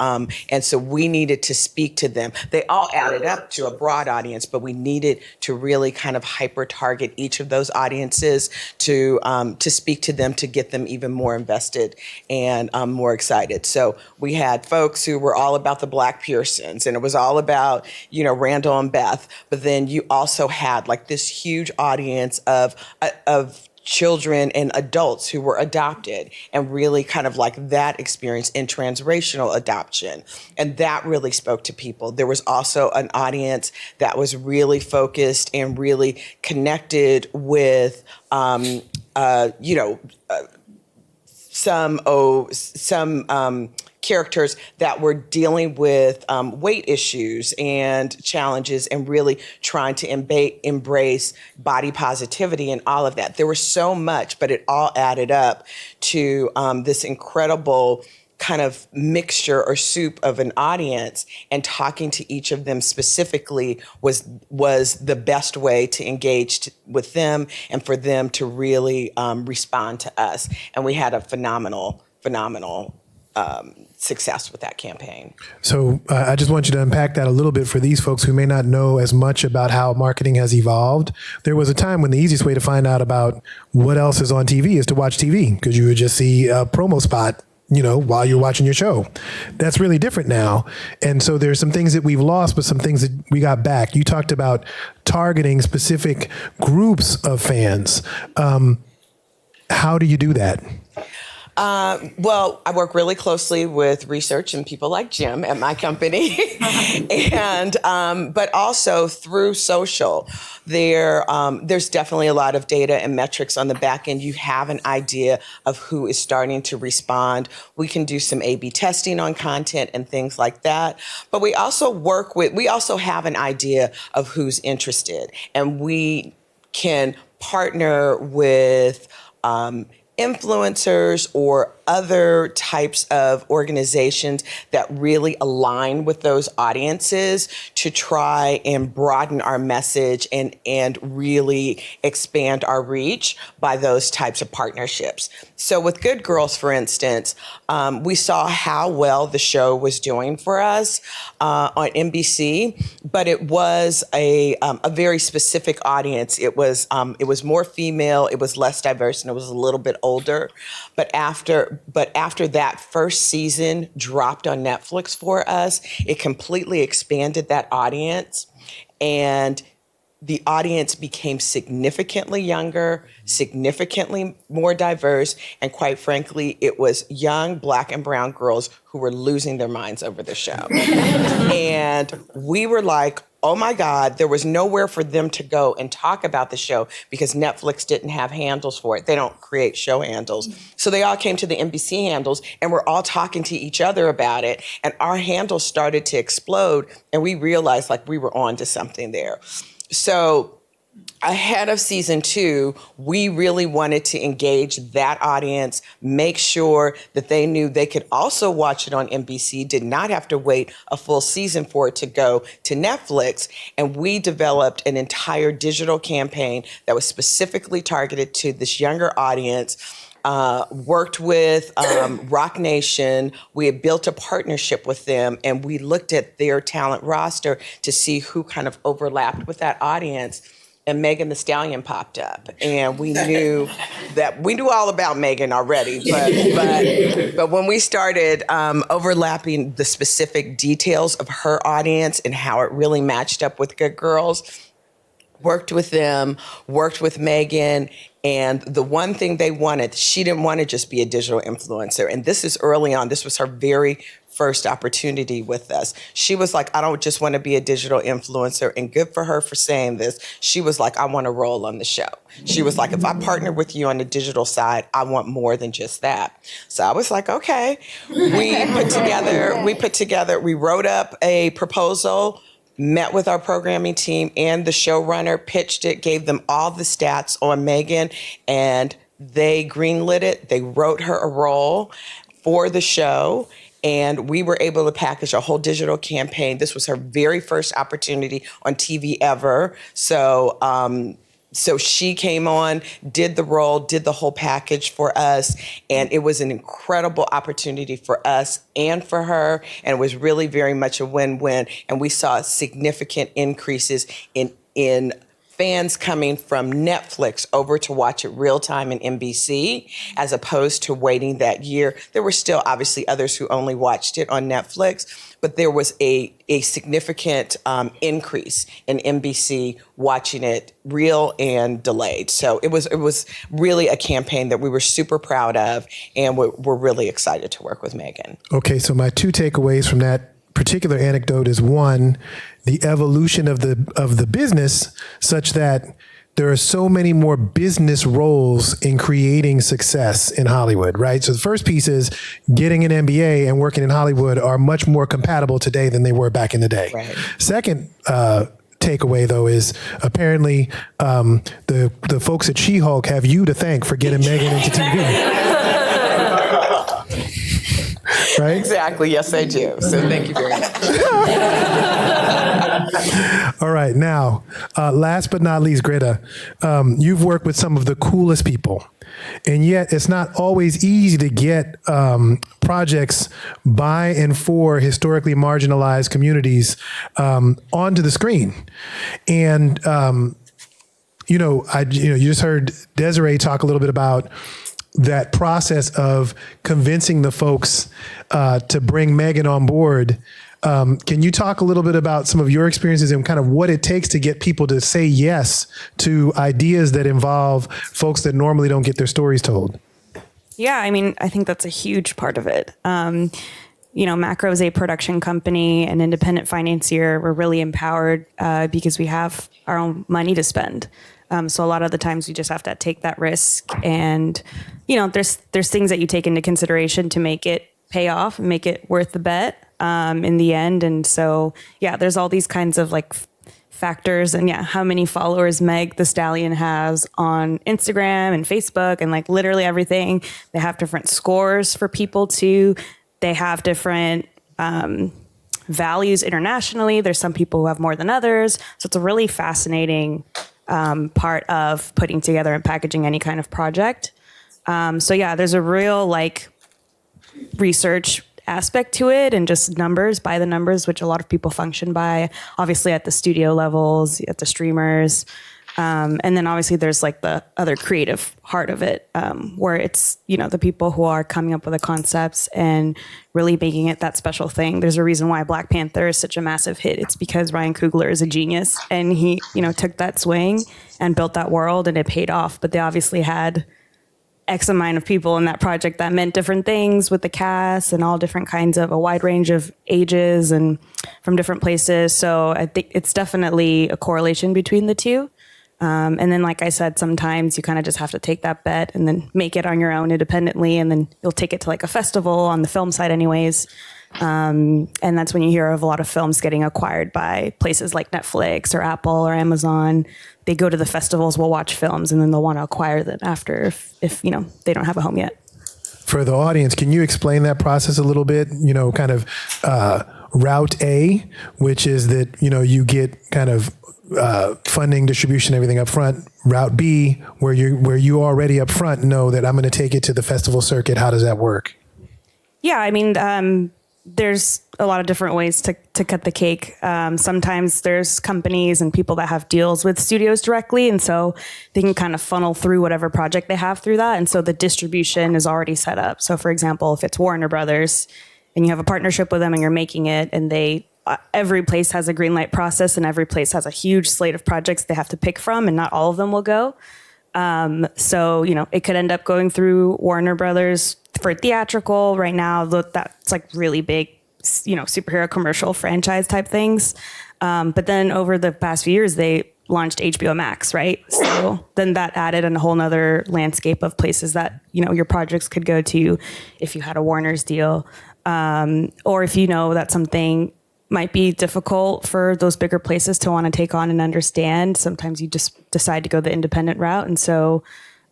so we needed to speak to them. They all added up to a broad audience, but we needed to really kind of hyper target each of those audiences to speak to them, to get them even more invested and more excited. So we had folks who were all about the Black Pearsons, and it was all about, Randall and Beth. But then you also had like this huge audience of children and adults who were adopted, and really kind of like that experience in transracial adoption. And that really spoke to people. There was also an audience that was really focused and really connected with, some characters that were dealing with weight issues and challenges, and really trying to embrace body positivity and all of that. There was so much, but it all added up to this incredible kind of mixture or soup of an audience, and talking to each of them specifically was the best way to engage with them and for them to really respond to us. And we had a phenomenal success with that campaign.
So I just want you to unpack that a little bit for these folks who may not know as much about how marketing has evolved. There was a time when the easiest way to find out about what else is on TV is to watch TV, because you would just see a promo spot, while you're watching your show. That's really different now. And so there's some things that we've lost, but some things that we got back. You talked about targeting specific groups of fans. How do you do that?
Well, I work really closely with research and people like Jim at my company, and but also through social. There's definitely a lot of data and metrics on the back end. You have an idea of who is starting to respond. We can do some A/B testing on content and things like that. But we also have an idea of who's interested, and we can partner with influencers or other types of organizations that really align with those audiences to try and broaden our message and really expand our reach by those types of partnerships. So with Good Girls, for instance, we saw how well the show was doing for us on NBC, but it was a very specific audience. It was more female, it was less diverse, and it was a little bit older. But after that first season dropped on Netflix for us, it completely expanded that audience, and the audience became significantly younger, significantly more diverse, and quite frankly, it was young Black and brown girls who were losing their minds over the show. And we were like, oh my God, there was nowhere for them to go and talk about the show because Netflix didn't have handles for it. They don't create show handles. So they all came to the NBC handles, and we're all talking to each other about it. And our handles started to explode, and we realized like we were on to something there. So ahead of season 2, we really wanted to engage that audience, make sure that they knew they could also watch it on NBC, did not have to wait a full season for it to go to Netflix. And we developed an entire digital campaign that was specifically targeted to this younger audience. Worked with Rock Nation. We had built a partnership with them, and we looked at their talent roster to see who kind of overlapped with that audience. And Megan Thee Stallion popped up, and we knew that we knew all about Megan already, but when we started overlapping the specific details of her audience and how it really matched up with Good Girls, worked with them, worked with Megan, and the one thing they wanted, she didn't want to just be a digital influencer. And this is early on. This was her very first opportunity with us. She was like, I don't just want to be a digital influencer. And good for her for saying this. She was like, I want a role on the show. She was like, if I partner with you on the digital side, I want more than just that. So I was like, okay. We wrote up a proposal, met with our programming team and the showrunner, pitched it, gave them all the stats on Megan, and they greenlit it. They wrote her a role for the show, and we were able to package a whole digital campaign. This was her very first opportunity on TV ever. So she came on, did the role, did the whole package for us, and it was an incredible opportunity for us and for her, and it was really very much a win-win, and we saw significant increases in fans coming from Netflix over to watch it real time in NBC, as opposed to waiting that year. There were still obviously others who only watched it on Netflix, but there was a significant increase in NBC watching it real and delayed. So it was really a campaign that we were super proud of, and we're really excited to work with Megan.
Okay, so my 2 takeaways from that particular anecdote is, 1, the evolution of the business such that there are so many more business roles in creating success in Hollywood, right? So the first piece is getting an MBA and working in Hollywood are much more compatible today than they were back in the day.
Right.
Second, takeaway though is apparently the folks at She-Hulk have you to thank for getting Megan into TV. Right?
Exactly. Yes, I do. So thank you very much.
All right. Now, last but not least, Greta, you've worked with some of the coolest people, and yet it's not always easy to get projects by and for historically marginalized communities onto the screen. And, you just heard Desiree talk a little bit about that process of convincing the folks to bring Megan on board. Can you talk a little bit about some of your experiences and kind of what it takes to get people to say yes to ideas that involve folks that normally don't get their stories told?
Yeah, I mean, I think that's a huge part of it. Macro is a production company, an independent financier. We're really empowered because we have our own money to spend. So a lot of the times we just have to take that risk, and there's things that you take into consideration to make it pay off and make it worth the bet in the end. And so there's all these kinds of factors, and how many followers Meg Thee Stallion has on Instagram and Facebook and literally everything. They have different scores for people too. They have different values internationally. There's some people who have more than others. So it's a really fascinating part of putting together and packaging any kind of project. There's a real research aspect to it, and just numbers by the numbers, which a lot of people function by, obviously at the studio levels, at the streamers. And then obviously there's the other creative heart of it, where it's, the people who are coming up with the concepts and really making it that special thing. There's a reason why Black Panther is such a massive hit. It's because Ryan Coogler is a genius, and he, took that swing and built that world, and it paid off. But they obviously had X amount of people in that project that meant different things with the cast and all different kinds of a wide range of ages and from different places. So I think it's definitely a correlation between the two. And then, like I said, sometimes you kind of just have to take that bet and then make it on your own independently. And then you'll take it to a festival on the film side anyways. And that's when you hear of a lot of films getting acquired by places like Netflix or Apple or Amazon. They go to the festivals, will watch films, and then they'll want to acquire them after if they don't have a home yet.
For the audience, can you explain that process a little bit? Kind of route A, which is that, you get kind of funding, distribution, everything up front. Route B, where you already up front know that I'm going to take it to the festival circuit. How does that work?
Yeah, I mean, there's a lot of different ways to cut the cake. Sometimes there's companies and people that have deals with studios directly, and so they can kind of funnel through whatever project they have through that. And so the distribution is already set up. So for example, if it's Warner Brothers and you have a partnership with them and you're making it, and every place has a green light process and every place has a huge slate of projects they have to pick from, and not all of them will go. So, it could end up going through Warner Brothers for theatrical right now. That's like really big, superhero commercial franchise type things. But then over the past few years, they launched HBO Max, right? So then that added a whole nother landscape of places that, your projects could go to if you had a Warner's deal. Or if that something might be difficult for those bigger places to want to take on and understand. Sometimes you just decide to go the independent route. And so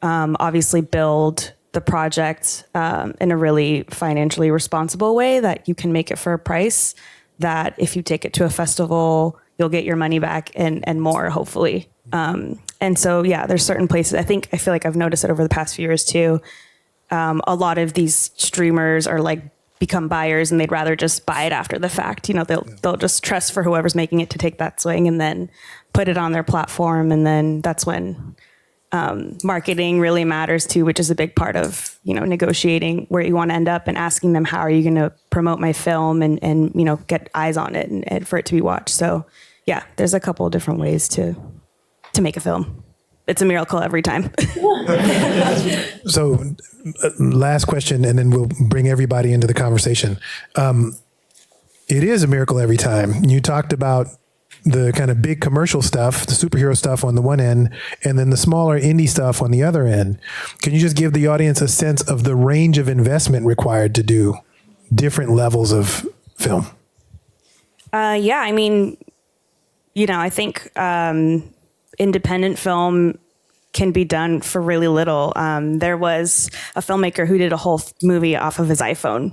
obviously build the project in a really financially responsible way that you can make it for a price that if you take it to a festival, you'll get your money back and more, hopefully. And so, yeah, there's certain places. I feel like I've noticed it over the past few years too. A lot of these streamers are become buyers, and they'd rather just buy it after the fact. They'll just trust for whoever's making it to take that swing and then put it on their platform. And then that's when marketing really matters too, which is a big part of, negotiating where you want to end up and asking them, how are you going to promote my film and get eyes on it and for it to be watched. So yeah, there's a couple of different ways to make a film. It's a miracle every time.
So last question, and then we'll bring everybody into the conversation. It is a miracle every time. You talked about the kind of big commercial stuff, the superhero stuff on the one end, and then the smaller indie stuff on the other end. Can you just give the audience a sense of the range of investment required to do different levels of film?
Yeah, I mean, I think independent film can be done for really little. There was a filmmaker who did a whole movie off of his iPhone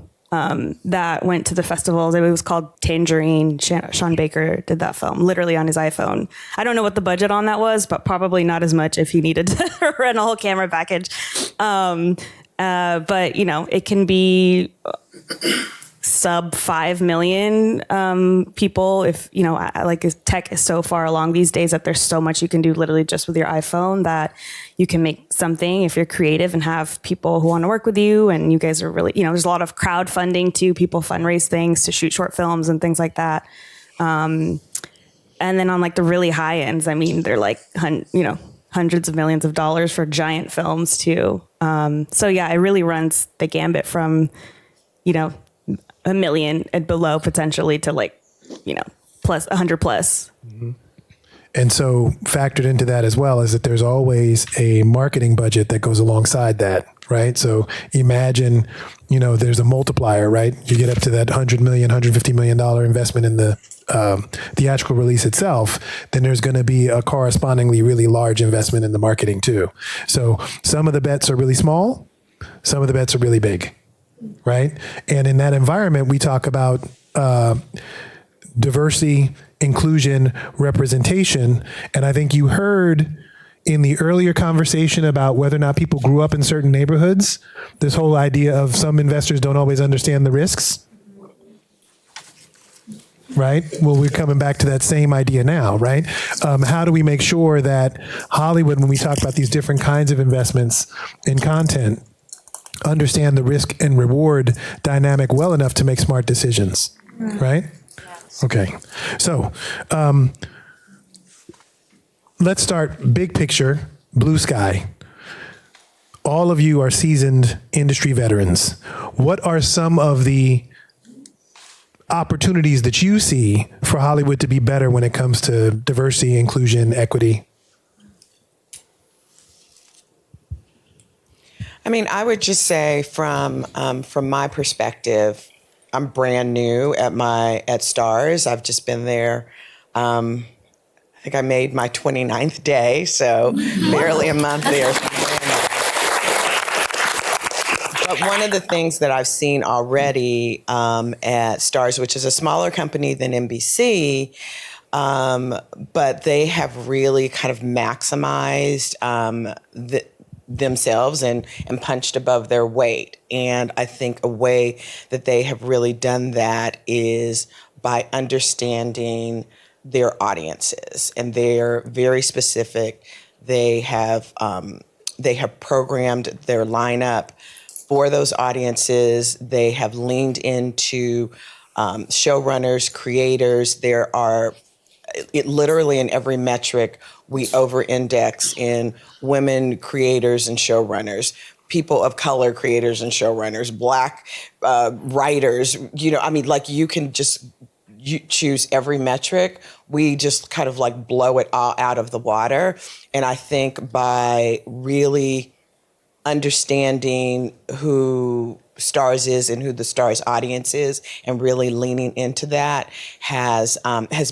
that went to the festivals. It was called Tangerine. Sean Baker did that film literally on his iPhone. I don't know what the budget on that was, but probably not as much if he needed to rent a whole camera package. But, it can be sub 5 million people if tech is so far along these days that there's so much you can do literally just with your iPhone that you can make something if you're creative and have people who want to work with you. And you guys are really, there's a lot of crowdfunding too. People fundraise things to shoot short films and things like that. And then on the really high ends, I mean, they're hundreds of millions of dollars for giant films too. So yeah, it really runs the gambit from, $1 million and below potentially to plus 100 plus.
Mm-hmm. And so factored into that as well is that there's always a marketing budget that goes alongside that, right? So imagine, there's a multiplier, right? You get up to that $100 million, $150 million investment in the theatrical release itself, then there's going to be a correspondingly really large investment in the marketing too. So some of the bets are really small, some of the bets are really big. Right. And in that environment, we talk about diversity, inclusion, representation. And I think you heard in the earlier conversation about whether or not people grew up in certain neighborhoods, this whole idea of some investors don't always understand the risks. Right. Well, we're coming back to that same idea now. Right. How do we make sure that Hollywood, when we talk about these different kinds of investments in content, understand the risk and reward dynamic well enough to make smart decisions, right? Yes. Okay. So let's start big picture, blue sky. All of you are seasoned industry veterans. What are some of the opportunities that you see for Hollywood to be better when it comes to diversity, inclusion, equity?
I mean, I would just say from my perspective, I'm brand new at Stars. I've just been there. I think I made my 29th day, so barely a month there. But one of the things that I've seen already at Stars, which is a smaller company than NBC, but they have really kind of maximized themselves and punched above their weight. And I think a way that they have really done that is by understanding their audiences, and they're very specific. They have programmed their lineup for those audiences. They have leaned into showrunners, creators. There are literally in every metric, we over-index in women creators and showrunners, people of color creators and showrunners, Black writers. You can just choose every metric. We just kind of like blow it all out of the water. And I think by really understanding who Stars is and who the Stars audience is, and really leaning into that has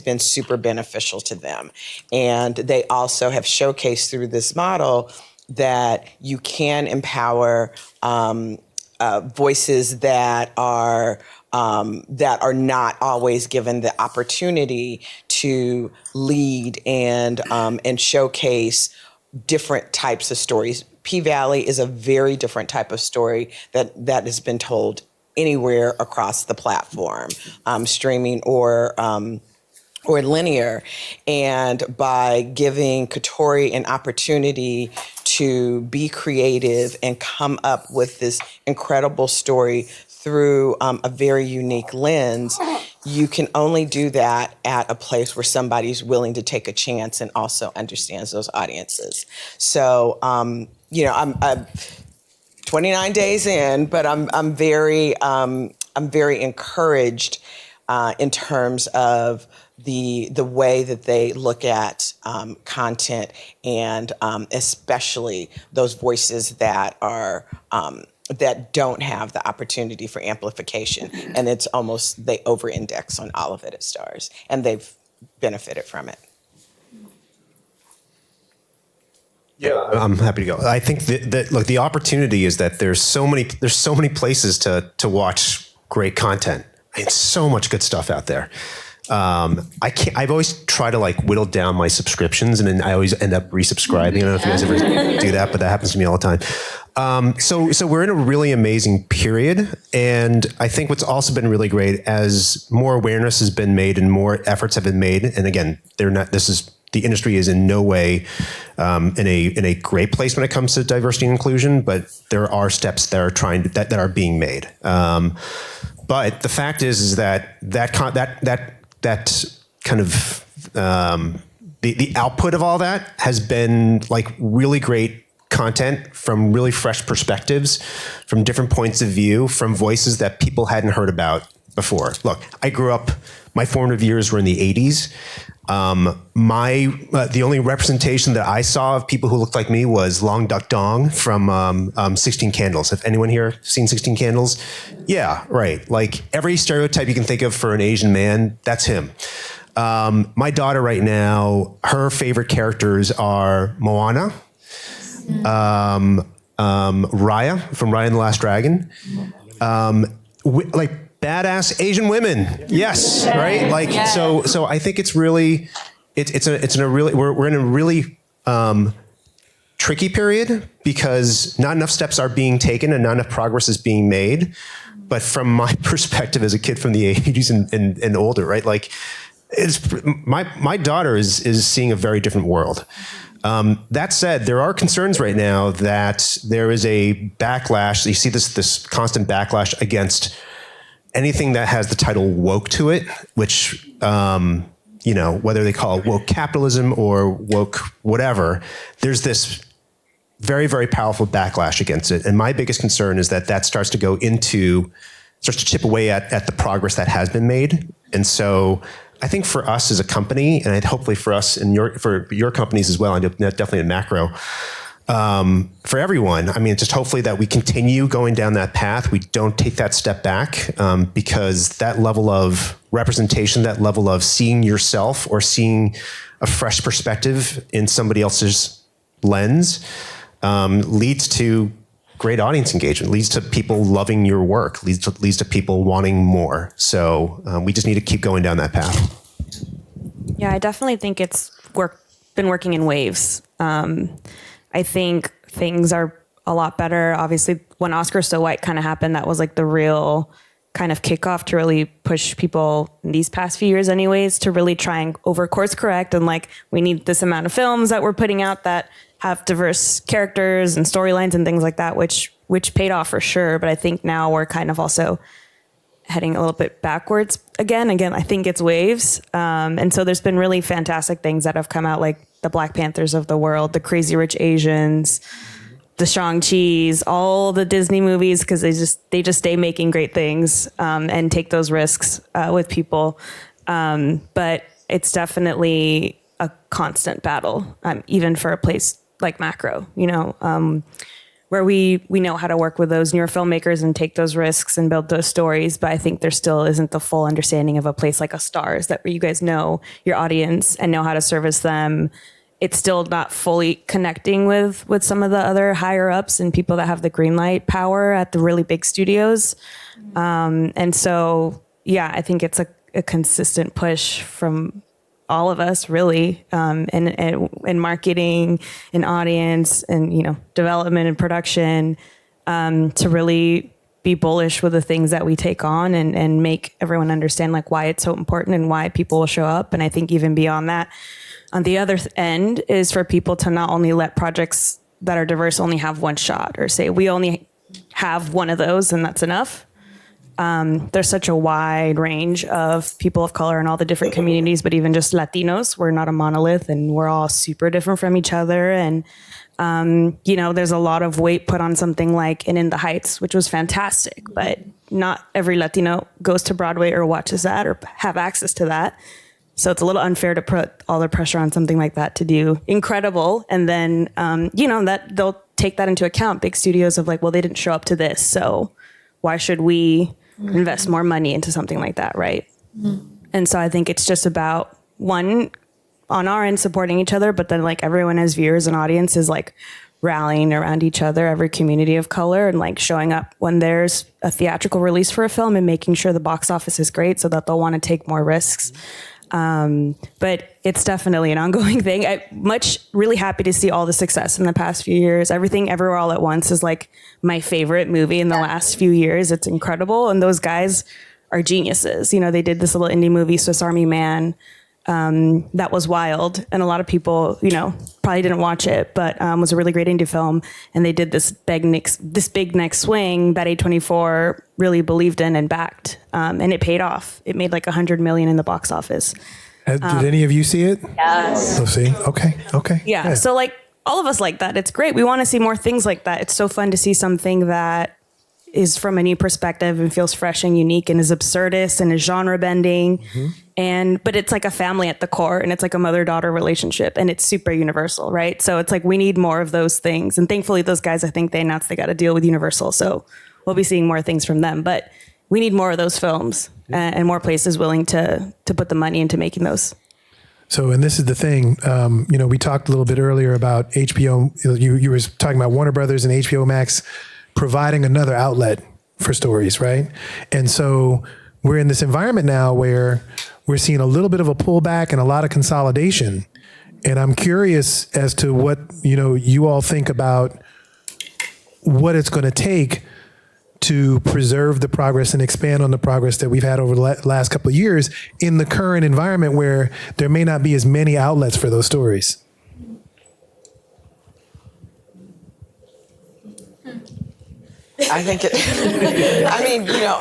been super beneficial to them. And they also have showcased through this model that you can empower voices that are not always given the opportunity to lead and showcase different types of stories. P-Valley is a very different type of story that has been told anywhere across the platform, streaming or linear. And by giving Katori an opportunity to be creative and come up with this incredible story through a very unique lens, you can only do that at a place where somebody's willing to take a chance and also understands those audiences. So, I'm 29 days in, but I'm very encouraged in terms of the way that they look at content, and especially those voices that are that don't have the opportunity for amplification. And it's almost, they over-index on all of it at Stars, and they've benefited from it.
Yeah, I'm happy to go. I think that look, the opportunity is that there's so many places to watch great content. It's so much good stuff out there. I've always tried to whittle down my subscriptions, and then I always end up resubscribing. I don't know if you guys ever do that, but that happens to me all the time. So we're in a really amazing period. And I think what's also been really great, as more awareness has been made and more efforts have been made. And again, the industry is in no way in a great place when it comes to diversity and inclusion, but there are steps that are being made. But the fact is that kind of the output of all that has been really great content from really fresh perspectives, from different points of view, from voices that people hadn't heard about before. Look, I grew up, my formative years were in the 80s. The only representation that I saw of people who looked like me was Long Duck Dong from 16 Candles. Have anyone here seen 16 Candles? Yeah, right. Every stereotype you can think of for an Asian man, that's him. My daughter right now, her favorite characters are Moana, Raya from Raya and the Last Dragon, badass Asian women. Yes, right? So I think it's really, we're in a really tricky period, because not enough steps are being taken and not enough progress is being made. But from my perspective as a kid from the 80s and older, right? My daughter is seeing a very different world. That said, there are concerns right now that there is a backlash. You see this constant backlash against anything that has the title woke to it, which, whether they call it woke capitalism or woke whatever, there's this very, very powerful backlash against it. And my biggest concern is that starts to chip away at the progress that has been made. And so I think for us as a company, and hopefully for us and for your companies as well, and definitely in macro, for everyone. I mean, just hopefully that we continue going down that path. We don't take that step back, because that level of representation, that level of seeing yourself or seeing a fresh perspective in somebody else's lens, leads to great audience engagement, leads to people loving your work, leads to people wanting more. So we just need to keep going down that path.
Yeah, I definitely think it's been working in waves. I think things are a lot better. Obviously, when Oscar So White kind of happened, that was like the real kind of kickoff to really push people in these past few years anyways, to really try and over course correct. And like, we need this amount of films that we're putting out that have diverse characters and storylines and things like that, which paid off for sure. But I think now we're kind of also heading a little bit backwards again, I think it's waves. And so there's been really fantastic things that have come out, like the Black Panthers of the world, the Crazy Rich Asians, the Shang-Chi's, all the Disney movies, because they just stay making great things and take those risks with people. But it's definitely a constant battle, even for a place like Macro, where we know how to work with those newer filmmakers and take those risks and build those stories. But I think there still isn't the full understanding of a place like a Stars, that where you guys know your audience and know how to service them. It's still not fully connecting with some of the other higher ups and people that have the green light power at the really big studios. And so, yeah, I think it's a consistent push from all of us, really, in marketing, in audience, and development and production, to really be bullish with the things that we take on and make everyone understand like why it's so important and why people will show up. And I think even beyond that, on the other end is for people to not only let projects that are diverse only have one shot, or say we only have one of those and that's enough. There's such a wide range of people of color in all the different communities, but even just Latinos, we're not a monolith and we're all super different from each other. And, there's a lot of weight put on something like In the Heights, which was fantastic, but not every Latino goes to Broadway or watches that or have access to that. So it's a little unfair to put all the pressure on something like that to do incredible. And then, that they'll take that into account. Big studios of like, well, they didn't show up to this, so why should we invest more money into something like that, right? And so I think it's just about, one, on our end, supporting each other, but then like everyone as viewers and audience is like rallying around each other, every community of color, and like showing up when there's a theatrical release for a film and making sure the box office is great so that they'll want to take more risks. But it's definitely an ongoing thing. Really happy to see all the success in the past few years. Everything Everywhere All at Once is like my favorite movie in the last few years. It's incredible. And those guys are geniuses. They did this little indie movie, Swiss Army Man, that was wild. And a lot of people, probably didn't watch it, but was a really great indie film. And they did this big next swing that A24 really believed in and backed. And it paid off. It made like $100 million in the box office.
Did any of you see it?
Yes.
Oh, see? Okay.
Yeah. So like all of us like that. It's great. We want to see more things like that. It's so fun to see something that is from a new perspective and feels fresh and unique and is absurdist and is genre bending. But it's like a family at the core, and it's like a mother-daughter relationship, and it's super universal, right? So it's like we need more of those things. And thankfully those guys, I think they announced they got a deal with Universal. So we'll be seeing more things from them, but we need more of those films and more places willing to put the money into making those.
So, and this is the thing, we talked a little bit earlier about HBO. You were talking about Warner Brothers and HBO Max providing another outlet for stories, right? And so we're in this environment now where we're seeing a little bit of a pullback and a lot of consolidation. And I'm curious as to what, you all think about what it's going to take to preserve the progress and expand on the progress that we've had over the last couple of years in the current environment where there may not be as many outlets for those stories.
I think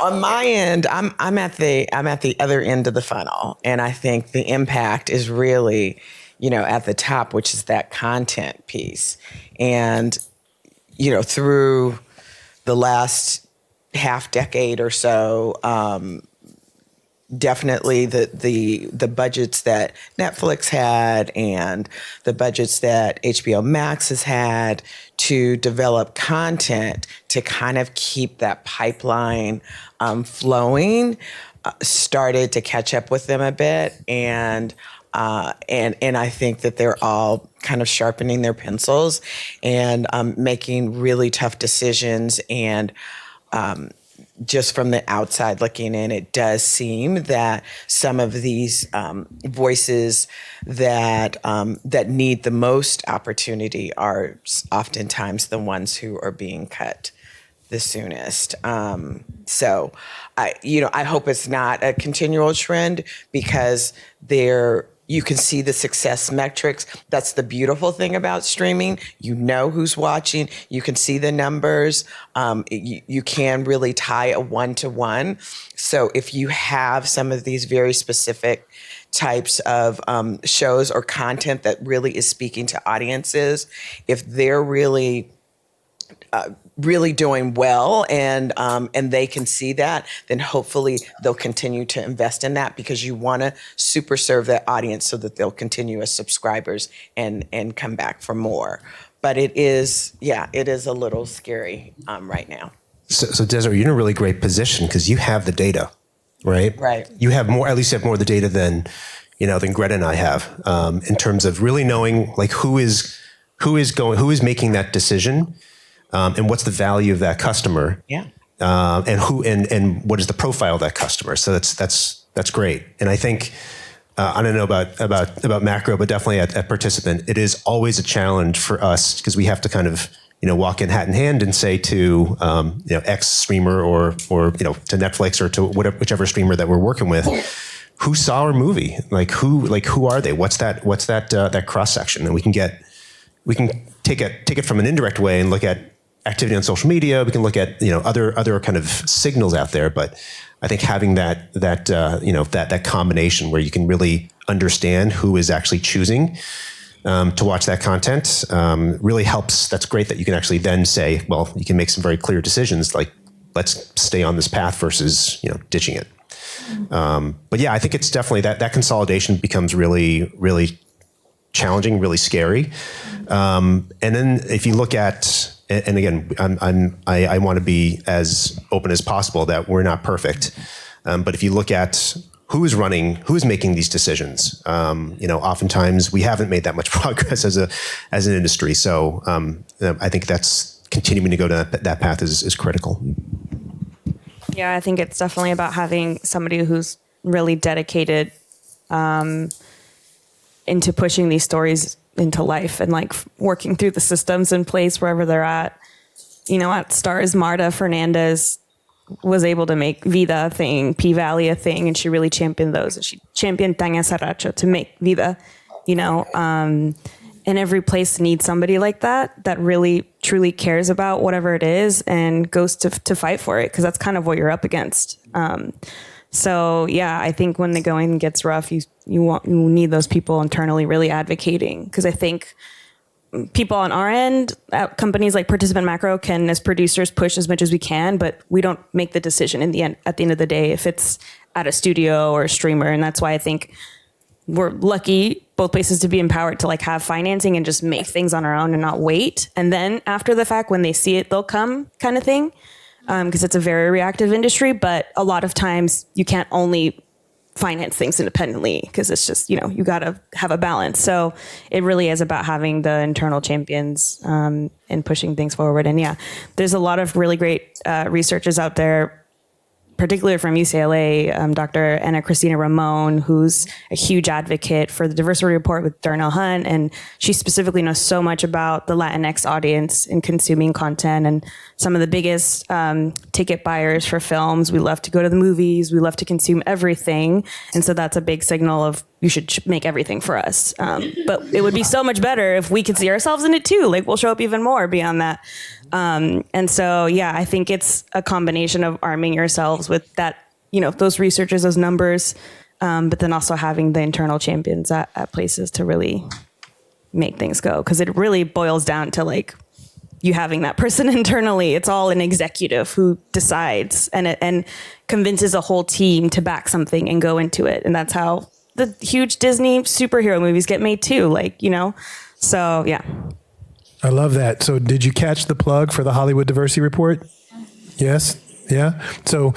on my end, I'm at the other end of the funnel, and I think the impact is really, at the top, which is that content piece. And, through the last half decade or so, definitely the budgets that Netflix had and the budgets that HBO Max has had to develop content to kind of keep that pipeline flowing started to catch up with them a bit. And I think that they're all kind of sharpening their pencils and making really tough decisions. And just from the outside looking in, it does seem that some of these voices that need the most opportunity are oftentimes the ones who are being cut the soonest. So I hope it's not a continual trend, because you can see the success metrics. That's the beautiful thing about streaming. You know who's watching. You can see the numbers. You can really tie a one-to-one. So if you have some of these very specific types of shows or content that really is speaking to audiences, if they're really doing well and they can see that, then hopefully they'll continue to invest in that, because you want to super serve that audience so that they'll continue as subscribers and come back for more. But it is a little scary right now.
So Desiree, you're in a really great position because you have the data, right?
Right.
You have more, at least you have more of the data than Greta and I have, in terms of really knowing like who is making that decision. And what's the value of that customer?
Yeah.
And what is the profile of that customer? So that's great. And I think I don't know about macro, but definitely at participant, it is always a challenge for us because we have to kind of walk in hat in hand and say to X streamer or to Netflix or to whichever streamer that we're working with, who saw our movie? Who are they? What's that cross section? And we can take it from an indirect way and look at activity on social media. We can look at other kind of signals out there, but I think having that combination where you can really understand who is actually choosing to watch that content really helps. That's great that you can actually then say, well, you can make some very clear decisions like let's stay on this path versus ditching it. But yeah, I think it's definitely that consolidation becomes really, really challenging, really scary. And then if you look at, and again, I want to be as open as possible that we're not perfect. But if you look at who's making these decisions, oftentimes we haven't made that much progress as an industry. So I think that's continuing to go to that path is critical.
Yeah, I think it's definitely about having somebody who's really dedicated into pushing these stories into life and working through the systems in place wherever they're at. At Stars, Marta Fernandez was able to make Vida a thing, P-Valley a thing, and she really championed those. And she championed Tanya Saracho to make Vida, and every place needs somebody like that really truly cares about whatever it is and goes to fight for it, because that's kind of what you're up against. So yeah, I think when the going gets rough, you need those people internally really advocating, because I think people on our end, companies like Participant Macro can, as producers, push as much as we can, but we don't make the decision at the end of the day if it's at a studio or a streamer. And that's why I think we're lucky, both places, to be empowered to have financing and just make things on our own and not wait. And then after the fact, when they see it, they'll come kind of thing. Because it's a very reactive industry, but a lot of times you can't only finance things independently, because it's just, you got to have a balance. So it really is about having the internal champions and pushing things forward. And yeah, there's a lot of really great researchers out there, particularly from UCLA, Dr. Ana Cristina Ramon, who's a huge advocate for the diversity report with Darnell Hunt. And she specifically knows so much about the Latinx audience in consuming content, and some of the biggest ticket buyers for films. We love to go to the movies. We love to consume everything. And so that's a big signal of you should make everything for us. But it would be so much better if we could see ourselves in it too. We'll show up even more beyond that. And so, yeah, I think it's a combination of arming yourselves with that, those researchers, those numbers, but then also having the internal champions at places to really make things go. Because it really boils down to you having that person internally. It's all an executive who decides and convinces a whole team to back something and go into it. And that's how the huge Disney superhero movies get made too. So yeah.
I love that. So did you catch the plug for the Hollywood Diversity Report? Yes. Yeah. So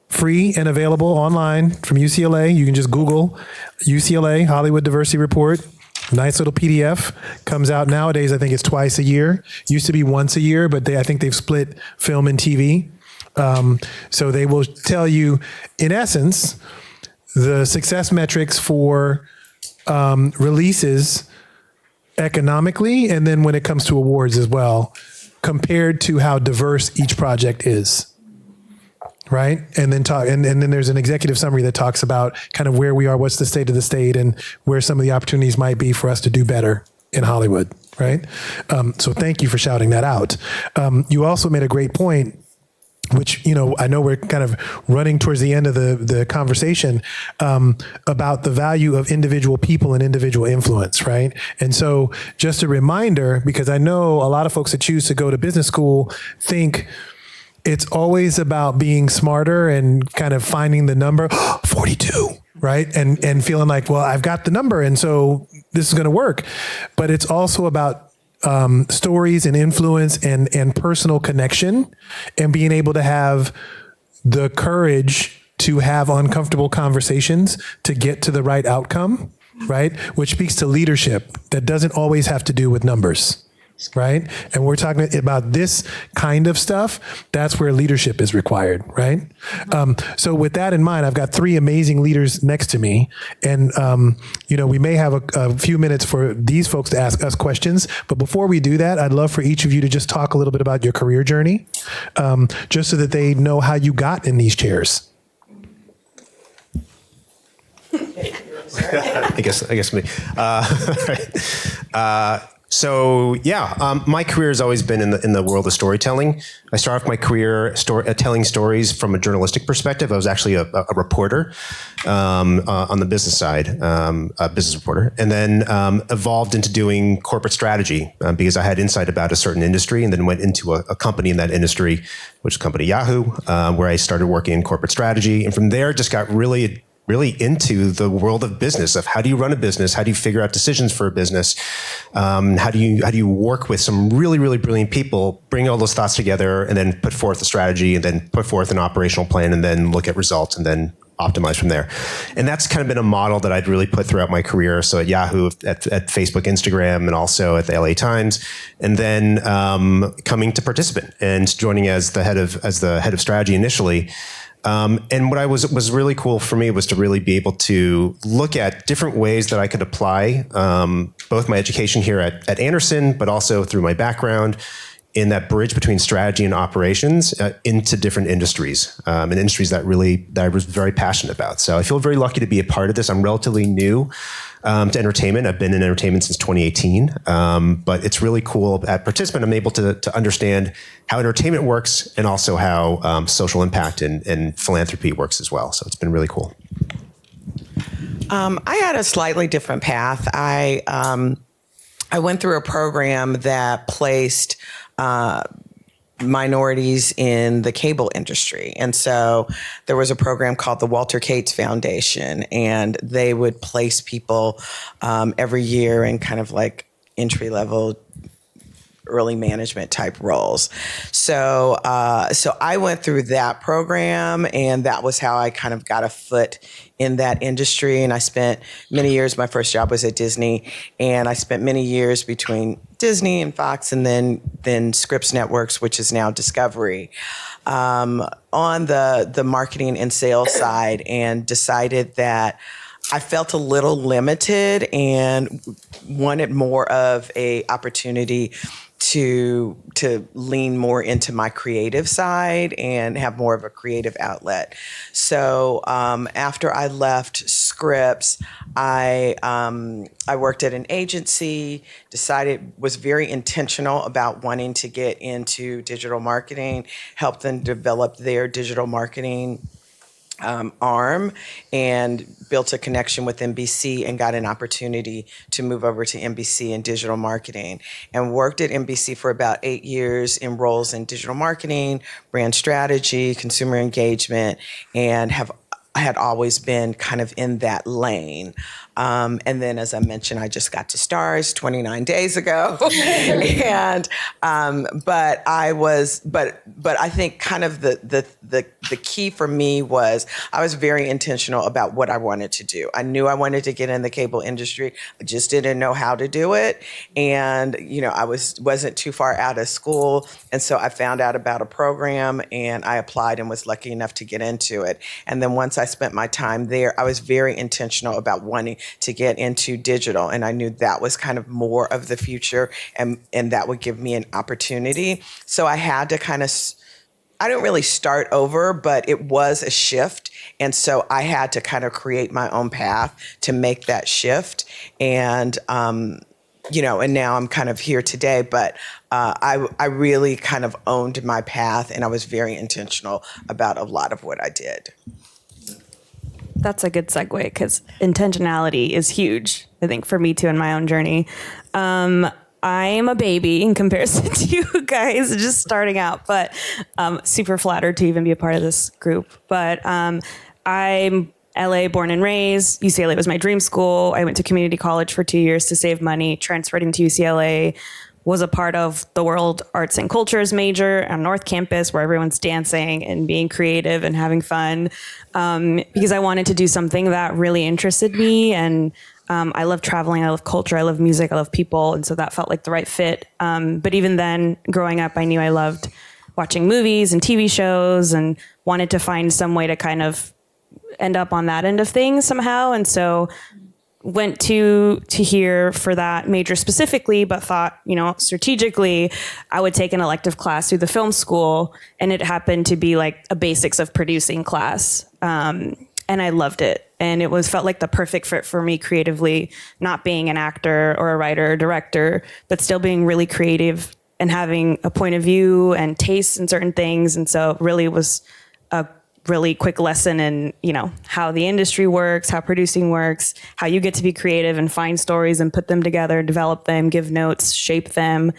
free and available online from UCLA. You can just Google UCLA Hollywood Diversity Report. Nice little PDF. Comes out nowadays. I think it's twice a year. Used to be once a year, but I think they've split film and TV. So they will tell you, in essence, the success metrics for releases economically, and then when it comes to awards as well, compared to how diverse each project is. Right. And then and then there's an executive summary that talks about kind of where we are, what's the state of the state, and where some of the opportunities might be for us to do better in Hollywood. Right. So thank you for shouting that out. You also made a great point, which, I know we're kind of running towards the end of the conversation, about the value of individual people and individual influence, right? And so just a reminder, because I know a lot of folks that choose to go to business school think it's always about being smarter and kind of finding the number 42, right? And feeling like, well, I've got the number, and so this is going to work. But it's also about stories and influence and personal connection, and being able to have the courage to have uncomfortable conversations to get to the right outcome, right? Which speaks to leadership that doesn't always have to do with numbers, right? And we're talking about this kind of stuff. That's where leadership is required, right? So with that in mind, I've got three amazing leaders next to me. And, we may have a few minutes for these folks to ask us questions. But before we do that, I'd love for each of you to just talk a little bit about your career journey, just so that they know how you got in these chairs.
I guess me. My career has always been in the world of storytelling. I started off my career telling stories from a journalistic perspective. I was actually a reporter on the business side, a business reporter, and then evolved into doing corporate strategy because I had insight about a certain industry, and then went into a company in that industry, which is company Yahoo, where I started working in corporate strategy, and from there just got really into the world of business, of how do you run a business? How do you figure out decisions for a business? How do you work with some really, really brilliant people, bring all those thoughts together, and then put forth a strategy, and then put forth an operational plan, and then look at results, and then optimize from there. And that's kind of been a model that I'd really put throughout my career. So at Yahoo, at Facebook, Instagram, and also at the LA Times, and then coming to Participant and joining as the head of strategy initially. And what was really cool for me was to really be able to look at different ways that I could apply both my education here at Anderson, but also through my background in that bridge between strategy and operations into different industries, and industries that I was very passionate about. So I feel very lucky to be a part of this. I'm relatively new to entertainment. I've been in entertainment since 2018, but it's really cool. At Participant, I'm able to understand how entertainment works, and also how social impact and philanthropy works as well. So it's been really cool.
I had a slightly different path. I went through a program that placed minorities in the cable industry. And so there was a program called the Walter Cates Foundation, and they would place people every year in kind of like entry-level, early management type roles. So I went through that program, and that was how I kind of got a foot in that industry. And I spent many years, my first job was at Disney, and I spent many years between Disney and Fox, and then Scripps Networks, which is now Discovery, on the marketing and sales side, and decided that I felt a little limited and wanted more of a opportunity to lean more into my creative side and have more of a creative outlet. So after I left Scripps, I worked at an agency, was very intentional about wanting to get into digital marketing, help them develop their digital marketing arm and built a connection with NBC and got an opportunity to move over to NBC in digital marketing, and worked at NBC for about 8 years in roles in digital marketing, brand strategy, consumer engagement, and had always been kind of in that lane. And then, as I mentioned, I just got to Stars 29 days ago, and but I think kind of the key for me was I was very intentional about what I wanted to do. I knew I wanted to get in the cable industry. I just didn't know how to do it, and I wasn't too far out of school, and so I found out about a program and I applied and was lucky enough to get into it. And then once I spent my time there, I was very intentional about wanting to get into digital, and I knew that was kind of more of the future, and that would give me an opportunity. So I had to kind of, I didn't really start over, but it was a shift, and so I had to kind of create my own path to make that shift. And and now I'm kind of here today, but I really kind of owned my path, and I was very intentional about a lot of what I did.
That's a good segue, because intentionality is huge, I think, for me too in my own journey. I'm a baby in comparison to you guys, just starting out, but super flattered to even be a part of this group. But I'm LA born and raised. UCLA was my dream school. I went to community college for 2 years to save money, transferred into UCLA, was a part of the World Arts and Cultures major on North Campus, where everyone's dancing and being creative and having fun, because I wanted to do something that really interested me. And I love traveling, I love culture, I love music, I love people. And so that felt like the right fit. But even then, growing up, I knew I loved watching movies and TV shows and wanted to find some way to kind of end up on that end of things somehow. And so went to here for that major specifically, but thought, strategically, I would take an elective class through the film school, and it happened to be like a basics of producing class. And I loved it. And it felt like the perfect fit for me creatively, not being an actor or a writer or director, but still being really creative and having a point of view and taste in certain things. And so it really was a really quick lesson in, how the industry works, how producing works, how you get to be creative and find stories and put them together, develop them, give notes, shape them,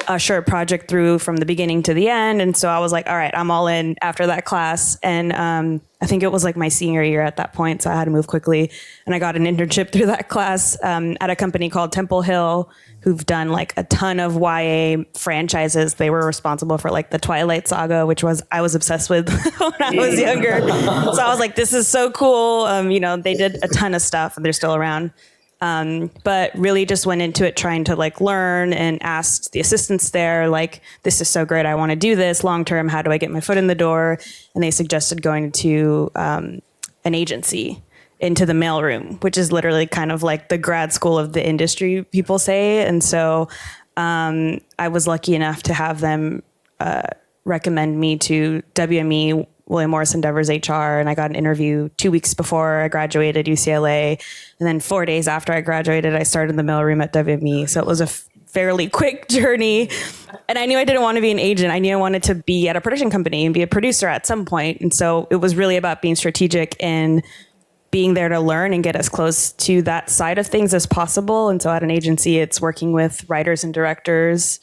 usher a project through from the beginning to the end. And so I was like, all right, I'm all in after that class. And I think it was like my senior year at that point, so I had to move quickly. And I got an internship through that class at a company called Temple Hill, who've done like a ton of YA franchises. They were responsible for like the Twilight Saga, which I was obsessed with when I was younger. So I was like, this is so cool. They did a ton of stuff, and they're still around. But really just went into it trying to like learn, and asked the assistants there, like, this is so great, I want to do this long term. How do I get my foot in the door? And they suggested going to an agency, into the mailroom, which is literally kind of like the grad school of the industry, people say. And so I was lucky enough to have them recommend me to WME, William Morris Endeavors HR, and I got an interview 2 weeks before I graduated UCLA. And then 4 days after I graduated, I started in the mailroom at WME. So it was a fairly quick journey. And I knew I didn't want to be an agent. I knew I wanted to be at a production company and be a producer at some point. And so it was really about being strategic and being there to learn and get as close to that side of things as possible. And so at an agency, it's working with writers and directors,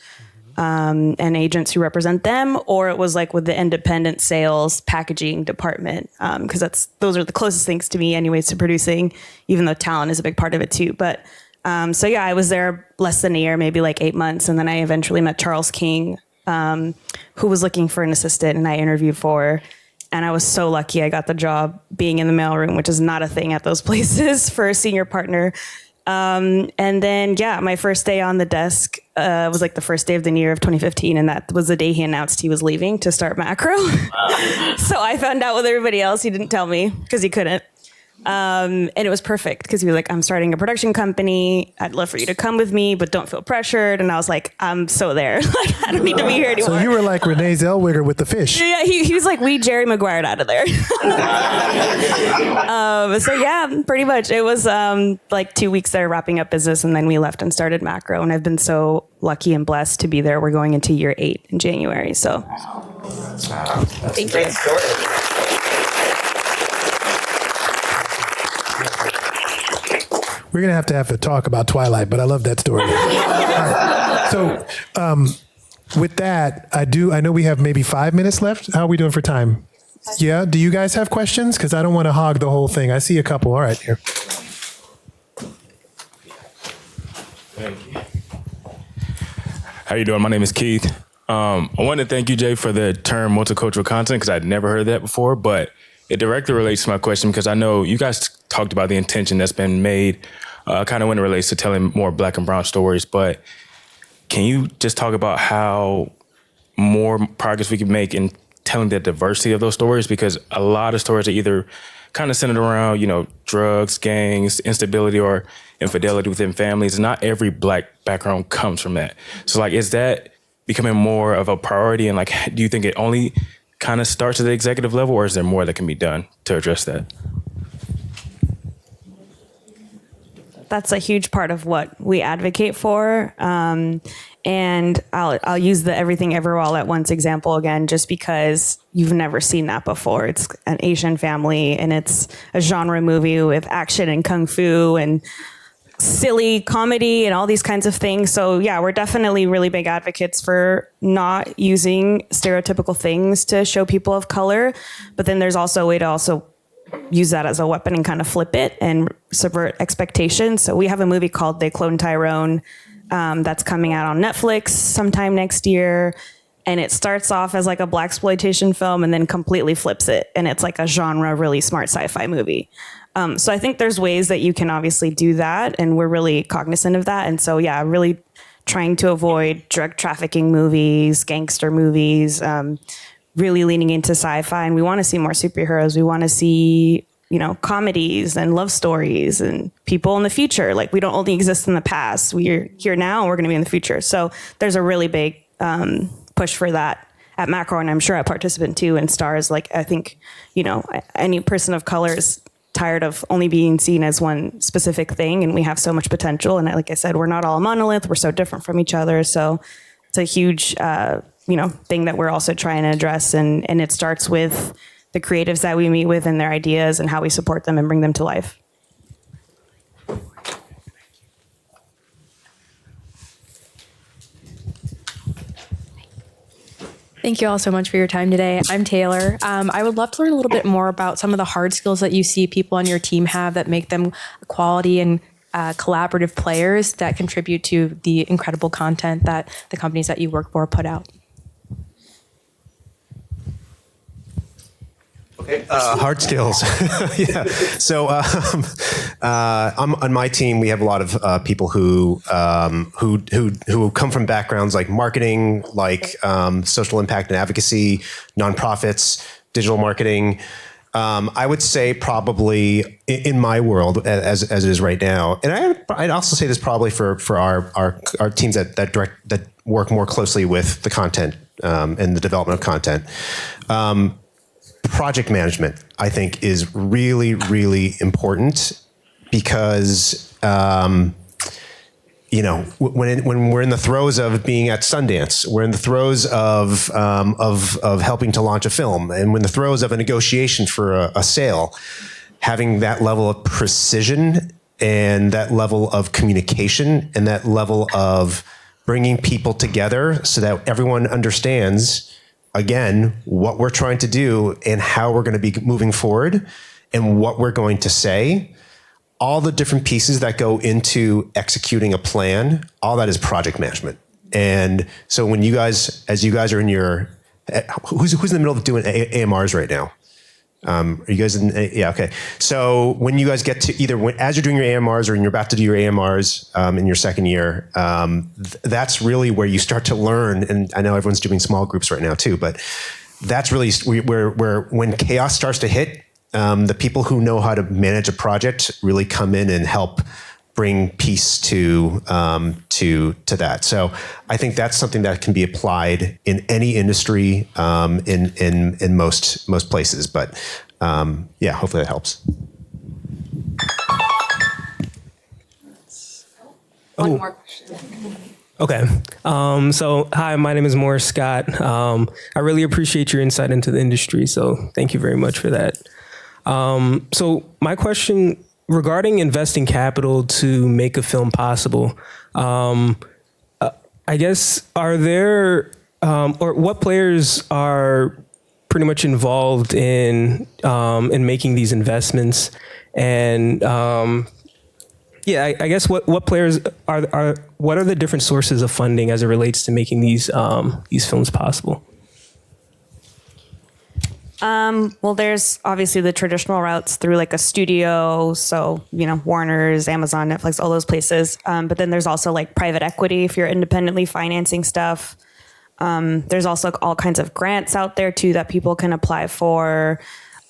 and agents who represent them, or it was like with the independent sales packaging department, because those are the closest things to me anyways to producing, even though talent is a big part of it too. But so yeah, I was there less than a year, maybe like 8 months. And then I eventually met Charles King, who was looking for an assistant, and I interviewed for. And I was so lucky I got the job being in the mailroom, which is not a thing at those places for a senior partner. And then, yeah, my first day on the desk was like the first day of the new year of 2015. And that was the day he announced he was leaving to start Macro. So I found out with everybody else. He didn't tell me because he couldn't. And it was perfect because he was like, I'm starting a production company. I'd love for you to come with me, but don't feel pressured. And I was like, I'm so there. Like, I don't need to be here anymore.
So you were like Renee Zellweger with the fish.
Yeah, he was like, we Jerry Maguire'd out of there. So yeah, pretty much. It was like 2 weeks there wrapping up business, and then we left and started Macro. And I've been so lucky and blessed to be there. We're going into year 8 in January. So
Thank you.
We're going to have a talk about Twilight, but I love that story. All right. So with that, I know we have maybe 5 minutes left. How are we doing for time? Yeah. Do you guys have questions? Because I don't want to hog the whole thing. I see a couple. All right, here.
Thank you. How you doing? My name is Keith. I want to thank you, Jay, for the term multicultural content, because I'd never heard that before, but it directly relates to my question, because I know you guys talked about the intention that's been made kind of when it relates to telling more Black and brown stories, but can you just talk about how more progress we can make in telling the diversity of those stories? Because a lot of stories are either kind of centered around, drugs, gangs, instability, or infidelity within families. And not every Black background comes from that. So is that becoming more of a priority? And do you think it only kind of starts at the executive level, or is there more that can be done to address that?
That's a huge part of what we advocate for. And I'll use the Everything Everywhere All at Once example again, just because you've never seen that before. It's an Asian family, and it's a genre movie with action and kung fu and silly comedy and all these kinds of things. So yeah, we're definitely really big advocates for not using stereotypical things to show people of color. But then there's also a way to also use that as a weapon and kind of flip it and subvert expectations. So we have a movie called They Cloned Tyrone that's coming out on Netflix sometime next year. And it starts off as a blaxploitation film and then completely flips it. And it's a genre, really smart sci-fi movie. So I think there's ways that you can obviously do that. And we're really cognizant of that. And so, yeah, really trying to avoid drug trafficking movies, gangster movies, really leaning into sci-fi. And we want to see more superheroes. We want to see, comedies and love stories and people in the future. We don't only exist in the past. We're here now and we're going to be in the future. So there's a really big push for that at Macro, and I'm sure at Participant too, and STARS. I think, any person of color is tired of only being seen as one specific thing, and we have so much potential. And like I said, we're not all a monolith. We're so different from each other. So it's a huge, thing that we're also trying to address. And it starts with the creatives that we meet with and their ideas and how we support them and bring them to life.
Thank you all so much for your time today. I'm Taylor. I would love to learn a little bit more about some of the hard skills that you see people on your team have that make them quality and collaborative players that contribute to the incredible content that the companies that you work for put out.
Okay. Hard skills. Yeah. So on my team, we have a lot of people who come from backgrounds like marketing, social impact and advocacy, nonprofits, digital marketing. I would say probably in my world, as it is right now, and I'd also say this probably for our teams that work more closely with the content and the development of content. Project management, I think, is really, really important because, when we're in the throes of being at Sundance, we're in the throes of helping to launch a film, and we're in the throes of a negotiation for a sale, having that level of precision and that level of communication and that level of bringing people together so that everyone understands, again, what we're trying to do and how we're going to be moving forward and what we're going to say, all the different pieces that go into executing a plan, all that is project management. And so when as you guys are in your, who's in the middle of doing AMRs right now? Are you guys in? Yeah, okay. So when you guys get to as you're doing your AMRs or when you're about to do your AMRs in your second year, that's really where you start to learn. And I know everyone's doing small groups right now too, but that's really where when chaos starts to hit, the people who know how to manage a project really come in and help bring peace to that. So I think that's something that can be applied in any industry, in most places. But yeah, hopefully that helps.
One more question.
Okay. So hi, my name is Morris Scott. I really appreciate your insight into the industry. So thank you very much for that. So my question regarding investing capital to make a film possible, I guess, are there, or what players are pretty much involved in making these investments? And I guess what players are what are the different sources of funding as it relates to making these films possible?
Well, there's obviously the traditional routes through like a studio. So, Warner's, Amazon, Netflix, all those places. But then there's also like private equity if you're independently financing stuff. There's also all kinds of grants out there too that people can apply for.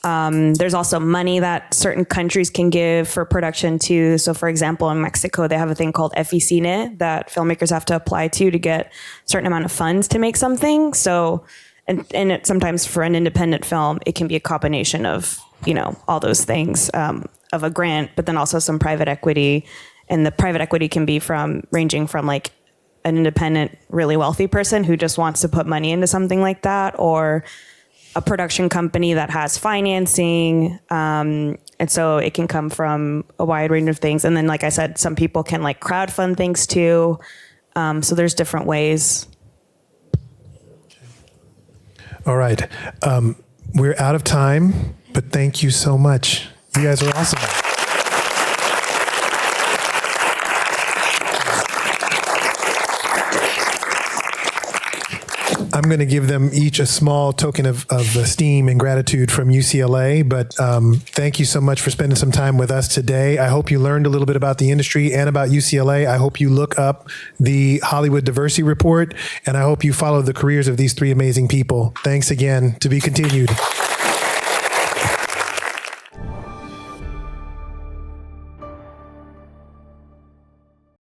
There's also money that certain countries can give for production too. So for example, in Mexico, they have a thing called FECINE that filmmakers have to apply to get a certain amount of funds to make something. So, and it, sometimes for an independent film, it can be a combination of, all those things, of a grant, but then also some private equity. And the private equity can be ranging from like an independent, really wealthy person who just wants to put money into something like that, or a production company that has financing. And so it can come from a wide range of things. And then, like I said, some people can like crowdfund things too. So there's different ways.
All right. We're out of time, but thank you so much. You guys are awesome. I'm going to give them each a small token of esteem and gratitude from UCLA, but thank you so much for spending some time with us today. I hope you learned a little bit about the industry and about UCLA. I hope you look up the Hollywood Diversity Report, and I hope you follow the careers of these three amazing people. Thanks again. To be continued.